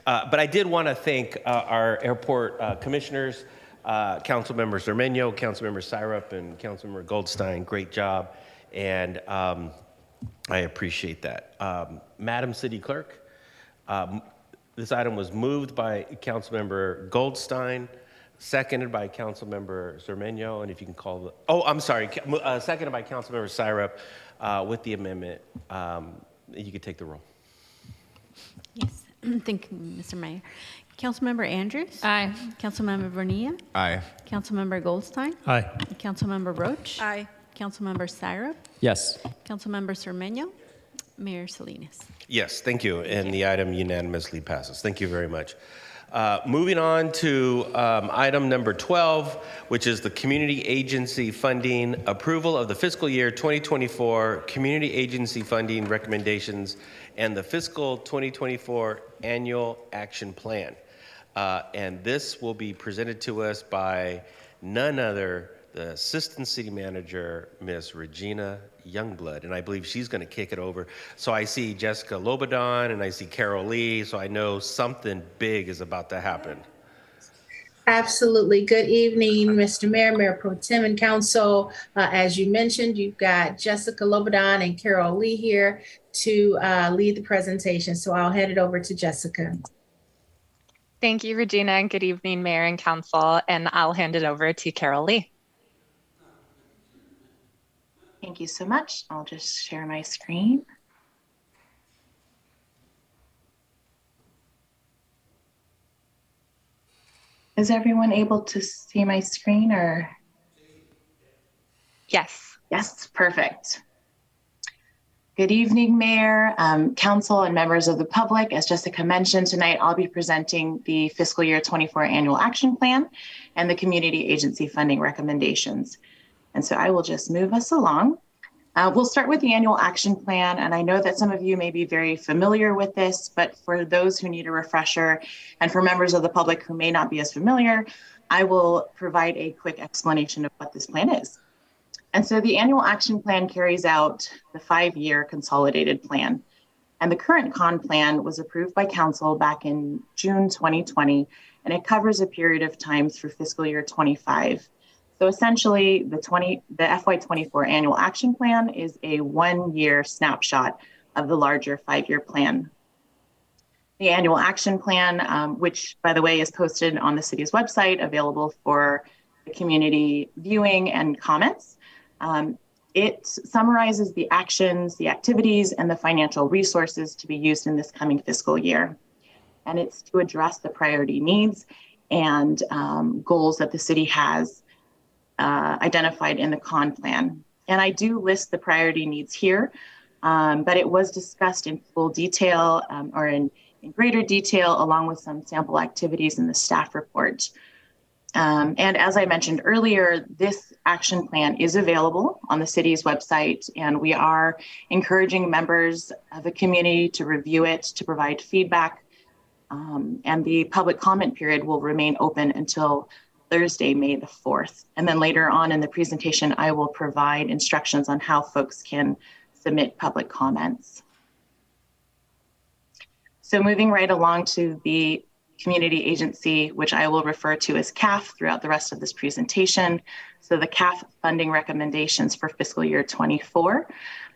but I did want to thank our airport commissioners, Councilmember Zermeño, Councilmember Syrup, and Councilmember Goldstein. Great job, and I appreciate that. Madam City Clerk. This item was moved by Councilmember Goldstein, seconded by Councilmember Zermeño, and if you can call the, seconded by Councilmember Syrup with the amendment. You could take the roll. Yes, thank you, Mr. Mayor. Councilmember Andrews? Aye. Councilmember Bonilla? Aye. Councilmember Goldstein? Aye. Councilmember Roach? Aye. Councilmember Syrup? Yes. Councilmember Zermeño? Mayor Salinas? Yes, thank you, and the item unanimously passes. Thank you very much. Moving on to item number 12, which is the Community Agency Funding Approval of the Fiscal Year 2024 Community Agency Funding Recommendations and the Fiscal 2024 Annual Action Plan. And this will be presented to us by none other the Assistant City Manager, Miss Regina Youngblood, and I believe she's going to kick it over. So I see Jessica Lobodon and I see Carol Lee, so I know something big is about to happen. Absolutely. Good evening, Mr. Mayor, Mayor Pro Tem, and Council. As you mentioned, you've got Jessica Lobodon and Carol Lee here to lead the presentation, so I'll hand it over to Jessica. Thank you, Regina, and good evening, Mayor and Council, and I'll hand it over to Carol Lee. Thank you so much. I'll just share my screen. Is everyone able to see my screen or? Yes. Yes, perfect. Good evening, Mayor, Council, and members of the public. As Jessica mentioned, tonight I'll be presenting the fiscal year 24 annual action plan and the community agency funding recommendations. And so I will just move us along. We'll start with the annual action plan, and I know that some of you may be very familiar with this, but for those who need a refresher and for members of the public who may not be as familiar, I will provide a quick explanation of what this plan is. And so the annual action plan carries out the 5-year consolidated plan. And the current con plan was approved by council back in June 2020, and it covers a period of time through fiscal year 25. So essentially, the FY24 annual action plan is a 1-year snapshot of the larger 5-year plan. The annual action plan, which by the way is posted on the city's website, available for the community viewing and comments. It summarizes the actions, the activities, and the financial resources to be used in this coming fiscal year. And it's to address the priority needs and goals that the city has identified in the con plan. And I do list the priority needs here, but it was discussed in full detail or in greater detail along with some sample activities in the staff report. And as I mentioned earlier, this action plan is available on the city's website, and we are encouraging members of the community to review it, to provide feedback, and the public comment period will remain open until Thursday, May the 4th. And then later on in the presentation, I will provide instructions on how folks can submit public comments. So moving right along to the community agency, which I will refer to as CAF throughout the rest of this presentation. So the CAF funding recommendations for fiscal year 24.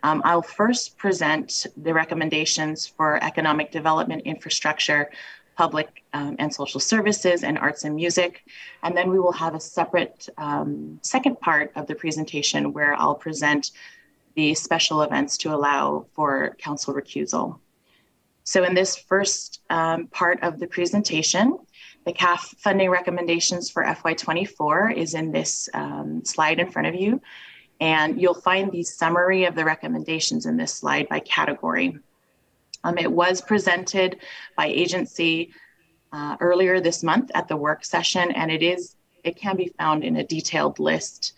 I'll first present the recommendations for economic development, infrastructure, public and social services, and arts and music. And then we will have a separate second part of the presentation where I'll present the special events to allow for council recusal. So in this first part of the presentation, the CAF funding recommendations for FY24 is in this slide in front of you. And you'll find the summary of the recommendations in this slide by category. It was presented by agency earlier this month at the work session, and it can be found in a detailed list,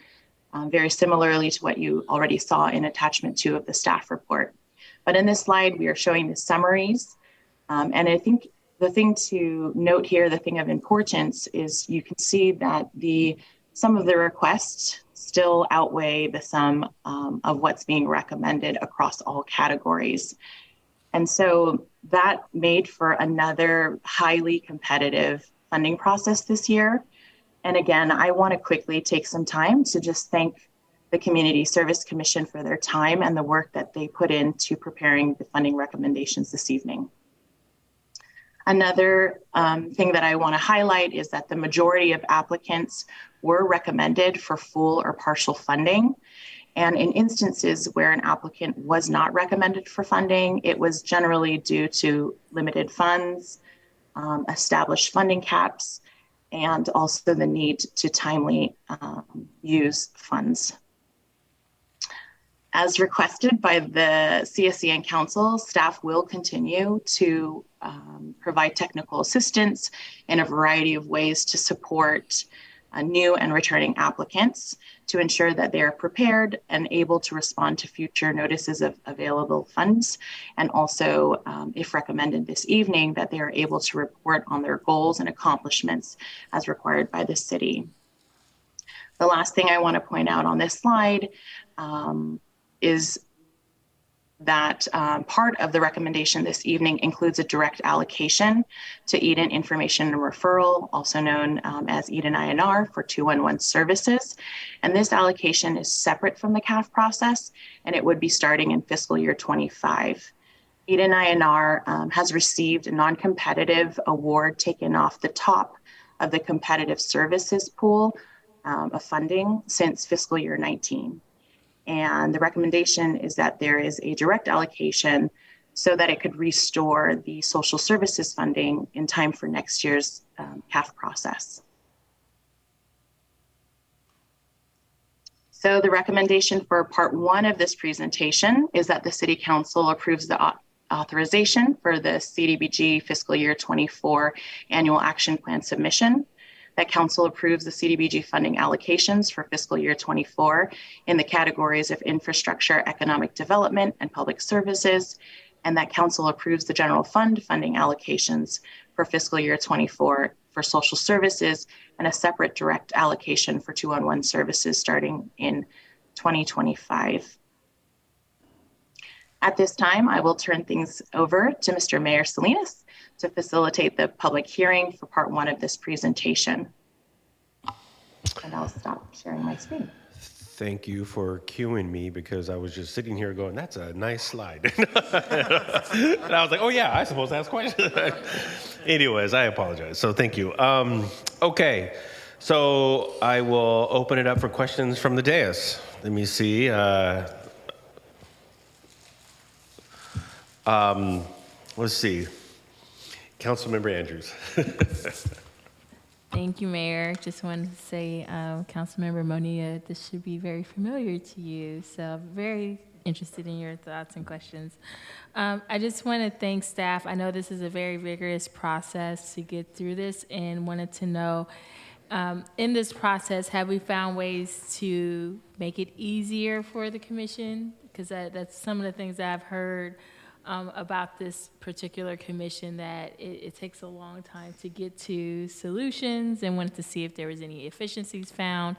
very similarly to what you already saw in attachment 2 of the staff report. But in this slide, we are showing the summaries. And I think the thing to note here, the thing of importance, is you can see that some of the requests still outweigh the sum of what's being recommended across all categories. And so that made for another highly competitive funding process this year. And again, I want to quickly take some time to just thank the Community Service Commission for their time and the work that they put into preparing the funding recommendations this evening. Another thing that I want to highlight is that the majority of applicants were recommended for full or partial funding. And in instances where an applicant was not recommended for funding, it was generally due to limited funds, established funding caps, and also the need to timely use funds. As requested by the CSC and Council, staff will continue to provide technical assistance in a variety of ways to support new and returning applicants to ensure that they are prepared and able to respond to future notices of available funds, and also, if recommended this evening, that they are able to report on their goals and accomplishments as required by the city. The last thing I want to point out on this slide is that part of the recommendation this evening includes a direct allocation to Eden Information and Referral, also known as Eden INR, for 211 services. And this allocation is separate from the CAF process, and it would be starting in fiscal year 25. Eden INR has received a non-competitive award taken off the top of the competitive services pool of funding since fiscal year 19. And the recommendation is that there is a direct allocation so that it could restore the social services funding in time for next year's CAF process. So the recommendation for part one of this presentation is that the City Council approves the authorization for the CDBG fiscal year 24 annual action plan submission, that Council approves the CDBG funding allocations for fiscal year 24 in the categories of infrastructure, economic development, and public services, and that Council approves the general fund funding allocations for fiscal year 24 for social services and a separate direct allocation for 211 services starting in 2025. At this time, I will turn things over to Mr. Mayor Salinas to facilitate the public hearing for part one of this presentation. And I'll stop sharing my screen. Thank you for cueing me, because I was just sitting here going, that's a nice slide. And I was like, oh yeah, I supposed to ask questions. Anyways, I apologize. So thank you. Okay, so I will open it up for questions from the dais. Let me see. Let's see. Councilmember Andrews. Thank you, Mayor. Just wanted to say, Councilmember Bonilla, this should be very familiar to you. So I'm very interested in your thoughts and questions. I just want to thank staff. I know this is a very rigorous process to get through this, and wanted to know, in this process, have we found ways to make it easier for the commission? Because that's some of the things that I've heard about this particular commission, that it takes a long time to get to solutions, and wanted to see if there was any efficiencies found,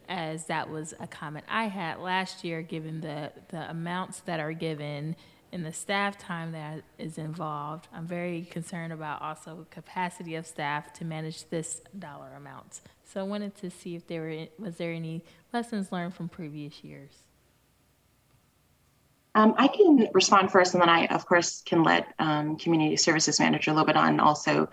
as that was a comment I had last year, given the amounts that are given and the staff time that is involved. I'm very concerned about also capacity of staff to manage this dollar amount. So I wanted to see if was there any lessons learned from previous years? I can respond first, and then I, of course, can let Community Services Manager Lobadan also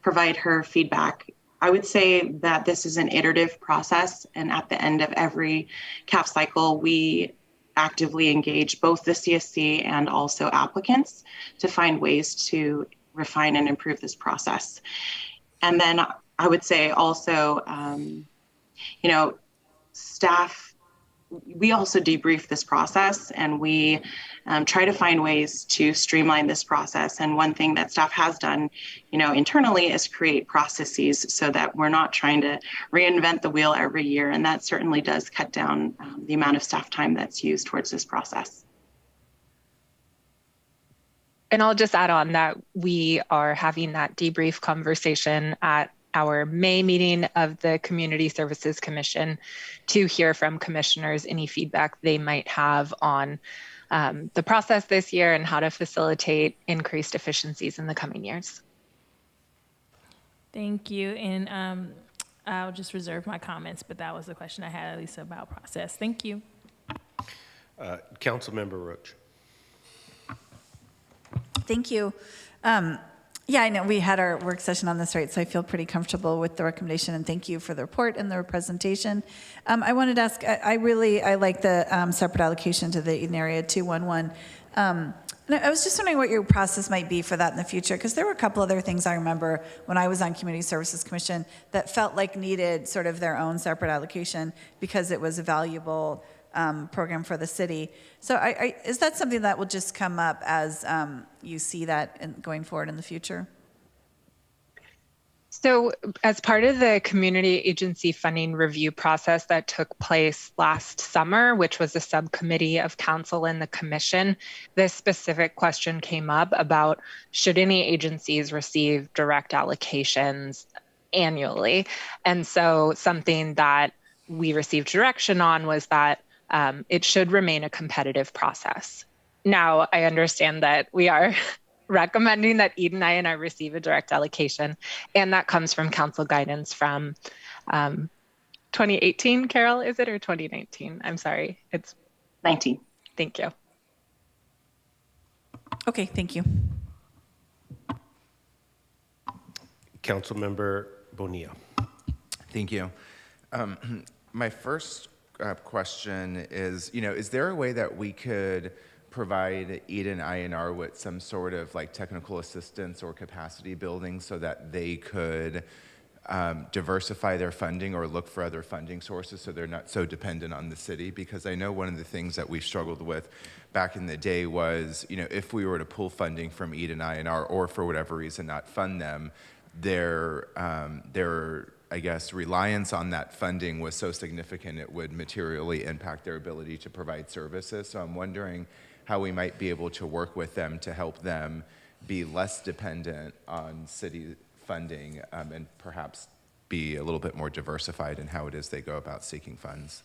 provide her feedback. I would say that this is an iterative process, and at the end of every CAF cycle, we actively engage both the CSC and also applicants to find ways to refine and improve this process. And then I would say also, staff, we also debrief this process, and we try to find ways to streamline this process. And one thing that staff has done, internally, is create processes so that we're not trying to reinvent the wheel every year. And that certainly does cut down the amount of staff time that's used towards this process. And I'll just add on that we are having that debrief conversation at our May meeting of the Community Services Commission to hear from commissioners any feedback they might have on the process this year and how to facilitate increased efficiencies in the coming years. Thank you. And I'll just reserve my comments, but that was the question I had, at least about process. Thank you. Councilmember Roach. Thank you. Yeah, I know we had our work session on this, right? So I feel pretty comfortable with the recommendation, and thank you for the report and the presentation. I wanted to ask, I like the separate allocation to the Eden Area 211. And I was just wondering what your process might be for that in the future, because there were a couple other things I remember when I was on Community Services Commission that felt like needed sort of their own separate allocation because it was a valuable program for the city. So is that something that will just come up as you see that going forward in the future? So as part of the community agency funding review process that took place last summer, which was a subcommittee of council and the commission, this specific question came up about should any agencies receive direct allocations annually. And so something that we received direction on was that it should remain a competitive process. Now, I understand that we are recommending that Eden INR receive a direct allocation, and that comes from council guidance from 2018, Carol, is it, or 2019? I'm sorry, it's 19. Thank you. Okay, thank you. Councilmember Bonilla. Thank you. My first question is, is there a way that we could provide Eden INR with some sort of like technical assistance or capacity building so that they could diversify their funding or look for other funding sources so they're not so dependent on the city? Because I know one of the things that we've struggled with back in the day was, if we were to pull funding from Eden INR or for whatever reason not fund them, their I guess, reliance on that funding was so significant it would materially impact their ability to provide services. So I'm wondering how we might be able to work with them to help them be less dependent on city funding and perhaps be a little bit more diversified in how it is they go about seeking funds.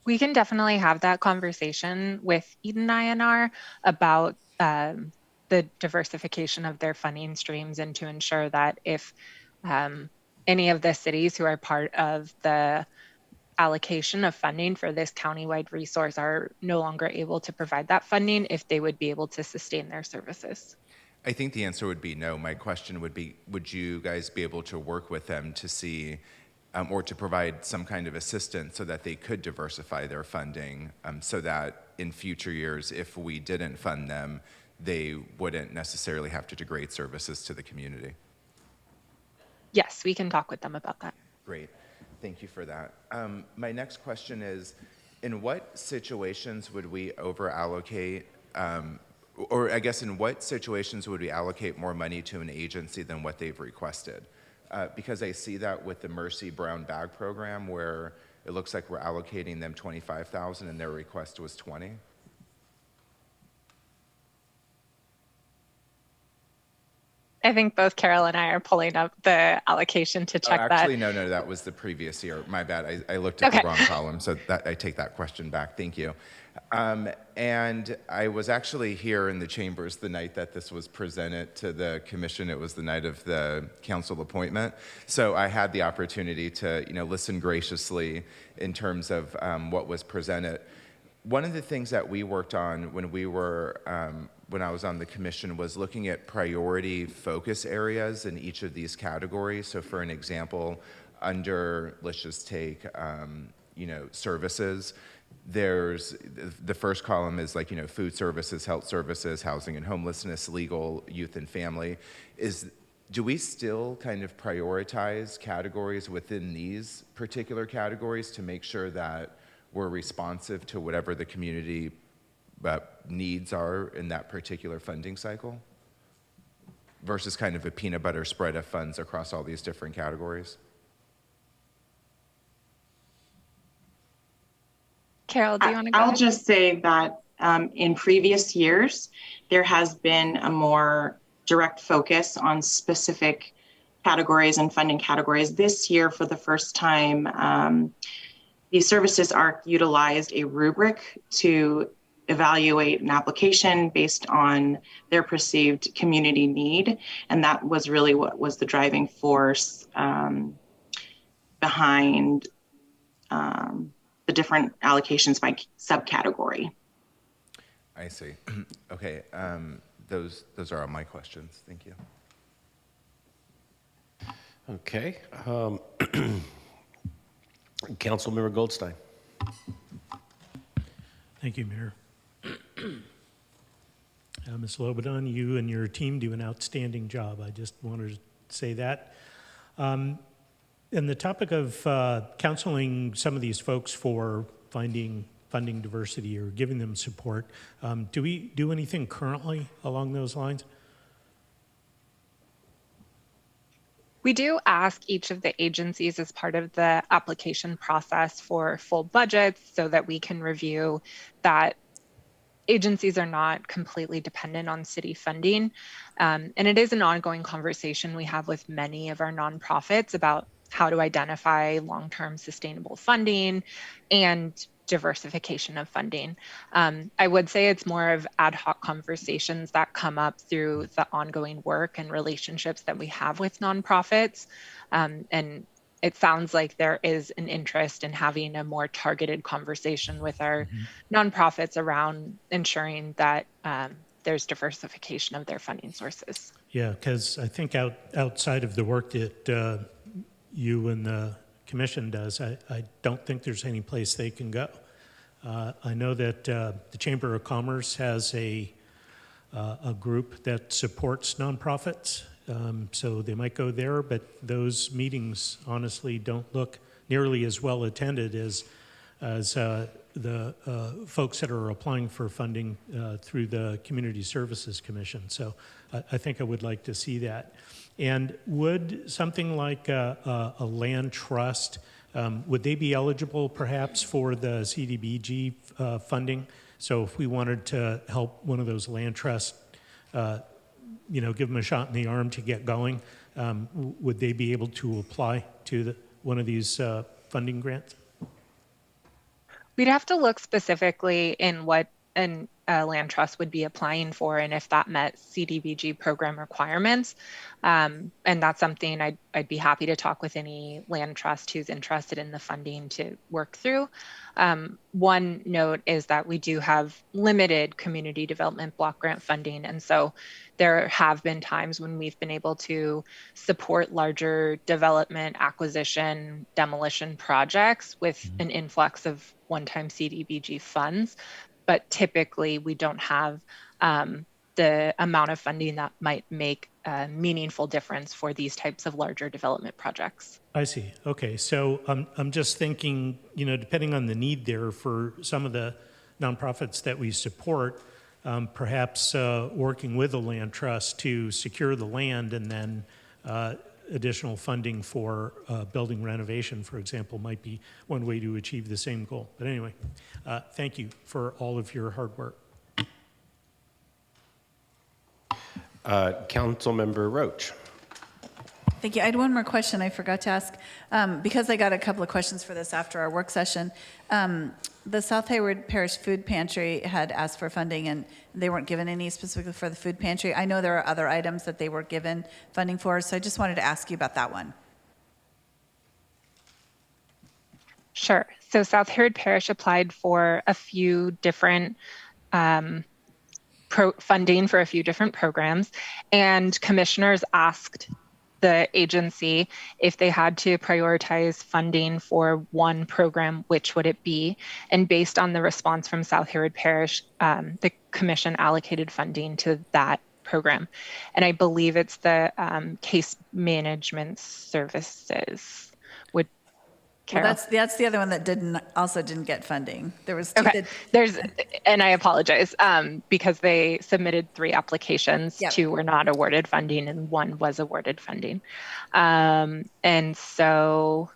We can definitely have that conversation with Eden INR about the diversification of their funding streams and to ensure that if any of the cities who are part of the allocation of funding for this countywide resource are no longer able to provide that funding, if they would be able to sustain their services. I think the answer would be no. My question would be, would you guys be able to work with them to see or to provide some kind of assistance so that they could diversify their funding so that in future years, if we didn't fund them, they wouldn't necessarily have to degrade services to the community? Yes, we can talk with them about that. Great. Thank you for that. My next question is, in what situations would we over-allocate, or I guess in what situations would we allocate more money to an agency than what they've requested? Because I see that with the Mercy Brown Bag Program, where it looks like we're allocating them $25,000 and their request was $20,000. I think both Carol and I are pulling up the allocation to check Actually, that. no, that was the previous year. My bad. I looked at the wrong column, so I take that question back. Thank you. And I was actually here in the chambers the night that this was presented to the commission. It was the night of the council appointment. So I had the opportunity to, listen graciously in terms of what was presented. One of the things that we worked on when I was on the commission was looking at priority focus areas in each of these categories. So for an example, let's just take, services. There's the first column is like, food services, health services, housing and homelessness, legal, youth and family. Do we still kind of prioritize categories within these particular categories to make sure that we're responsive to whatever the community needs are in that particular funding cycle versus kind of a peanut butter spread of funds across all these different categories? Carol, do you want to go I'll ahead? just say that in previous years, there has been a more direct focus on specific categories and funding categories. This year, for the first time, these services are utilized a rubric to evaluate an application based on their perceived community need. And that was really what was the driving force behind the different allocations by subcategory. I see. Okay, those are all my questions. Thank you. Okay. Councilmember Goldstein. Thank you, Mayor. Ms. Lobadan, you and your team do an outstanding job. I just wanted to say that. And the topic of counseling some of these folks for finding funding diversity or giving them support, do we do anything currently along those lines? We do ask each of the agencies as part of the application process for full budgets so that we can review that agencies are not completely dependent on city funding. And it is an ongoing conversation we have with many of our nonprofits about how to identify long-term sustainable funding and diversification of funding. I would say it's more of ad hoc conversations that come up through the ongoing work and relationships that we have with nonprofits. And it sounds like there is an interest in having a more targeted conversation with our nonprofits around ensuring that there's diversification of their funding sources. Yeah, because I think outside of the work that you and the commission does, I don't think there's any place they can go. I know that the Chamber of Commerce has a group that supports nonprofits, So they might go there, but those meetings honestly don't look nearly as well attended as the folks that are applying for funding through the Community Services Commission. So I think I would like to see that. And would something like a land trust, would they be eligible perhaps for the CDBG funding? So if we wanted to help one of those land trusts, give them a shot in the arm to get going, would they be able to apply to one of these funding grants? We'd have to look specifically in what a land trust would be applying for and if that met CDBG program requirements. And that's something I'd be happy to talk with any land trust who's interested in the funding to work through. One note is that we do have limited community development block grant funding. And so there have been times when we've been able to support larger development, acquisition, demolition projects with an influx of one-time CDBG funds. But typically we don't have the amount of funding that might make a meaningful difference for these types of larger development projects. I see. Okay, so I'm just thinking, depending on the need there for some of the nonprofits that we support, perhaps working with a land trust to secure the land and then additional funding for building renovation, for example, might be one way to achieve the same goal. But anyway, thank you for all of your hard work. Councilmember Roach. Thank you. I had one more question I forgot to ask. Because I got a couple of questions for this after our work session. The South Hayward Parish Food Pantry had asked for funding and they weren't given any specifically for the food pantry. I know there are other items that they were given funding for, so I just wanted to ask you about that one. Sure. So South Hayward Parish applied for a few different funding for a few different programs, and commissioners asked the agency if they had to prioritize funding for one program, which would it be? And based on the response from South Hayward Parish, the commission allocated funding to that program. And I believe it's the case management services. Well, that's the other one that didn't get funding. There was okay. And I apologize because they submitted 3 applications. Yep. 2 were not awarded funding and 1 was awarded funding. And so.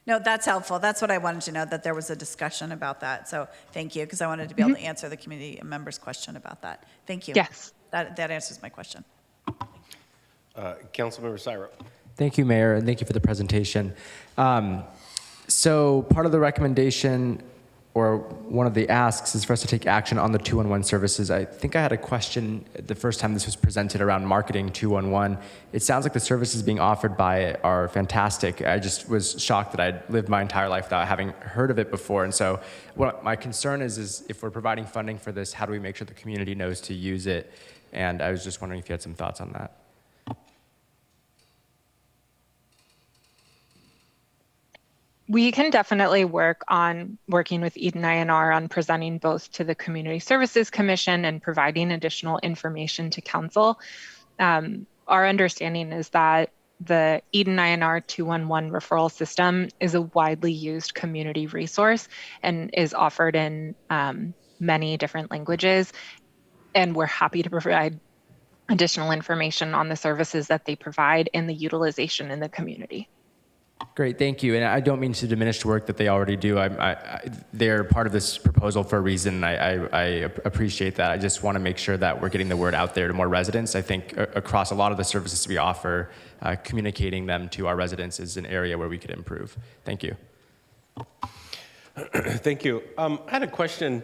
No, that's helpful. That's what I wanted to know, that there was a discussion about that. So thank you, because I wanted to be able to answer the community members' question about that. Thank you. Yes. That answers my question. Councilmember Syro. Thank you, Mayor, and thank you for the presentation. So part of the recommendation or one of the asks is for us to take action on the 211 services. I think I had a question the first time this was presented around marketing 211. It sounds like the services being offered by it are fantastic. I just was shocked that I'd lived my entire life without having heard of it before. And so what my concern is if we're providing funding for this, how do we make sure the community knows to use it? And I was just wondering if you had some thoughts on that. We can definitely working with Eden INR on presenting both to the Community Services Commission and providing additional information to council. Our understanding is that the Eden INR 211 referral system is a widely used community resource and is offered in many different languages. And we're happy to provide additional information on the services that they provide and the utilization in the community. Great, thank you. And I don't mean to diminish the work that they already do. They're part of this proposal for a reason. I appreciate that. I just want to make sure that we're getting the word out there to more residents. I think across a lot of the services we offer, communicating them to our residents is an area where we could improve. Thank you. Thank you. I had a question,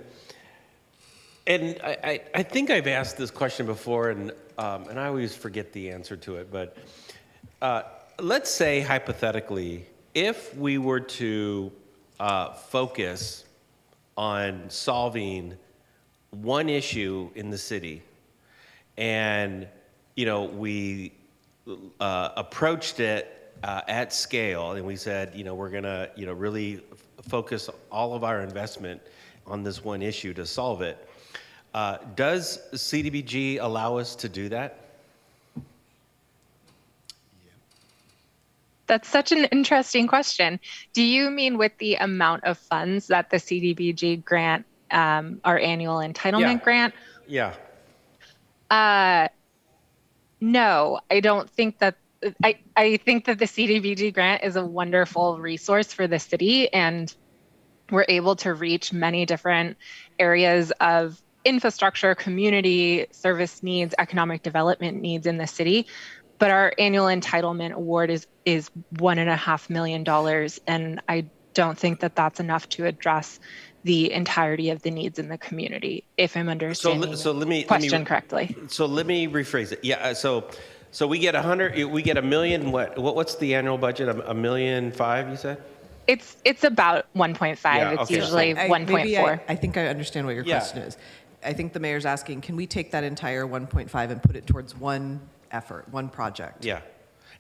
and I think I've asked this question before, and I always forget the answer to it, but let's say, hypothetically, if we were to focus on solving one issue in the city, and we approached it at scale, and we said, we're gonna, really focus all of our investment on this one issue to solve it. Does CDBG allow us to do that? That's such an interesting question. Do you mean with the amount of funds that the CDBG grant, our annual entitlement grant? Yeah. No, I don't think that. I think that the CDBG grant is a wonderful resource for the city, and we're able to reach many different areas of infrastructure, community service needs, economic development needs in the city. But our annual entitlement award is $1.5 million, and I don't think that that's enough to address the entirety of the needs in the community, if I'm understanding the question correctly. So let me rephrase it. Yeah. So we get $1 million. What's the annual budget? $1.5 million, you said? It's about 1.5. Yeah, it's okay. usually 1.4. I think I understand what your question is. I think the mayor's asking, can we take that entire 1.5 and put it towards one effort, one project? Yeah.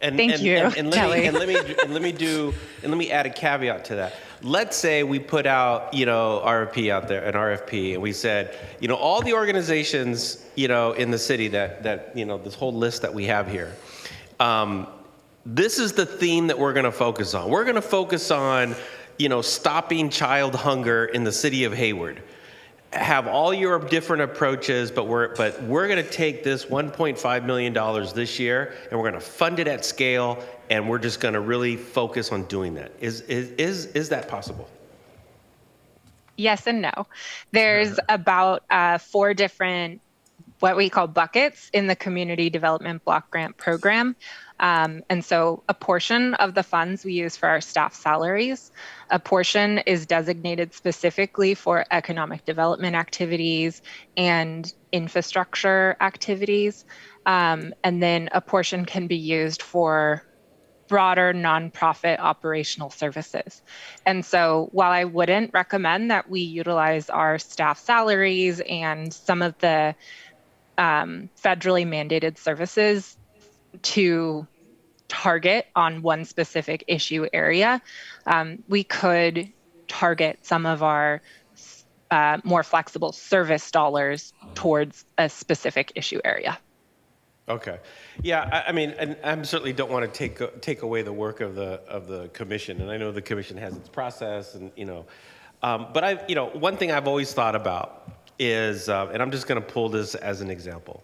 And, Thank you, Kelly. Let me add a caveat to that. Let's say we put out, RFP out there, an RFP, and we said, all the organizations, in the city that this whole list that we have here, this is the theme that we're going to focus on. We're going to focus on, stopping child hunger in the city of Hayward. Have all your different approaches, but we're going to take this $1.5 million this year, and we're going to fund it at scale, and we're just going to really focus on doing that. Is that possible? Yes and no. There's about 4 different what we call buckets in the Community Development Block Grant Program. And so a portion of the funds we use for our staff salaries. A portion is designated specifically for economic development activities and infrastructure activities. And then a portion can be used for broader nonprofit operational services. And so while I wouldn't recommend that we utilize our staff salaries and some of the federally mandated services to target on one specific issue area, we could target some of our more flexible service dollars towards a specific issue area. Okay. Yeah, I mean, and I certainly don't want to take away the work of the commission, and I know the commission has its process, and but one thing I've always thought about is, and I'm just going to pull this as an example.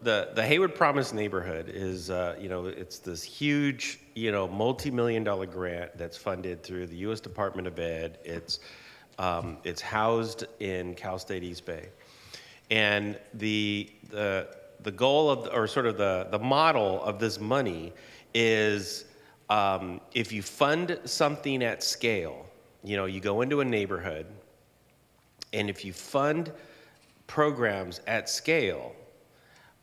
The Hayward Promise neighborhood is, it's this huge, multi-million-dollar grant that's funded through the U.S. Department of Ed. It's housed in Cal State East Bay, and the goal of, or sort of the model of this money is, if you fund something at scale, you go into a neighborhood, and if you fund programs at scale,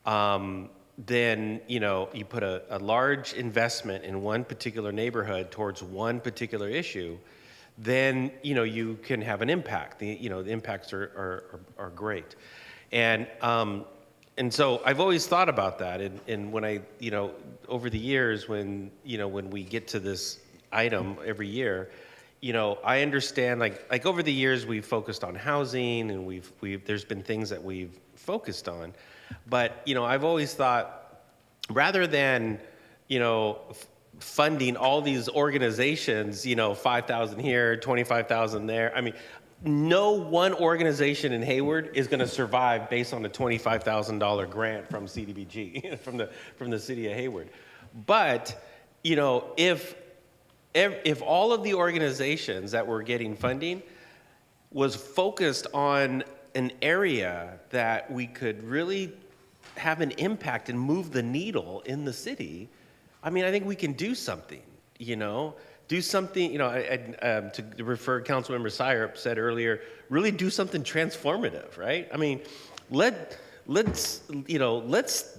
then you put a large investment in one particular neighborhood towards one particular issue, then you can have an impact. The impacts are great, and so I've always thought about that. And when I over the years, when we get to this item every year, I understand, like over the years we've focused on housing, and there's been things that we've focused on, but I've always thought, rather than funding all these organizations, 5,000 here, 25,000 there. I mean, no one organization in Hayward is going to survive based on a $25,000 grant from CDBG, from the city of Hayward. But if all of the organizations that were getting funding was focused on an area that we could really have an impact and move the needle in the city, I mean, I think we can do something, do something, to refer, Councilmember Syrup said earlier, really do something transformative, right? I mean, let's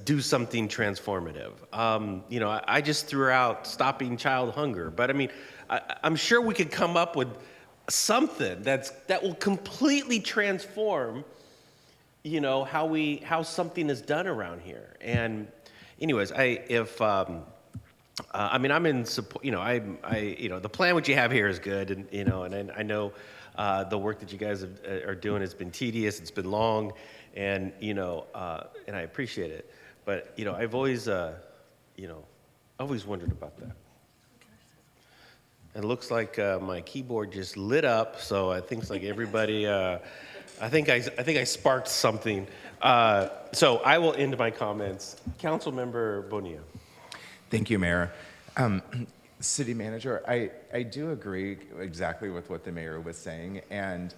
do something transformative. I just threw out stopping child hunger, but I mean, I'm sure we could come up with something that will completely transform, how something is done around here. And anyways, I'm in support. The plan which you have here is good, and and I know the work that you guys are doing has been tedious. It's been long, and and I appreciate it. But I've always Always wondered about that. It looks like my keyboard just lit up, so I think it's like everybody. I think I sparked something. So I will end my comments. Councilmember Bonilla. Thank you, Mayor. City Manager, I do agree exactly with what the mayor was saying, and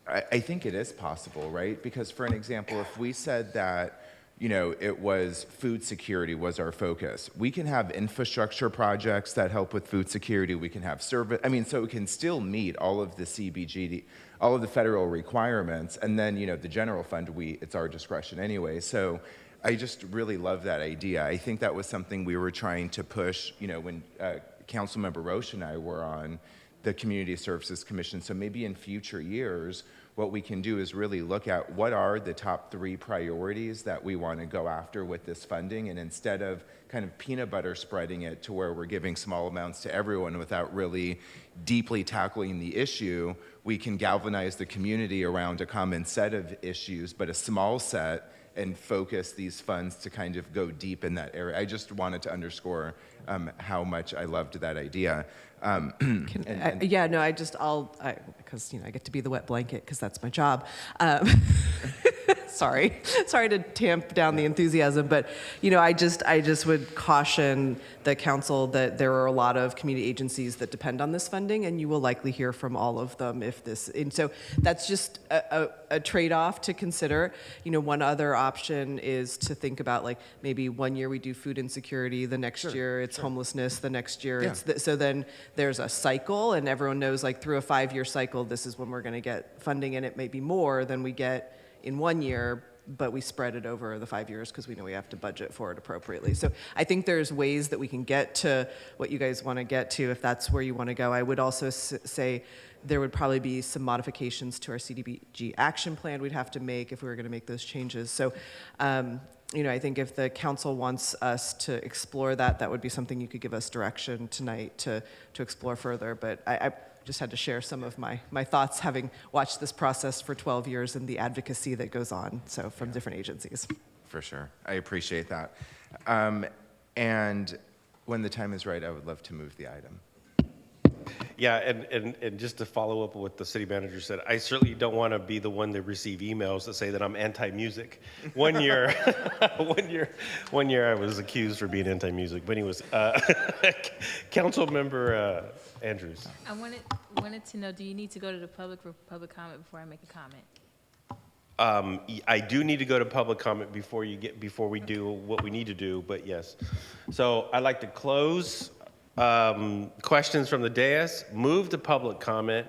I think it is possible, right? Because for an example, if we said that, you know, it was food security was our focus. We can have infrastructure projects that help with food security. We can have service. I mean, so it can still meet all of the CBGD, all of the federal requirements. And then, you know, the general fund, it's our discretion anyway. So I just really love that idea. I think that was something we were trying to push, you know, when Councilmember Roche and I were on the Community Services Commission. So maybe in future years, what we can do is really look at what are the top 3 priorities that we want to go after with this funding, and instead of kind of peanut butter spreading it to where we're giving small amounts to everyone without really deeply tackling the issue, we can galvanize the community around a common set of issues, but a small set, and focus these funds to kind of go deep in that area. I just wanted to underscore how much I loved that idea. Yeah, no, because, you know, I get to be the wet blanket because that's my job. Sorry to tamp down the enthusiasm, but, you know, I just would caution the council that there are a lot of community agencies that depend on this funding, and you will likely hear from all of them and so that's just a trade-off to consider. You know, one other option is to think about, like, maybe one year we do food insecurity, the next year it's homelessness, the next year it's so then there's a cycle, and everyone knows, like, through a 5-year cycle, this is when we're going to get funding, and it may be more than we get in 1 year, but we spread it over the 5 years because we know we have to budget for it appropriately. So I think there's ways that we can get to what you guys want to get to if that's where you want to go. I would also say there would probably be some modifications to our CDBG action plan we'd have to make if we were going to make those changes. So, you know, I think if the council wants us to explore that, that would be something you could give us direction tonight to explore further. But I just had to share some of my thoughts, having watched this process for 12 years and the advocacy that goes on, so from different agencies. For sure. I appreciate that. And when the time is right, I would love to move the item. Yeah, and just to follow up with what the city manager said, I certainly don't want to be the one to receive emails that say that I'm anti-music. One year I was accused for being anti-music. But anyways, Councilmember Andrews. I wanted to know, do you need to go to the public for public comment before I make a comment? I do need to go to public comment before we do what we need to do, but yes. So I'd like to close questions from the dais, move to public comment.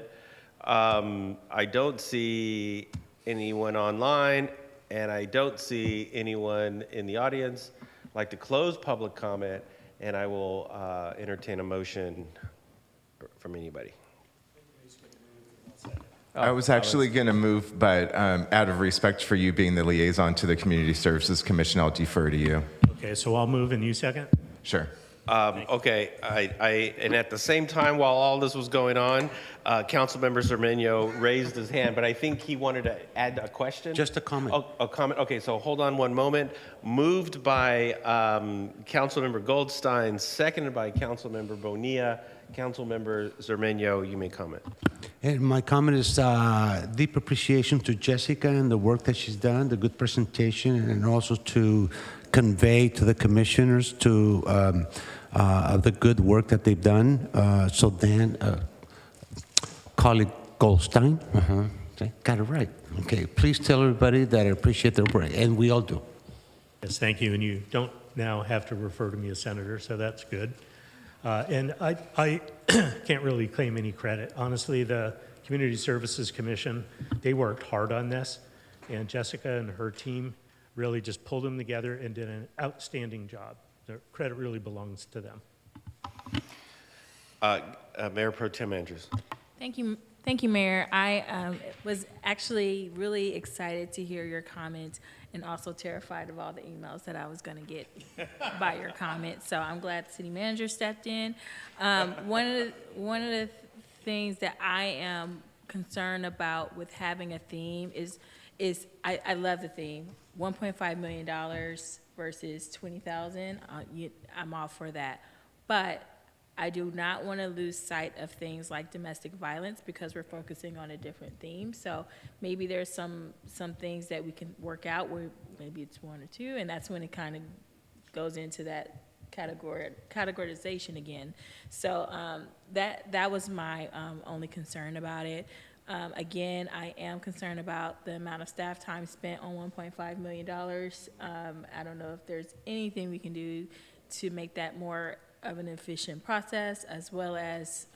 I don't see anyone online, and I don't see anyone in the audience. I'd like to close public comment, and I will entertain a motion from anybody. I was actually going to move, but out of respect for you being the liaison to the Community Services Commission, I'll defer to you. Okay, so I'll move and you second? Sure. Okay, and at the same time, while all this was going on, Councilmember Zermenio raised his hand, but I think he wanted to add a question. Just a comment. Oh, a comment. Okay, so hold on one moment. Moved by Councilmember Goldstein, seconded by Councilmember Bonilla. Councilmember Zermenio, you may comment. And my comment is deep appreciation to Jessica and the work that she's done, the good presentation, and also to convey to the commissioners the good work that they've done. So Dan, colleague Goldstein, got it right. Okay, please tell everybody that I appreciate their work, and we all do. Yes, thank you. And you don't now have to refer to me as senator, so that's good. And I can't really claim any credit. Honestly, the Community Services Commission, they worked hard on this, and Jessica and her team really just pulled them together and did an outstanding job. The credit really belongs to them. Mayor Pro Tem Andrews. Thank you, Mayor. I was actually really excited to hear your comments and also terrified of all the emails that I was going to get by your comments. So I'm glad the city manager stepped in. One of the things that I am concerned about with having a theme is I love the theme. $1.5 million versus 20,000, I'm all for that. But I do not want to lose sight of things like domestic violence because we're focusing on a different theme. So maybe there's some things that we can work out where maybe it's 1 or 2, and that's when it kind of goes into that categorization again. So that was my only concern about it. Again, I am concerned about the amount of staff time spent on $1.5 million. I don't know if there's anything we can do to make that more of an efficient process, as well as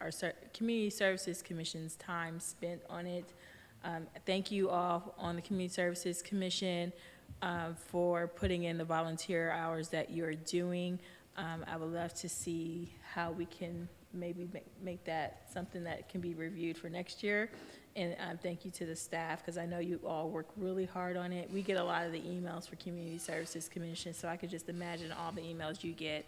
our Community Services Commission's time spent on it. Thank you all on the Community Services Commission for putting in the volunteer hours that you're doing. I would love to see how we can maybe make that something that can be reviewed for next year. And thank you to the staff, because I know you all work really hard on it. We get a lot of the emails for Community Services Commission, so I could just imagine all the emails you get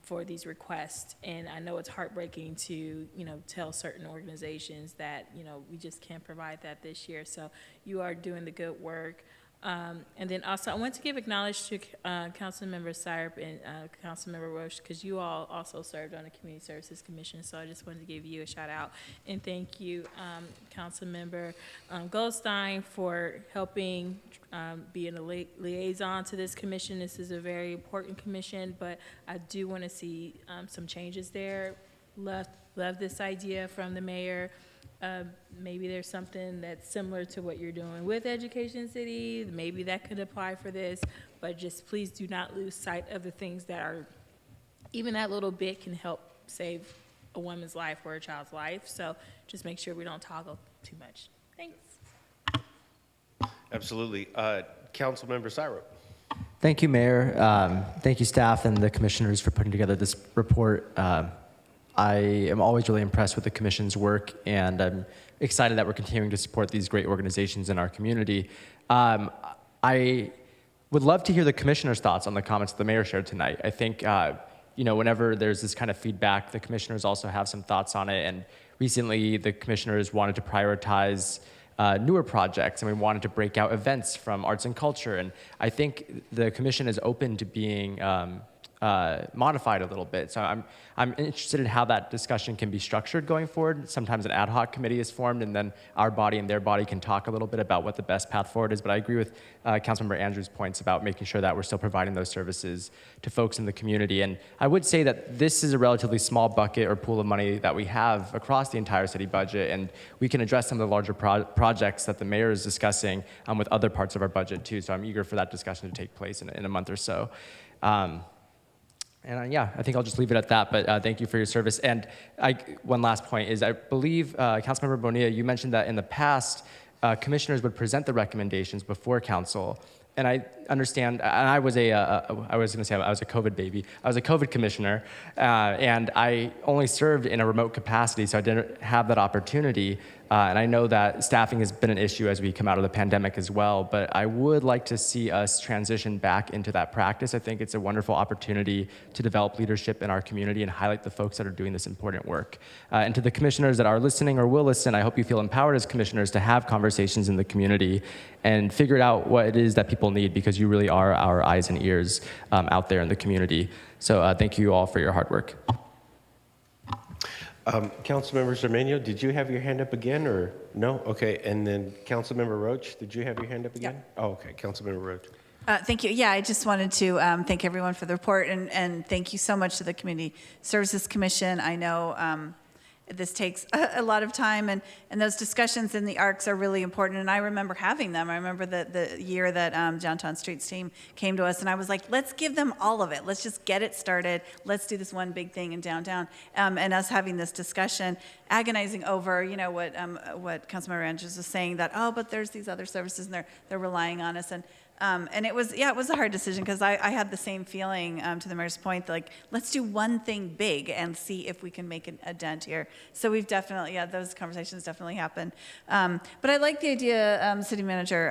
for these requests. And I know it's heartbreaking to, tell certain organizations that, we just can't provide that this year. So you are doing the good work. And then also I want to give acknowledgement to Councilmember Syrup and Councilmember Roche, because you all also served on the Community Services Commission. So I just wanted to give you a shout out. And thank you, Councilmember Goldstein, for helping being a liaison to this commission. This is a very important commission, but I do want to see some changes there. Love this idea from the mayor. Maybe there's something that's similar to what you're doing with Education City. Maybe that could apply for this, but just please do not lose sight of the things that are, even that little bit can help save a woman's life or a child's life. So just make sure we don't toggle too much. Thanks. Absolutely. Councilmember Syrup. Thank you, Mayor. Thank you, staff and the commissioners for putting together this report. I am always really impressed with the Commission's work, and I'm excited that we're continuing to support these great organizations in our community. I would love to hear the Commissioner's thoughts on the comments the Mayor shared tonight. I think, whenever there's this kind of feedback, the Commissioners also have some thoughts on it, and recently the Commissioners wanted to prioritize newer projects, and we wanted to break out events from arts and culture, and I think the Commission is open to being modified a little bit. So I'm interested in how that discussion can be structured going forward. Sometimes an ad hoc committee is formed, and then our body and their body can talk a little bit about what the best path forward is. But I agree with Councilmember Andrews' points about making sure that we're still providing those services to folks in the community. And I would say that this is a relatively small bucket or pool of money that we have across the entire city budget, and we can address some of the larger projects that the mayor is discussing with other parts of our budget too. So I'm eager for that discussion to take place in a month or so. I think I'll just leave it at that, but thank you for your service. And one last point is, I believe, Councilmember Bonilla, you mentioned that in the past, commissioners would present the recommendations before council. And I understand, and I was a COVID baby. I was a COVID commissioner, and I only served in a remote capacity, so I didn't have that opportunity. And I know that staffing has been an issue as we come out of the pandemic as well, but I would like to see us transition back into that practice. I think it's a wonderful opportunity to develop leadership in our community and highlight the folks that are doing this important work. And to the commissioners that are listening or will listen, I hope you feel empowered as commissioners to have conversations in the community and figure out what it is that people need, because you really are our eyes and ears out there in the community. So thank you all for your hard work. Councilmember Zermania, did you have your hand up again, or no? Okay, and then Councilmember Roach, did you have your hand up again? Yep. Oh, okay, Councilmember Roach. Thank you. Yeah, I just wanted to thank everyone for the report, and thank you so much to the Community Services Commission. I know this takes a lot of time, and those discussions in the ARCs are really important, and I remember having them. I remember the year that Downtown Streets team came to us, and I was like, let's give them all of it. Let's just get it started. Let's do this one big thing in downtown. And us having this discussion, agonizing over, what Councilmember Andrews was saying, that, but there's these other services, and they're relying on us. And it was a hard decision, because I had the same feeling, to the mayor's point, like, let's do one thing big and see if we can make a dent here. So we've definitely, those conversations definitely happen. But I like the idea, City Manager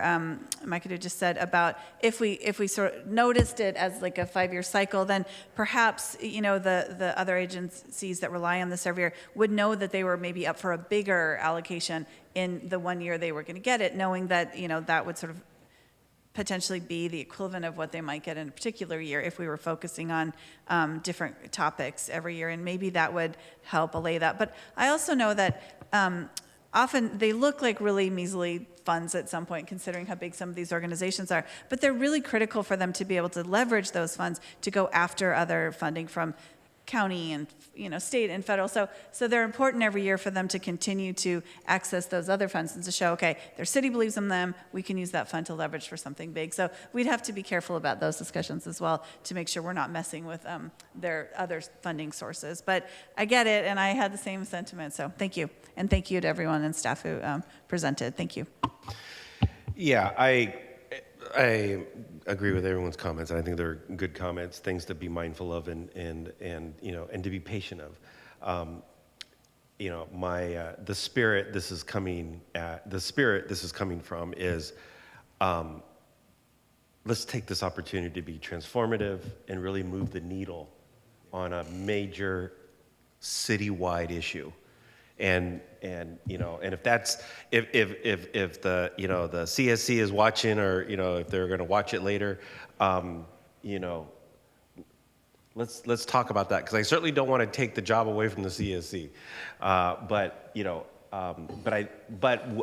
McAdoo just said, about if we sort of noticed it as like a 5-year cycle, then perhaps, the other agencies that rely on this every year would know that they were maybe up for a bigger allocation in the 1 year they were going to get it, knowing that, that would sort of potentially be the equivalent of what they might get in a particular year if we were focusing on different topics every year, and maybe that would help allay that. But I also know that often they look like really measly funds at some point, considering how big some of these organizations are, but they're really critical for them to be able to leverage those funds to go after other funding from county and state and federal. So they're important every year for them to continue to access those other funds and to show, okay, their city believes in them, we can use that fund to leverage for something big. So we'd have to be careful about those discussions as well to make sure we're not messing with their other funding sources. But I get it, and I had the same sentiment, so thank you. And thank you to everyone and staff who presented. Thank you. Yeah, I agree with everyone's comments. I think they're good comments, things to be mindful of, and to be patient of. The spirit this is coming from is, let's take this opportunity to be transformative and really move the needle on a major citywide issue. And if the the CSC is watching, or if they're going to watch it later, let's talk about that, because I certainly don't want to take the job away from the CSC, but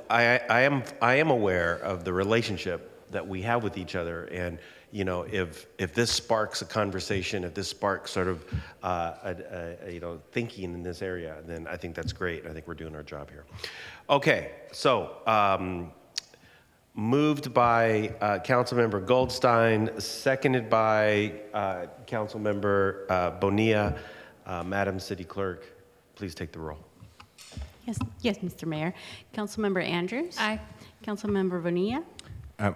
I am aware of the relationship that we have with each other, and if this sparks a conversation, if this sparks sort of thinking in this area, then I think that's great. I think we're doing our job here. Okay, so moved by Councilmember Goldstein, seconded by Councilmember Bonilla. Madam City Clerk, please take the roll. Yes, Mr. Mayor. Councilmember Andrews. Aye. Councilmember Bonilla.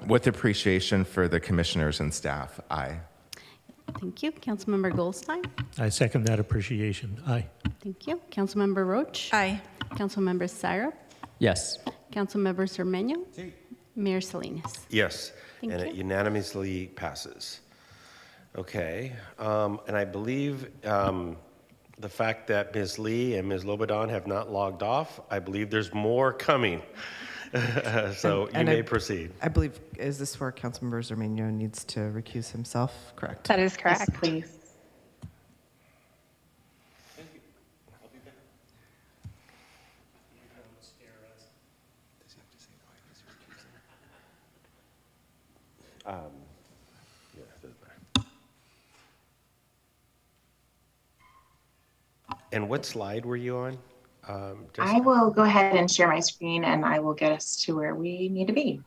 With appreciation for the commissioners and staff, aye. Thank you. Councilmember Goldstein. I second that appreciation. Aye. Thank you. Councilmember Roach. Aye. Councilmember Syrup. Yes. Councilmember Cermeño. Mayor Salinas. Yes, Thank and you. it unanimously passes. Okay, and I believe the fact that Ms. Lee and Ms. Lobadan have not logged off, I believe there's more coming. So you may proceed. I believe, is this where Councilmember Cermeño needs to recuse himself? Correct. That is correct. Yes, please. And what slide were you on? I will go ahead and share my screen, and I will get us to where we need to be.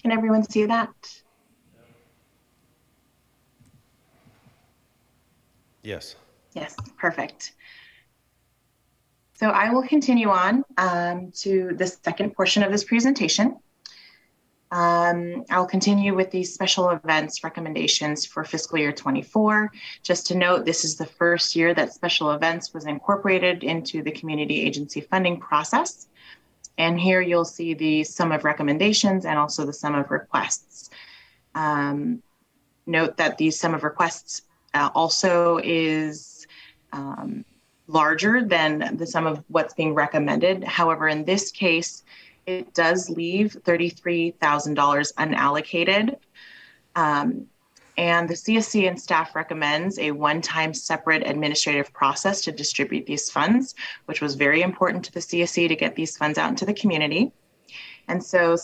Can everyone see that? Yes. Yes, perfect. So I will continue on to the second portion of this presentation. I'll continue with these special events recommendations for fiscal year 24. Just to note, this is the first year that special events was incorporated into the community agency funding process. And here you'll see the sum of recommendations and also the sum of requests. Note that the sum of requests also is larger than the sum of what's being recommended. However, in this case, it does leave $33,000 unallocated. And the CSC and staff recommends a one-time separate administrative process to distribute these funds, which was very important to the CSC to get these funds out into the community. And so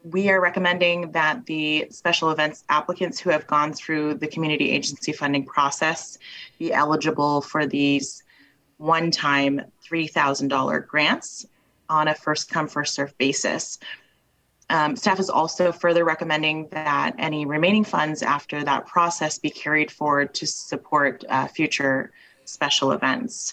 we are recommending that the special events applicants who have gone through the community agency funding process be eligible for these one-time $3,000 grants on a first come, first served basis. Staff is also further recommending that any remaining funds after that process be carried forward to support future special events.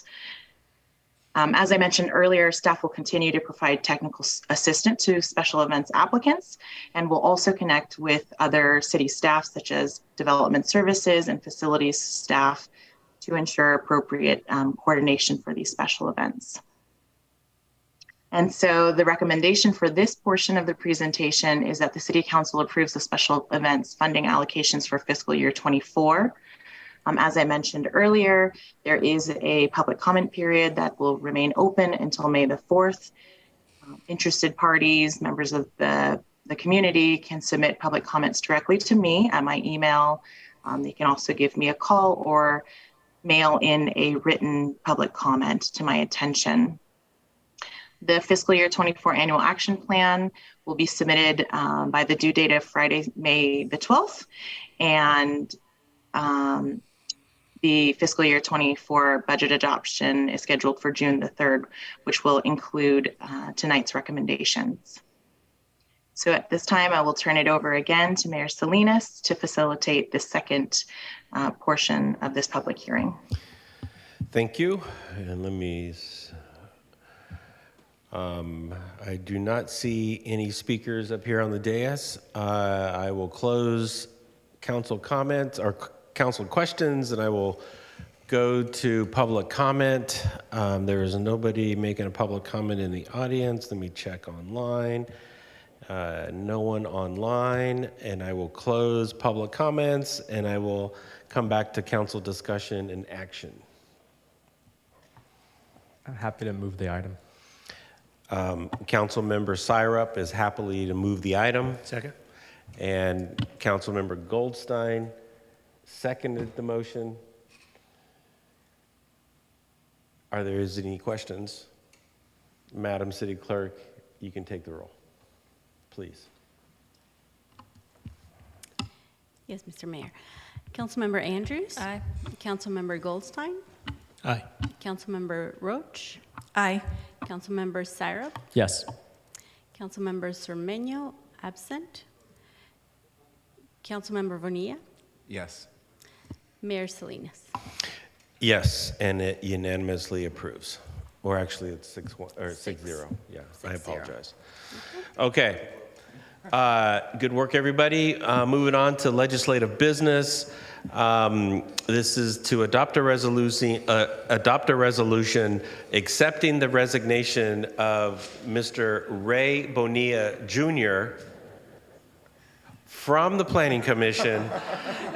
As I mentioned earlier, staff will continue to provide technical assistance to special events applicants, and will also connect with other city staff such as development services and facilities staff to ensure appropriate coordination for these special events. And so the recommendation for this portion of the presentation is that the City Council approves the special events funding allocations for fiscal year 24. As I mentioned earlier, there is a public comment period that will remain open until May the 4th. Interested parties, members of the community can submit public comments directly to me at my email. They can also give me a call or mail in a written public comment to my attention. The fiscal year 24 annual action plan will be submitted by the due date of Friday, May the 12th. And the fiscal year 24 budget adoption is scheduled for June the 3rd, which will include tonight's recommendations. So at this time, I will turn it over again to Mayor Salinas to facilitate the second portion of this public hearing. Thank you. And let me, I do not see any speakers up here on the dais. I will close council comments or council questions, and I will go to public comment. There is nobody making a public comment in the audience. Let me check online. No one online, and I will close public comments, and I will come back to council discussion and action. I'm happy to move the item. Council Member Syrup is happily to move the item. Second. And Council Member Goldstein seconded the motion. Are there any questions? Madam City Clerk, you can take the roll, please. Yes, Mr. Mayor. Councilmember Andrews? Aye. Councilmember Goldstein? Aye. Councilmember Roach? Aye. Councilmember Syrup? Yes. Councilmember Cermeño, absent. Councilmember Bonilla? Yes. Mayor Salinas? Yes, and it unanimously approves. Or actually, it's 6-1 or 6-0. Yeah, I apologize. Okay. Good work, everybody. Moving on to legislative business. This is to adopt a resolution accepting the resignation of Mr. Ray Bonilla Jr. from the Planning Commission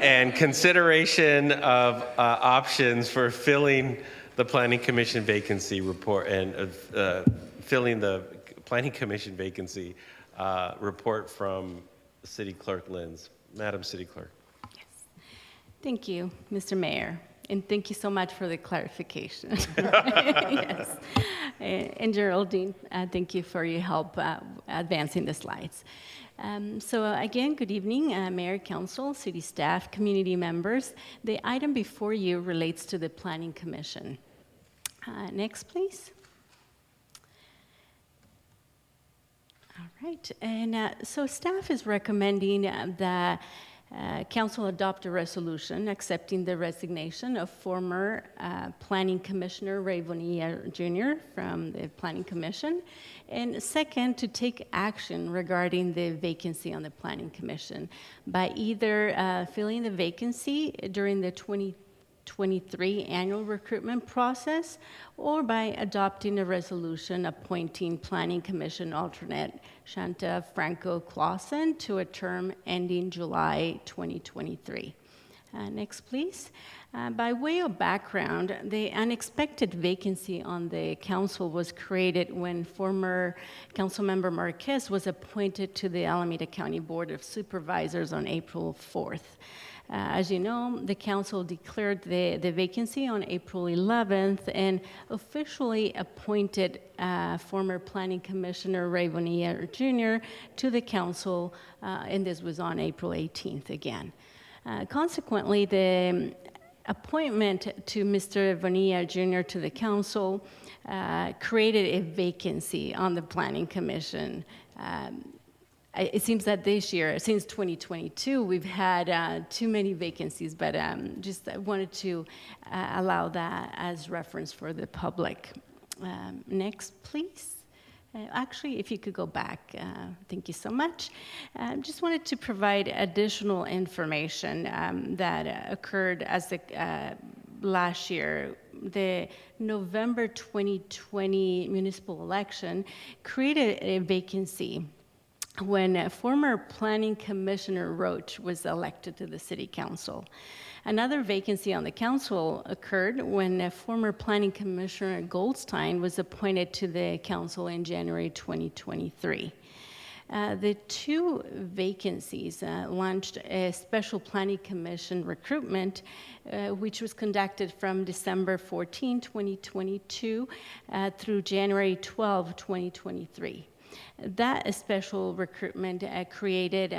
and consideration of options for filling the Planning Commission vacancy report and filling the Planning Commission vacancy report from City Clerk Lenz. Madam City Clerk. Thank you, Mr. Mayor, and thank you so much for the clarification. Yes. And Geraldine, thank you for your help advancing the slides. So again, good evening, Mayor, Council, City staff, community members. The item before you relates to the Planning Commission. Next, please. All right, and so staff is recommending that Council adopt a resolution accepting the resignation of former Planning Commissioner Ray Bonilla Jr. from the Planning Commission, and second, to take action regarding the vacancy on the Planning Commission by either filling the vacancy during the 2023 annual recruitment process or by adopting a resolution appointing Planning Commission alternate Shanta Franco-Clausen to a term ending July 2023. Next, please. By way of background, the unexpected vacancy on the council was created when former Councilmember Marquez was appointed to the Alameda County Board of Supervisors on April 4th. As you know, the council declared the vacancy on April 11th and officially appointed former Planning Commissioner Ray Bonilla Jr. to the council, and this was on April 18th again. Consequently, the appointment to Mr. Bonilla Jr. to the council created a vacancy on the Planning Commission. It seems that this year, since 2022, we've had too many vacancies, but just I wanted to allow that as reference for the public. Next, please. Actually, if you could go back, thank you so much. Just wanted to provide additional information that occurred as the last year. The November 2020 municipal election created a vacancy when former Planning Commissioner Roach was elected to the City Council. Another vacancy on the council occurred when former Planning Commissioner Goldstein was appointed to the council in January 2023. The two vacancies launched a special planning commission recruitment, which was conducted from December 14, 2022 through January 12, 2023. That special recruitment created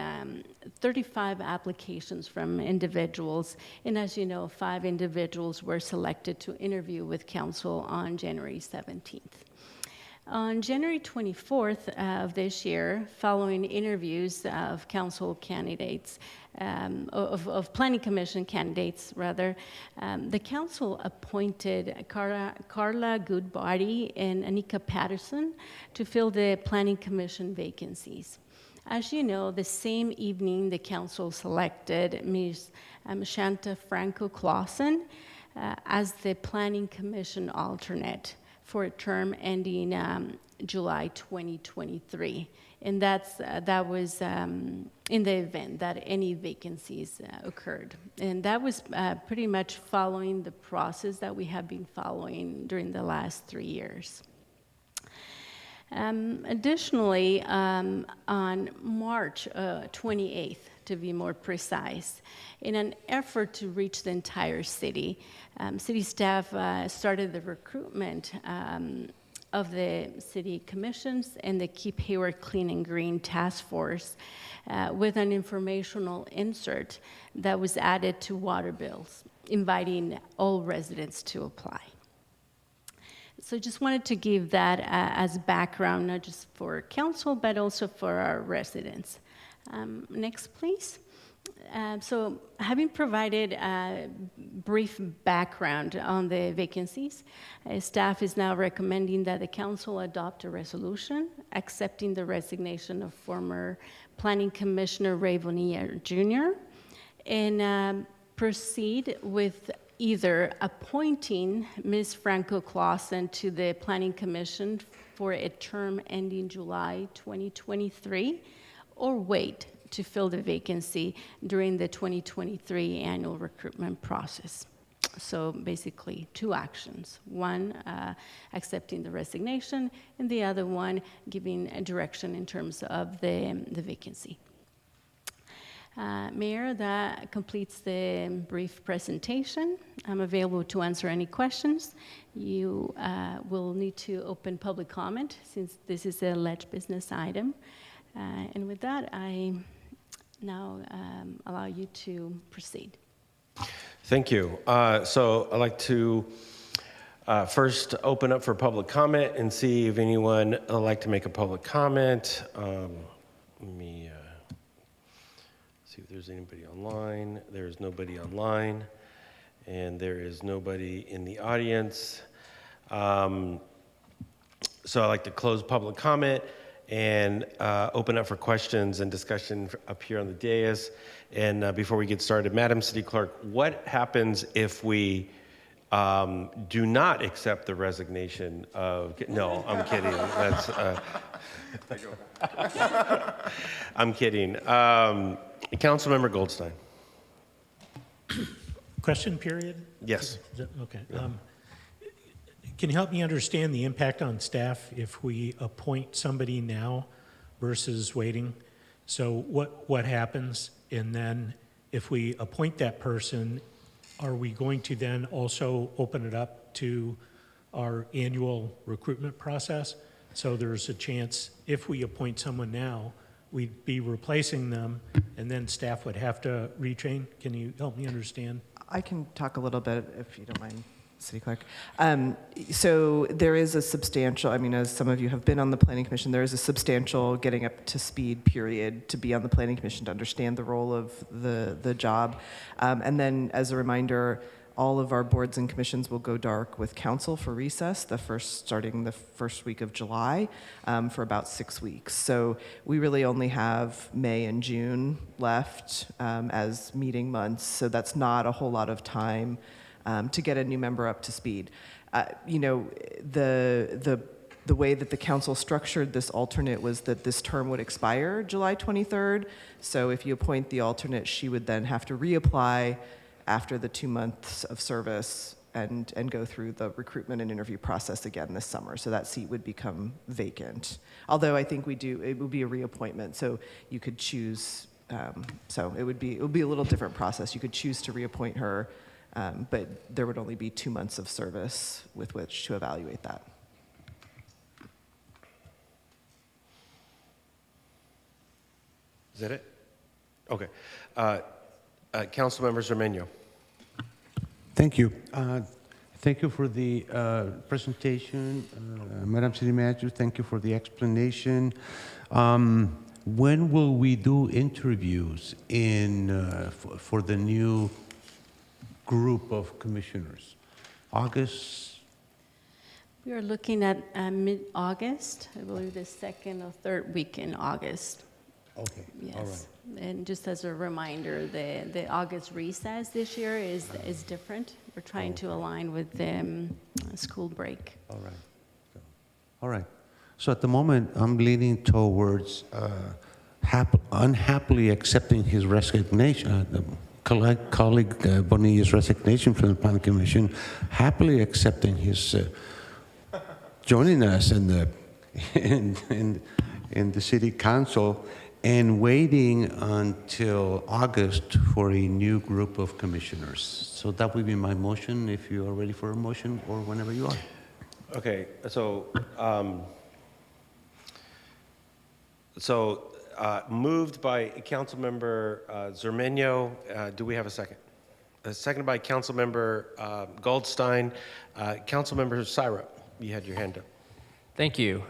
35 applications from individuals, and as you know, 5 individuals were selected to interview with council on January 17th. On January 24th of this year, following interviews of council candidates, of planning commission candidates rather, the council appointed Carla Goodbody and Anika Patterson to fill the planning commission vacancies. As you know, the same evening the council selected Ms. Shanta Franco-Clausen as the planning commission alternate for a term ending July 2023. And that was in the event that any vacancies occurred. And that was pretty much following the process that we have been following during the last 3 years. Additionally, on March 28th, to be more precise, in an effort to reach the entire city, city staff started the recruitment of the city commissions and the Keep Hayward Clean and Green Task Force with an informational insert that was added to water bills, inviting all residents to apply. So just wanted to give that as background, not just for council, but also for our residents. Next, please. So having provided a brief background on the vacancies, staff is now recommending that the council adopt a resolution accepting the resignation of former Planning Commissioner Ray Bonilla Jr. and proceed with either appointing Ms. Franco-Clausen to the Planning Commission for a term ending July 2023, or wait to fill the vacancy during the 2023 annual recruitment process. So basically 2 actions. One, accepting the resignation, and the other one, giving a direction in terms of the vacancy. Mayor, that completes the brief presentation. I'm available to answer any questions. You will need to open public comment since this is a alleged business item. And with that, I now allow you to proceed. Thank you. So I'd like to first open up for public comment and see if anyone would like to make a public comment. Let me see if there's anybody online. There's nobody online, and there is nobody in the audience. So I'd like to close public comment and open up for questions and discussion up here on the dais. And before we get started, Madam City Clerk, what happens if we do not accept the resignation of, no, I'm kidding. That's, I'm kidding. Councilmember Goldstein. Question period? Yes. Okay. Can you help me understand the impact on staff if we appoint somebody now versus waiting? So what happens? And then if we appoint that person, are we going to then also open it up to our annual recruitment process? So there's a chance if we appoint someone now, we'd be replacing them and then staff would have to retrain. Can you help me understand? I can talk a little bit if you don't mind, City Clerk. So there is a substantial, I mean, as some of you have been on the Planning Commission, there is a substantial getting up to speed period to be on the Planning Commission to understand the role of the job. And then as a reminder, all of our boards and commissions will go dark with council for recess, starting the first week of July for about 6 weeks. So we really only have May and June left as meeting months. So that's not a whole lot of time to get a new member up to speed. You know, the the way that the council structured this alternate was that this term would expire July 23rd. So if you appoint the alternate, she would then have to reapply after the 2 months of service and go through the recruitment and interview process again this summer. So that seat would become vacant. Although I think it would be a reappointment. So you could choose, so it would be a little different process. You could choose to reappoint her, but there would only be 2 months of service with which to evaluate that. Is that it? Okay. Councilmember Zermeño. Thank you. Thank you for the presentation, Madam City Manager. Thank you for the explanation. When will we do interviews for the new group of commissioners? August? We are looking at mid-August, I believe the second or third week in August. Okay, Yes. all right. And just as a reminder, the August recess this year is different. We're trying to align with the school break. All right. All right. So at the moment, I'm leaning towards unhappily accepting his resignation, colleague Bonilla's resignation from the Planning Commission, happily accepting his joining us in the City Council, and waiting until August for a new group of commissioners. So that would be my motion, if you are ready for a motion, or whenever you are. Okay, so moved by Councilmember Zermeño. Do we have a second? Seconded by Councilmember Goldstein. Councilmember Syrup, you had your hand up. Thank you.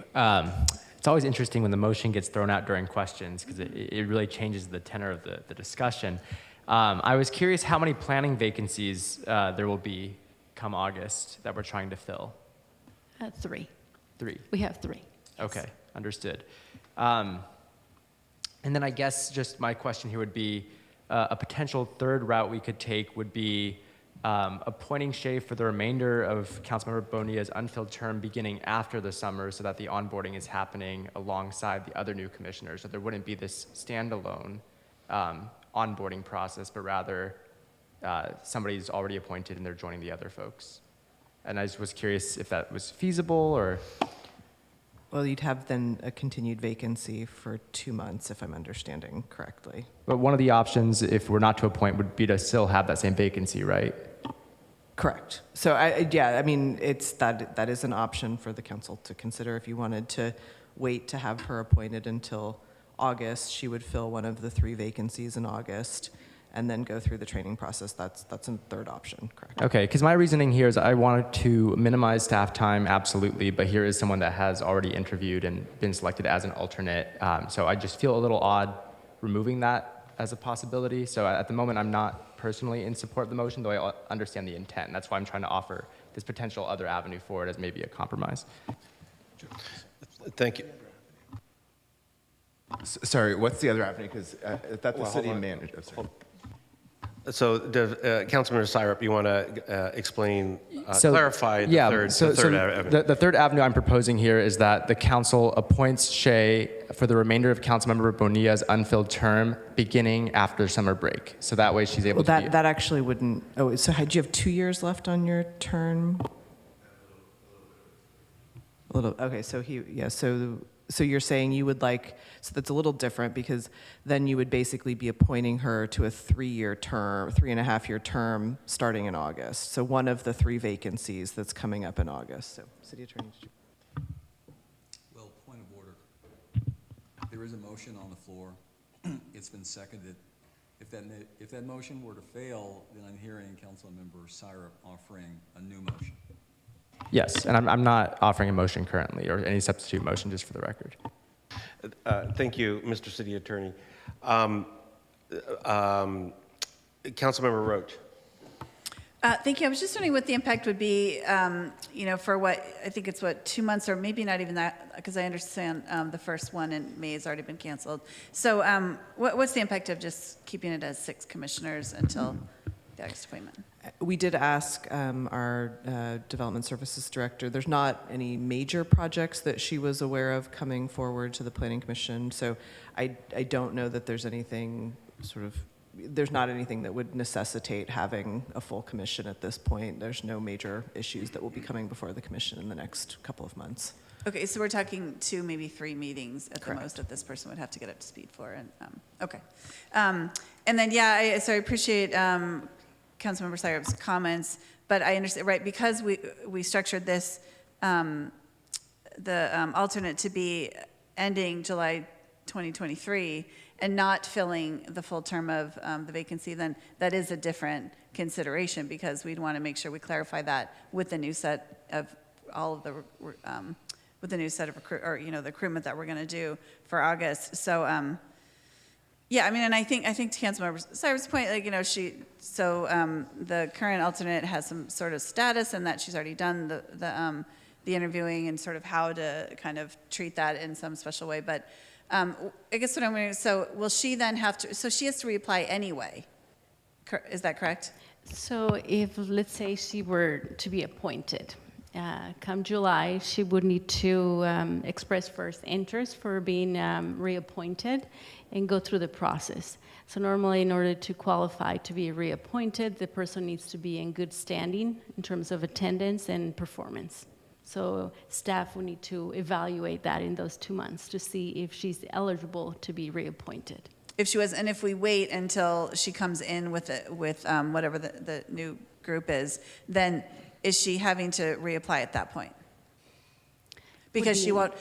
It's always interesting when the motion gets thrown out during questions because it really changes the tenor of the discussion. I was curious how many planning vacancies there will be come August that we're trying to fill. 3. 3. We have 3. Okay, understood. And then I guess just my question here would be, a potential third route we could take would be appointing Shay for the remainder of Councilmember Bonilla's unfilled term beginning after the summer so that the onboarding is happening alongside the other new commissioners. So there wouldn't be this standalone onboarding process, but rather somebody's already appointed and they're joining the other folks. And I just was curious if that was feasible or... Well, you'd have then a continued vacancy for 2 months, if I'm understanding correctly. But one of the options, if we're not to appoint, would be to still have that same vacancy, right? Correct. So, I mean, that is an option for the council to consider. If you wanted to wait to have her appointed until August, she would fill one of the 3 vacancies in August and then go through the training process. That's a third option, correct? Okay, because my reasoning here is I wanted to minimize staff time, absolutely, but here is someone that has already interviewed and been selected as an alternate. So I just feel a little odd removing that as a possibility. So at the moment, I'm not personally in support of the motion, though I understand the intent. And that's why I'm trying to offer this potential other avenue forward as maybe a compromise. Thank you. Sorry, what's the other avenue? Because that's the city manager. So, Councilmember Syrup, you want to explain, clarify the third avenue? The third avenue I'm proposing here is that the council appoints Shay for the remainder of Councilmember Bonilla's unfilled term beginning after summer break. So that way she's able to be... That actually wouldn't... Oh, so do you have 2 years left on your term? A little... Okay, so you're saying you would like, so that's a little different because then you would basically be appointing her to a 3-year term, 3.5-year term starting in August. So one of the 3 vacancies that's coming up in August. So, City Attorney. Well, point of order. There is a motion on the floor. It's been seconded. If that motion were to fail, then I'm hearing Councilmember Syrup offering a new motion. Yes, and I'm not offering a motion currently or any substitute motion, just for the record. Thank you, Mr. City Attorney. Councilmember Roach. Thank you. I was just wondering what the impact would be, for what, I think it's 2 months or maybe not even that, because I understand the first one in May has already been canceled. So what's the impact of just keeping it as 6 commissioners until the August appointment? We did ask our Development Services Director. There's not any major projects that she was aware of coming forward to the Planning Commission, so I don't know that there's anything there's not anything that would necessitate having a full commission at this point. There's no major issues that will be coming before the commission in the next couple of months. Okay, so we're talking 2, maybe 3 meetings at Correct. the most that this person would have to get up to speed for. And okay, and then I appreciate Councilmember Syrup's comments, but I understand, right, because we structured this the alternate to be ending July 2023 and not filling the full term of the vacancy, then that is a different consideration, because we'd want to make sure we clarify that with the new set of all of the with the new set of the recruitment that we're going to do for August. So yeah, I mean, and I think to Councilmember Cyrus' point, like, the current alternate has some sort of status, and that she's already done the interviewing and sort of how to kind of treat that in some special way. But I guess what I'm wondering, so will she then have to? So she has to reapply anyway. Is that correct? So if, let's say, she were to be appointed, come July, she would need to express first interest for being reappointed and go through the process. So normally, in order to qualify to be reappointed, the person needs to be in good standing in terms of attendance and performance. So staff will need to evaluate that in those 2 months to see if she's eligible to be reappointed. If she was, and if we wait until she comes in with whatever the new group is, then is she having to reapply at that point? Because she won't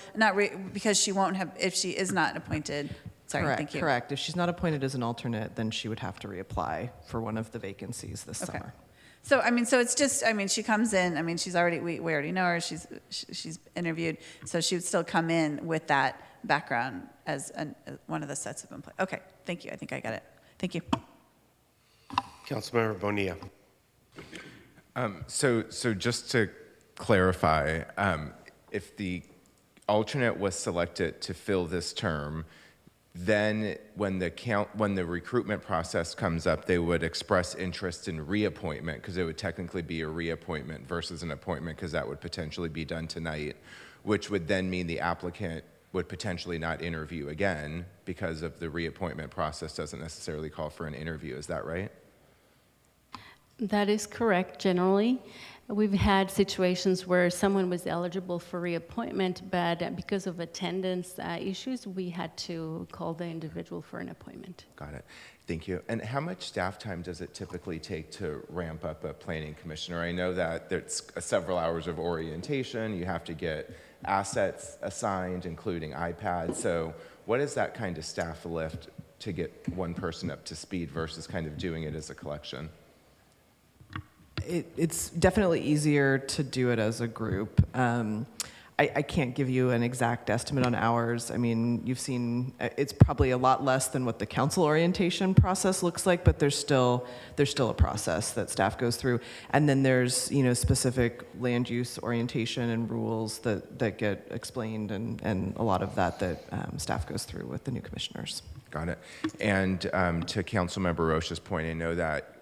have, if she is not appointed. Sorry, Correct, thank you. correct. If she's not appointed as an alternate, then she would have to reapply for one of the vacancies this summer. So, I mean, so it's just, I mean, she comes in, I mean, she's already, we already know her, she's interviewed, so she would still come in with that background as one of the sets of employees. Okay, thank you, I think I got it. Thank you. Councilmember Bonilla. So just to clarify, if the alternate was selected to fill this term, then when the recruitment process comes up, they would express interest in reappointment, because it would technically be a reappointment versus an appointment, because that would potentially be done tonight, which would then mean the applicant would potentially not interview again, because of the reappointment process doesn't necessarily call for an interview. Is that right? That is correct, generally. We've had situations where someone was eligible for reappointment, but because of attendance issues, we had to call the individual for an appointment. Got it. Thank you. And how much staff time does it typically take to ramp up a planning commissioner? I know that there's several hours of orientation. You have to get assets assigned, including iPads. So what is that kind of staff lift to get one person up to speed versus kind of doing it as a collection? It's definitely easier to do it as a group. I can't give you an exact estimate on hours. I mean, you've seen, it's probably a lot less than what the council orientation process looks like, but there's still a process that staff goes through. And then there's, specific land use orientation and rules that get explained, and a lot of that staff goes through with the new commissioners. Got it. And to Councilmember Rocha's point, I know that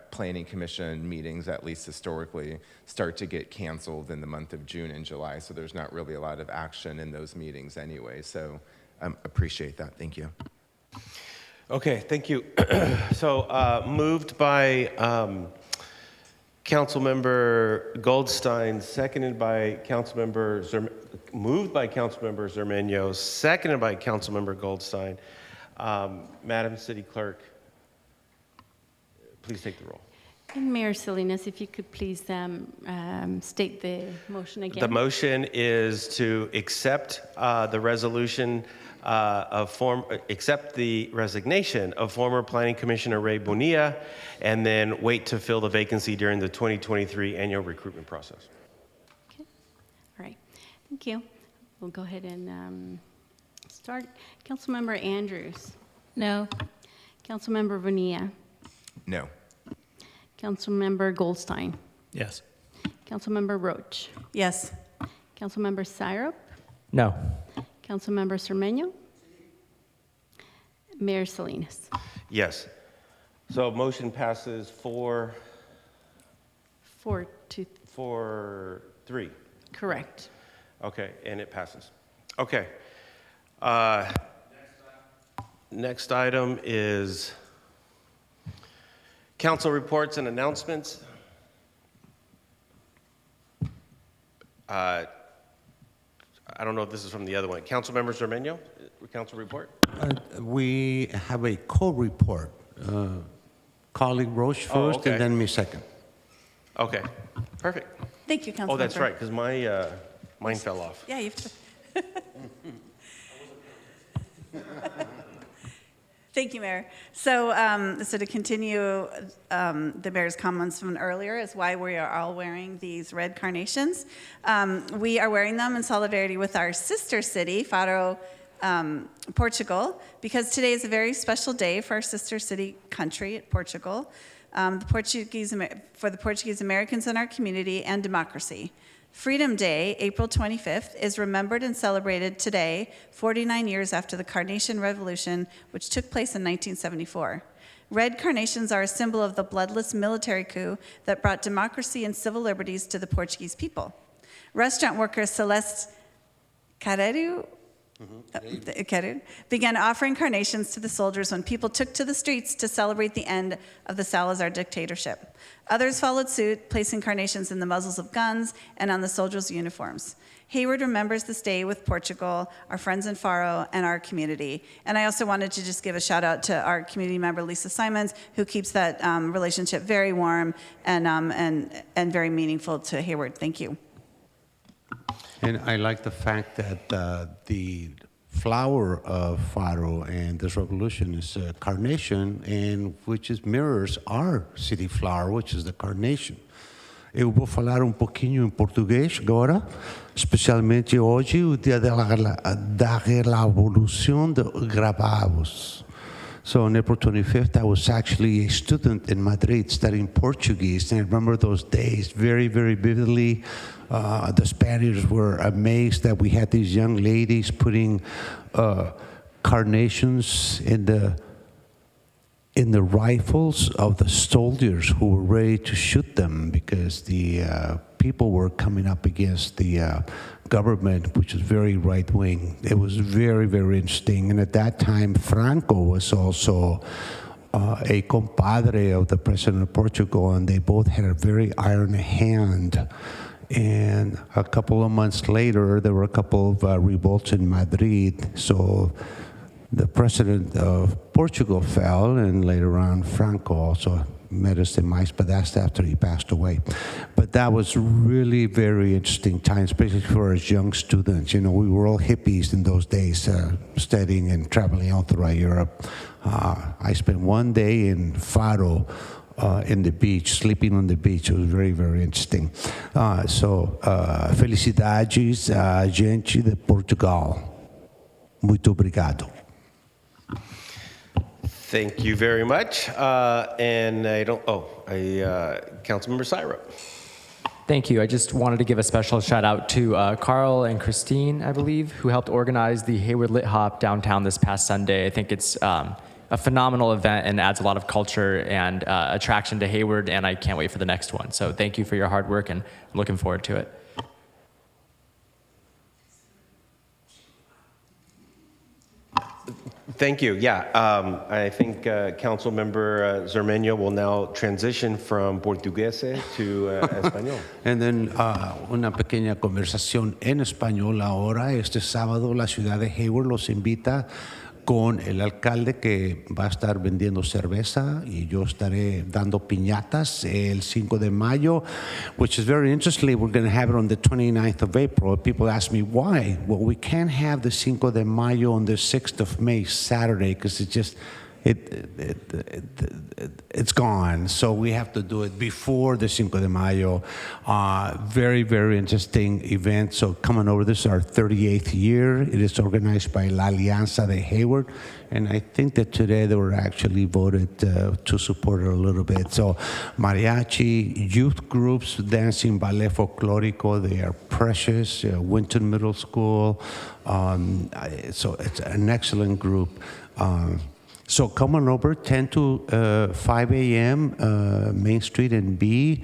planning commission meetings, at least historically, start to get canceled in the month of June and July, so there's not really a lot of action in those meetings anyway. So appreciate that. Thank you. Okay, thank you. So moved by Councilmember Goldstein, seconded by Councilmember moved by Councilmember Zermeño, seconded by Councilmember Goldstein. Madam City Clerk, please take the roll. And Mayor Salinas, if you could please state the motion again. The motion is to accept the resolution accept the resignation of former Planning Commissioner Ray Bonilla, and then wait to fill the vacancy during the 2023 annual recruitment process. Okay. All right. Thank you. We'll go ahead and start. Councilmember Andrews. No. Councilmember Bonilla. No. Councilmember Goldstein. Yes. Councilmember Roach. Yes. Councilmember Syrup. No. Councilmember Cermeño. Mayor Salinas. Yes. So motion passes 4-0. 4-3. Correct. Okay, and it passes. Okay. Next item is council reports and announcements. I don't know if this is from the other one. Councilmember Zermeño, council report? We have a co-report. Colleague Roche first, okay. and then me second. Okay, perfect. Thank you, Councilmember. Oh, that's right, because mine fell off. Yeah, you have to. Thank you, Mayor. So, to continue the mayor's comments from earlier is why we are all wearing these red carnations. We are wearing them in solidarity with our sister city, Faro, Portugal, because today is a very special day for our sister city country, Portugal, for the Portuguese Americans in our community and democracy. Freedom Day, April 25th, is remembered and celebrated today, 49 years after the Carnation Revolution, which took place in 1974. Red carnations are a symbol of the bloodless military coup that brought democracy and civil liberties to the Portuguese people. Restaurant worker Celeste Carreiro began offering carnations to the soldiers when people took to the streets to celebrate the end of the Salazar dictatorship. Others followed suit, placing carnations in the muzzles of guns and on the soldiers' uniforms. Hayward remembers this day with Portugal, our friends in Faro, and our community. And I also wanted to just give a shout out to our community member, Lisa Simons, who keeps that relationship very warm and very meaningful to Hayward. Thank you. And I like the fact that the flower of Faro and this revolution is carnation, and which mirrors our city flower, which is the carnation. Eu vou falar pouquinho em português agora, especialmente hoje, o dia da Revolução de Gravavos. So on April 25th, I was actually a student in Madrid studying Portuguese, and I remember those days very, very vividly. The Spaniards were amazed that we had these young ladies putting carnations in the rifles of the soldiers who were ready to shoot them because the people were coming up against the government, which was very right-wing. It was very, very interesting. And at that time, Franco was also a compadre of the president of Portugal, and they both had a very iron hand. And a couple of months later, there were a couple of revolts in Madrid. So the president of Portugal fell, and later on, Franco also met his demise, but that's after he passed away. But that was really very interesting time, especially for us young students. You know, we were all hippies in those days, studying and traveling all throughout Europe. I spent one day in Faro, in the beach, sleeping on the beach. It was very, very interesting. Felicidades a gente de Portugal. Muito obrigado. Thank you very much. Councilmember Syrup. Thank you. I just wanted to give a special shout out to Carl and Christine, I believe, who helped organize the Hayward Lit Hop downtown this past Sunday. I think it's a phenomenal event and adds a lot of culture and attraction to Hayward, and I can't wait for the next one. So thank you for your hard work, and I'm looking forward to it. Thank you. Yeah, I think Councilmember Zermeño will now transition from Portuguese to Español. And then una pequeña conversación en español ahora. Este sábado la ciudad de Hayward los invita con el alcalde que va a estar vendiendo cerveza y yo estaré dando piñatas el 5 de mayo, which is very interesting. We're going to have it on the 29th of April. People ask me why. Well, we can't have the 5 de mayo on the 6th of May, Saturday, because it just, it's gone. So we have to do it before the 5 de Mayo. Very, very interesting event. So coming over, this is our 38th year. It is organized by La Alianza de Hayward. And I think that today they were actually voted to support it a little bit. So mariachi, youth groups, dancing ballet folklorico, they are precious. Winton Middle School. So it's an excellent group. So come on over, 10 to 5 a.m., Main Street and B.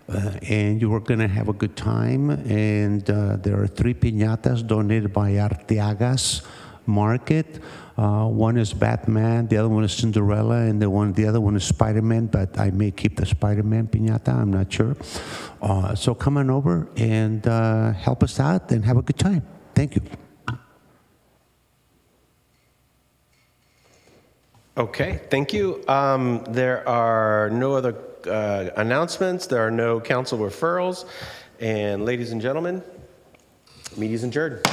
and you are going to have a good time. And there are 3 piñatas donated by Arteagas Market. One is Batman, the other one is Cinderella, and the other one is Spider-Man, but I may keep the Spider-Man piñata, I'm not sure. So come on over and help us out and have a good time. Thank you. Okay, thank you. There are no other announcements. There are no council referrals. And ladies and gentlemen, meeting is adjourned.